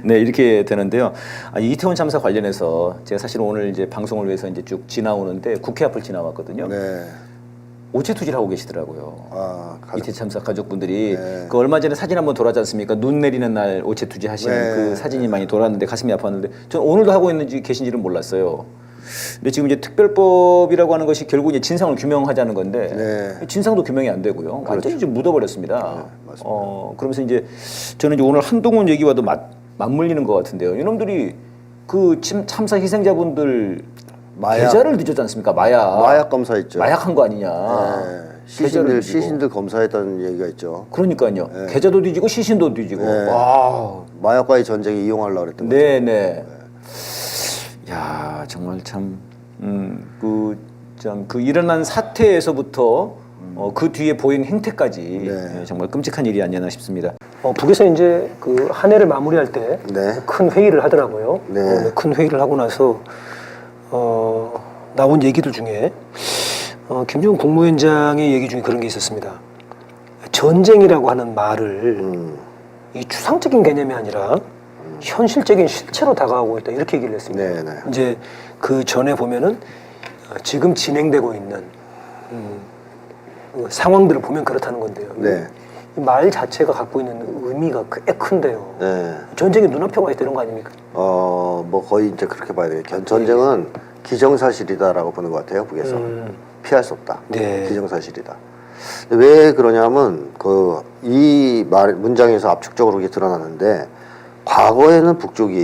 네, 이렇게 되는데요. 이태원 참사 관련해서 제가 사실 오늘 이제 방송을 위해서 이제 쭉 지나오는데 국회 앞을 지나왔거든요. 오체투지를 하고 계시더라고요. 이태원 참사 가족분들이 그 얼마 전에 사진 한번 돌았지 않습니까? 눈 내리는 날 오체투지 하시는 그 사진이 많이 돌았는데 가슴이 아팠는데 저는 오늘도 하고 있는지 계신지는 몰랐어요. 근데 지금 이제 특별법이라고 하는 것이 결국 이제 진상을 규명하자는 건데 진상도 규명이 안 되고요. 완전히 좀 묻어버렸습니다. 그러면서 이제 저는 이제 오늘 한동훈 얘기와도 맞물리는 것 같은데요. 이놈들이 그 참사 희생자분들 계좌를 뒤졌지 않습니까? 마약 검사했죠. 마약한 거 아니냐. 시신들 검사했다는 얘기가 있죠. 그러니까요. 계좌도 뒤지고 시신도 뒤지고. 와. 마약과의 전쟁에 이용하려고 그랬던 거죠. 네네. 야, 정말 참, 그 일어난 사태에서부터 그 뒤에 보인 행태까지 정말 끔찍한 일이 아니었나 싶습니다. 북에서 이제 그 한 해를 마무리할 때 큰 회의를 하더라고요. 큰 회의를 하고 나서 나온 얘기들 중에 김정은 국무위원장의 얘기 중에 그런 게 있었습니다. 전쟁이라고 하는 말을 이 추상적인 개념이 아니라 현실적인 실체로 다가오고 있다 이렇게 얘기를 했습니다. 이제 그 전에 보면은 지금 진행되고 있는 상황들을 보면 그렇다는 건데요. 이 말 자체가 갖고 있는 의미가 꽤 큰데요. 전쟁이 눈앞에 와 있다는 거 아닙니까? 뭐 거의 이제 그렇게 봐야 되겠죠. 전쟁은 기정사실이다라고 보는 것 같아요, 북에서. 피할 수 없다. 기정사실이다. 왜 그러냐면 그 이 문장에서 압축적으로 이게 드러나는데 과거에는 북쪽이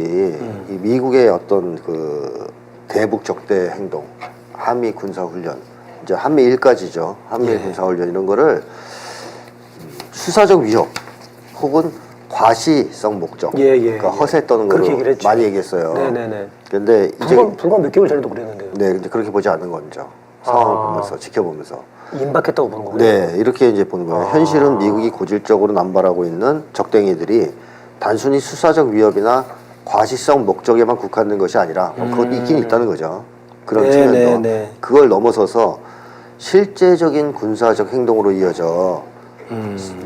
이 미국의 어떤 그 대북 적대 행동, 한미 군사 훈련, 이제 한미일까지죠. 한미일 군사 훈련 이런 거를 수사적 위협 혹은 과시성 목적, 그러니까 허세 떠는 걸로 많이 얘기했어요. 네네네. 근데 이제 불과 몇 개월 전에도 그랬는데요. 네, 근데 그렇게 보지 않는 거죠. 상황을 보면서 지켜보면서. 임박했다고 보는 거예요. 네, 이렇게 이제 보는 거예요. 현실은 미국이 고질적으로 남발하고 있는 적댕이들이 단순히 수사적 위협이나 과시성 목적에만 국한된 것이 아니라 그것도 있긴 있다는 거죠. 그런 측면도 그걸 넘어서서 실제적인 군사적 행동으로 이어져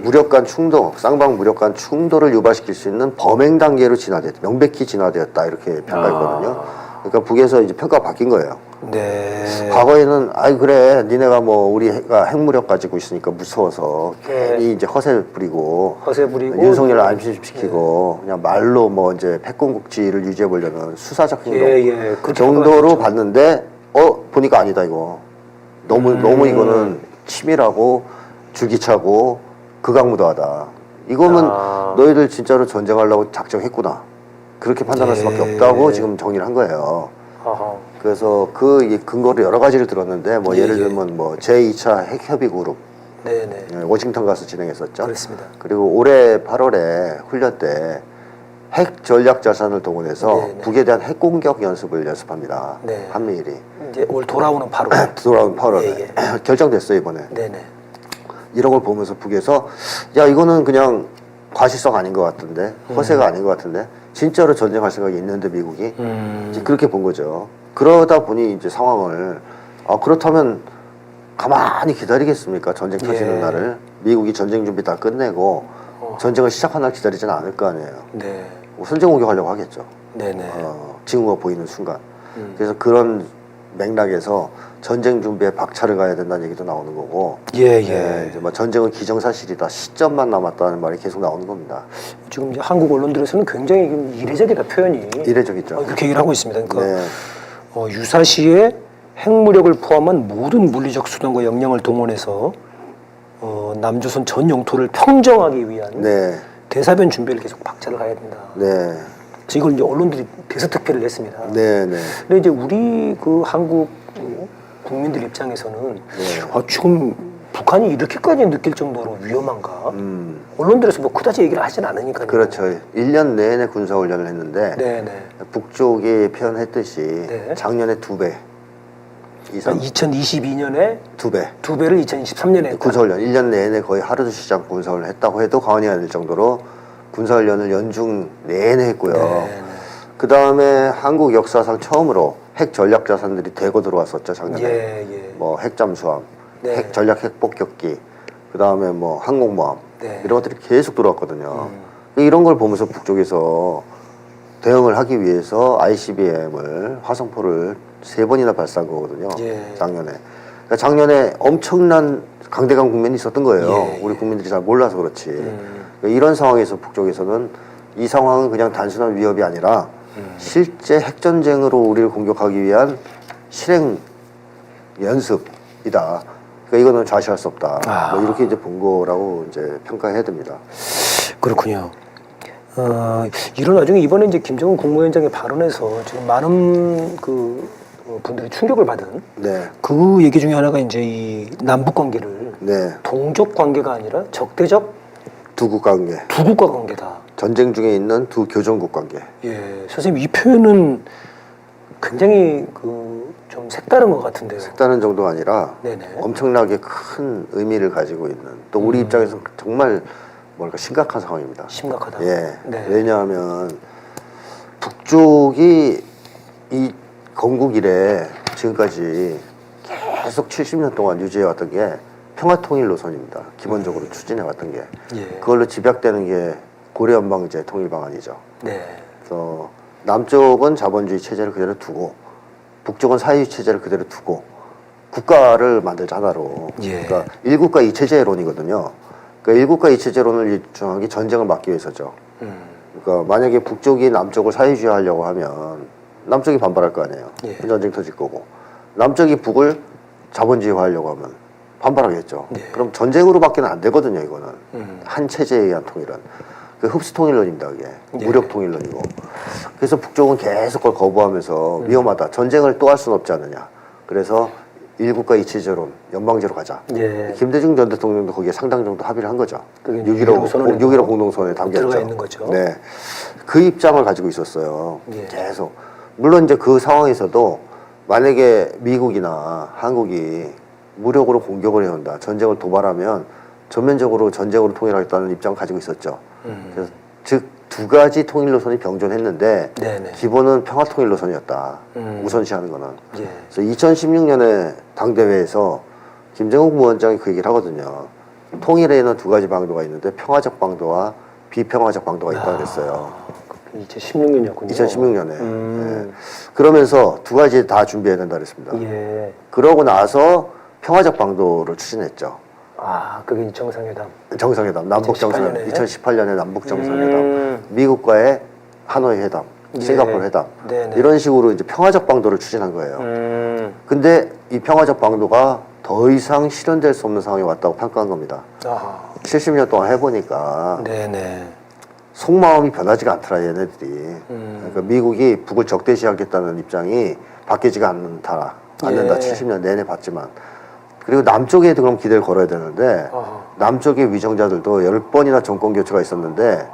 무력 간 충돌, 쌍방 무력 간 충돌을 유발시킬 수 있는 범행 단계로 진화됐다. 명백히 진화되었다. 이렇게 평가했거든요. 그러니까 북에서 이제 평가가 바뀐 거예요. 네. 과거에는 아이 그래 니네가 뭐 우리가 핵무력 가지고 있으니까 무서워서 괜히 이제 허세 부리고 윤석열을 안심시키고 그냥 말로 뭐 이제 패권국지를 유지해 보려는 수사적 행동 그 정도로 봤는데 보니까 아니다 이거 너무 이거는 치밀하고 줄기차고 극악무도하다. 이거는 너희들 진짜로 전쟁하려고 작정했구나. 그렇게 판단할 수밖에 없다고 지금 정리를 한 거예요. 그래서 그 근거를 여러 가지를 들었는데 뭐 예를 들면 뭐 제2차 핵협의 그룹 워싱턴 가서 진행했었죠. 그렇습니다. 그리고 올해 8월에 훈련 때 핵 전략 자산을 동원해서 북에 대한 핵 공격 연습을 연습합니다. 한미일이 이제 올 돌아오는 8월 돌아오는 8월에 결정됐어요 이번에. 이런 걸 보면서 북에서 야 이거는 그냥 과시성 아닌 것 같은데 허세가 아닌 것 같은데 진짜로 전쟁할 생각이 있는데 미국이 이제 그렇게 본 거죠. 그러다 보니 이제 상황을 그렇다면 가만히 기다리겠습니까? 전쟁 터지는 날을 미국이 전쟁 준비 다 끝내고 전쟁을 시작한 날 기다리지는 않을 거 아니에요. 선제 공격하려고 하겠죠. 징후가 보이는 순간. 그래서 그런 맥락에서 전쟁 준비에 박차를 가야 된다는 얘기도 나오는 거고. 이제 뭐 전쟁은 기정사실이다. 시점만 남았다는 말이 계속 나오는 겁니다. 지금 이제 한국 언론들에서는 굉장히 이례적이다 표현이. 이례적이죠. 그렇게 얘기를 하고 있습니다. 그러니까 유사시에 핵무력을 포함한 모든 물리적 수단과 역량을 동원해서 남조선 전 영토를 평정하기 위한 대사변 준비를 계속 박차를 가야 된다. 그래서 이걸 이제 언론들이 대서특필을 했습니다. 근데 이제 우리 그 한국 국민들 입장에서는 지금 북한이 이렇게까지 느낄 정도로 위험한가? 언론들에서 뭐 그다지 얘기를 하진 않으니까요. 그렇죠. 1년 내내 군사훈련을 했는데 북쪽이 표현했듯이 작년에 2배 이상. 2022년에 2배. 2배를 2023년에 했다. 군사훈련 1년 내내 거의 하루도 쉬지 않고 군사훈련을 했다고 해도 과언이 아닐 정도로 군사훈련을 연중 내내 했고요. 그 다음에 한국 역사상 처음으로 핵 전략 자산들이 대거 들어왔었죠 작년에. 뭐 핵잠수함, 핵 전략 핵폭격기, 그 다음에 뭐 항공모함 이런 것들이 계속 들어왔거든요. 이런 걸 보면서 북쪽에서 대응을 하기 위해서 ICBM을 화성포를 3번이나 발사한 거거든요. 작년에. 그러니까 작년에 엄청난 강대강 국면이 있었던 거예요. 우리 국민들이 잘 몰라서 그렇지. 그러니까 이런 상황에서 북쪽에서는 이 상황은 그냥 단순한 위협이 아니라 실제 핵전쟁으로 우리를 공격하기 위한 실행 연습이다. 그러니까 이거는 좌시할 수 없다. 뭐 이렇게 이제 본 거라고 이제 평가해야 됩니다. 그렇군요. 이런 와중에 이번에 이제 김정은 국무위원장의 발언에서 지금 많은 그 분들이 충격을 받은 그 얘기 중에 하나가 이제 이 남북 관계를 동족 관계가 아니라 적대적 두국 관계. 두국가 관계다. 전쟁 중에 있는 두 교전국 관계. 선생님 이 표현은 굉장히 좀 색다른 것 같은데요. 색다른 정도가 아니라 엄청나게 큰 의미를 가지고 있는 또 우리 입장에서는 정말 뭐랄까 심각한 상황입니다. 심각하다. 왜냐하면 북쪽이 이 건국 이래 지금까지 계속 70년 동안 유지해왔던 게 평화통일 노선입니다. 기본적으로 추진해왔던 게. 그걸로 집약되는 게 고려연방제 통일 방안이죠. 그래서 남쪽은 자본주의 체제를 그대로 두고 북쪽은 사회주의 체제를 그대로 두고 국가를 만들자 하나로. 그러니까 일국가 이체제론이거든요. 그러니까 일국가 이체제론을 주장한 게 전쟁을 막기 위해서죠. 그러니까 만약에 북쪽이 남쪽을 사회주의 하려고 하면 남쪽이 반발할 거 아니에요. 전쟁 터질 거고. 남쪽이 북을 자본주의화 하려고 하면 반발하겠죠. 네. 그럼 전쟁으로밖에는 안 되거든요, 이거는. 한 체제에 의한 통일은. 그 흡수 통일론입니다, 그게. 네. 무력 통일론이고. 그래서 북쪽은 계속 그걸 거부하면서 위험하다. 전쟁을 또 할 수는 없지 않느냐. 그래서 일국가 이체제론, 연방제로 가자. 예. 김대중 전 대통령도 거기에 상당 정도 합의를 한 거죠. 그게 6.15 공동선언에 담겼죠. 들어가 있는 거죠. 네. 그 입장을 가지고 있었어요. 예. 계속. 물론 이제 그 상황에서도 만약에 미국이나 한국이 무력으로 공격을 해온다, 전쟁을 도발하면 전면적으로 전쟁으로 통일하겠다는 입장을 가지고 있었죠. 그래서 즉 두 가지 통일 노선이 병존했는데 네네. 기본은 평화 통일 노선이었다. 우선시하는 거는. 예. 그래서 2016년에 당대회에서 김정은 국무원장이 그 얘기를 하거든요. 통일에는 두 가지 방도가 있는데 평화적 방도와 비평화적 방도가 있다고 그랬어요. 2016년이었군요. 2016년에. 예. 그러면서 두 가지 다 준비해야 된다 그랬습니다. 예. 그러고 나서 평화적 방도를 추진했죠. 아, 그게 정상회담. 정상회담, 남북 정상회담, 2018년에 남북 정상회담, 미국과의 하노이 회담, 예. 싱가포르 회담, 네네. 이런 식으로 이제 평화적 방도를 추진한 거예요. 근데 이 평화적 방도가 더 이상 실현될 수 없는 상황이 왔다고 평가한 겁니다. 아. 70년 동안 해보니까 네네. 속마음이 변하지가 않더라, 얘네들이. 그러니까 미국이 북을 적대시하겠다는 입장이 바뀌지가 않는다. 예. 70년 내내 봤지만. 그리고 남쪽에도 그럼 기대를 걸어야 되는데, 아하. 남쪽의 위정자들도 10번이나 정권 교체가 있었는데,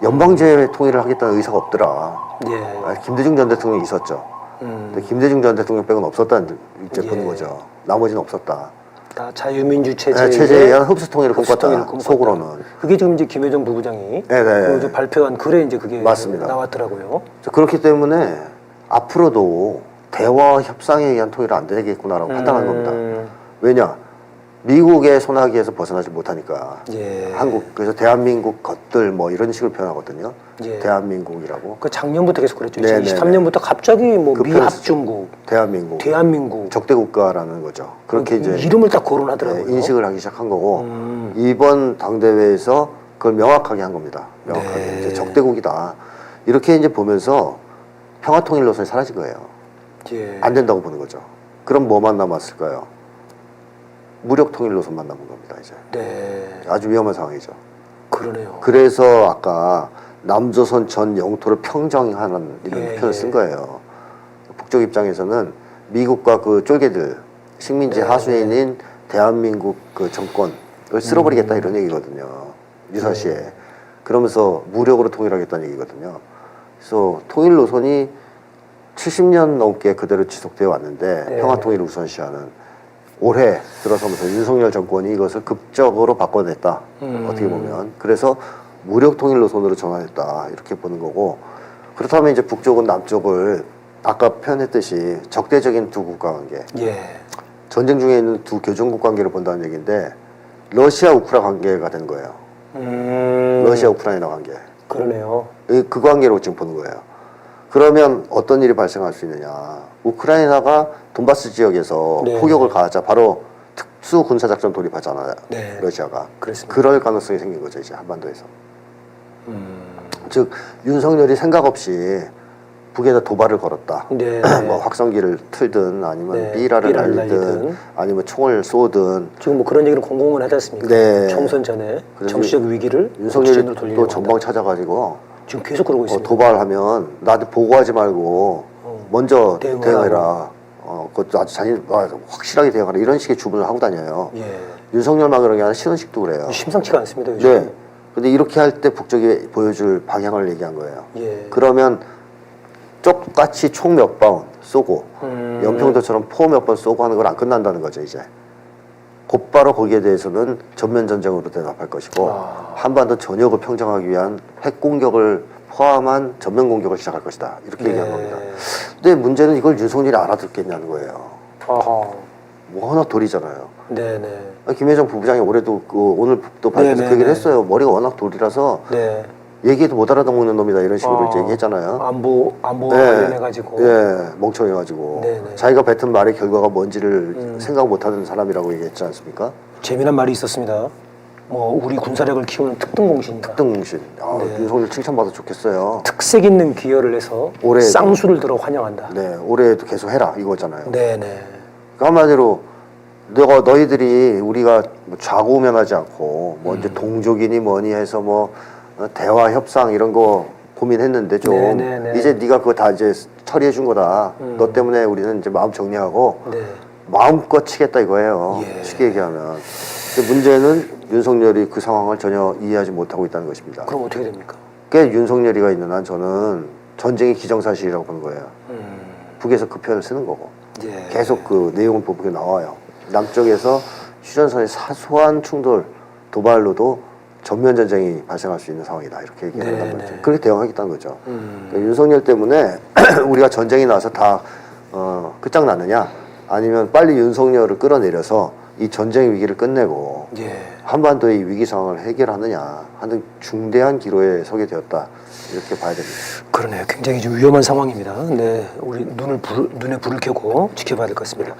연방제 통일을 하겠다는 의사가 없더라. 예. 김대중 전 대통령이 있었죠. 근데 김대중 전 대통령 빼고는 없었다는 이제 보는 거죠. 나머지는 없었다. 다 자유민주 네, 체제의 체제에 의한 흡수 통일을 흡수 통일을 꿈꿨다. 꿈꿨다. 속으로는. 그게 지금 이제 김여정 부부장이 네네. 그 이제 발표한 글에 이제 그게 맞습니다. 나왔더라고요. 그렇기 때문에 앞으로도 대화와 협상에 의한 통일은 안 되겠구나라고 판단한 겁니다. 왜냐? 미국의 소나기에서 벗어나지 못하니까. 예. 한국, 그래서 대한민국 것들 뭐 이런 식으로 표현하거든요. 예. 대한민국이라고. 그 작년부터 계속 그랬죠. 네네네. 2023년부터 갑자기 뭐 그 미합중국, 대한민국. 대한민국 적대국가라는 거죠. 그렇게 이제 이름을 딱 거론하더라고요. 네, 인식을 하기 시작한 거고, 이번 당대회에서 그걸 명확하게 한 겁니다. 명확하게. 네. 이제 적대국이다. 이렇게 이제 보면서 평화통일 노선이 사라진 거예요. 예. 안 된다고 보는 거죠. 그럼 뭐만 남았을까요? 무력 통일 노선만 남은 겁니다, 이제. 네. 아주 위험한 상황이죠. 그러네요. 그래서 아까 남조선 전 영토를 평정하는 이런 예, 표현을 예. 쓴 거예요. 북쪽 입장에서는 미국과 그 쫄개들, 식민지 네, 하수인인 대한민국 그 정권을 쓸어버리겠다 이런 얘기거든요. 유사시에. 네. 그러면서 무력으로 통일하겠다는 얘기거든요. 그래서 통일 노선이 70년 넘게 그대로 지속되어 왔는데 네. 평화 통일을 우선시하는 올해 들어서면서 윤석열 정권이 이것을 급적으로 바꿔냈다. 어떻게 보면. 그래서 무력 통일 노선으로 전환했다. 이렇게 보는 거고. 그렇다면 이제 북쪽은 남쪽을 아까 표현했듯이 적대적인 두 국가 관계. 예. 전쟁 중에 있는 두 교전국 관계를 본다는 얘기인데 러시아 우크라 관계가 된 거예요. 러시아 우크라이나 관계. 그러네요. 그 관계로 지금 보는 거예요. 그러면 어떤 일이 발생할 수 있느냐. 우크라이나가 돈바스 지역에서 네. 포격을 가하자 바로 특수 군사작전 돌입하잖아요. 네. 러시아가. 그렇습니다. 그럴 가능성이 생긴 거죠, 이제 한반도에서. 즉 윤석열이 생각 없이 북에다 도발을 걸었다. 네. 뭐 확성기를 틀든 아니면 네. 삐라를 삐라를 날리든 날리든. 아니면 총을 쏘든 지금 뭐 그런 얘기를 공공은 하지 않습니까? 네. 총선 전에 그래서 정치적 위기를 윤석열이 정치전으로 돌리려고 또 전방 한다. 찾아가지고 지금 계속 그러고 있습니다. 도발하면 나한테 보고하지 말고 먼저 대응을 대응해라. 그것도 아주 확실하게 대응하라. 이런 식의 주문을 하고 다녀요. 예. 윤석열만 그런 게 아니라 신원식도 그래요. 심상치가 않습니다. 요즘. 네. 근데 이렇게 할 때 북쪽이 보여줄 방향을 얘기한 거예요. 예. 그러면 똑같이 총 몇 방 쏘고 연평도처럼 포 몇 번 쏘고 하는 건 안 끝난다는 거죠, 이제. 곧바로 거기에 대해서는 전면 전쟁으로 대답할 것이고 한반도 전역을 평정하기 위한 핵 공격을 포함한 전면 공격을 시작할 것이다. 이렇게 얘기한 겁니다. 근데 문제는 이걸 윤석열이 알아듣겠냐는 거예요. 아하. 워낙 돌이잖아요. 네네. 김여정 부부장이 올해도 오늘 또 발표에서 네네네. 그 얘기를 했어요. 머리가 워낙 돌이라서 네. 얘기해도 못 알아듣는 놈이다 이런 식으로 이제 얘기했잖아요. 안보 관련해가지고. 예, 멍청해가지고 네네. 자기가 뱉은 말의 결과가 뭔지를 생각 못하는 사람이라고 얘기했지 않습니까? 재미난 말이 있었습니다. 뭐 우리 군사력을 키우는 특등공신이다. 특등공신. 네. 윤석열 칭찬받아 좋겠어요. 특색 있는 기여를 해서 올해도. 쌍수를 들어 환영한다. 네, 올해도 계속 해라 이거잖아요. 네네. 그 한마디로 너희들이 우리가 뭐 좌고우면하지 않고 뭐 이제 동족이니 뭐니 해서 뭐 대화 협상 이런 거 고민했는데 좀 네네네. 이제 네가 그거 다 이제 처리해 준 거다. 너 때문에 우리는 이제 마음 정리하고 네. 마음껏 치겠다 이거예요. 예. 쉽게 얘기하면. 근데 문제는 윤석열이 그 상황을 전혀 이해하지 못하고 있다는 것입니다. 그럼 어떻게 됩니까? 꽤 윤석열이가 있는 한 저는 전쟁이 기정사실이라고 보는 거예요. 북에서 그 표현을 쓰는 거고 예. 계속 그 내용은 보복에 나와요. 남쪽에서 휴전선의 사소한 충돌 도발로도 전면 전쟁이 발생할 수 있는 상황이다 이렇게 얘기한단 네, 말이죠. 네. 그렇게 대응하겠다는 거죠. 그러니까 윤석열 때문에 우리가 전쟁이 나서 다 끝장났느냐 아니면 빨리 윤석열을 끌어내려서 이 전쟁 위기를 끝내고 예. 한반도의 위기 상황을 해결하느냐 하는 중대한 기로에 서게 되었다 이렇게 봐야 됩니다. 그러네요. 굉장히 좀 위험한 상황입니다. 네, 우리 눈에 불을 켜고 지켜봐야 될 것 같습니다.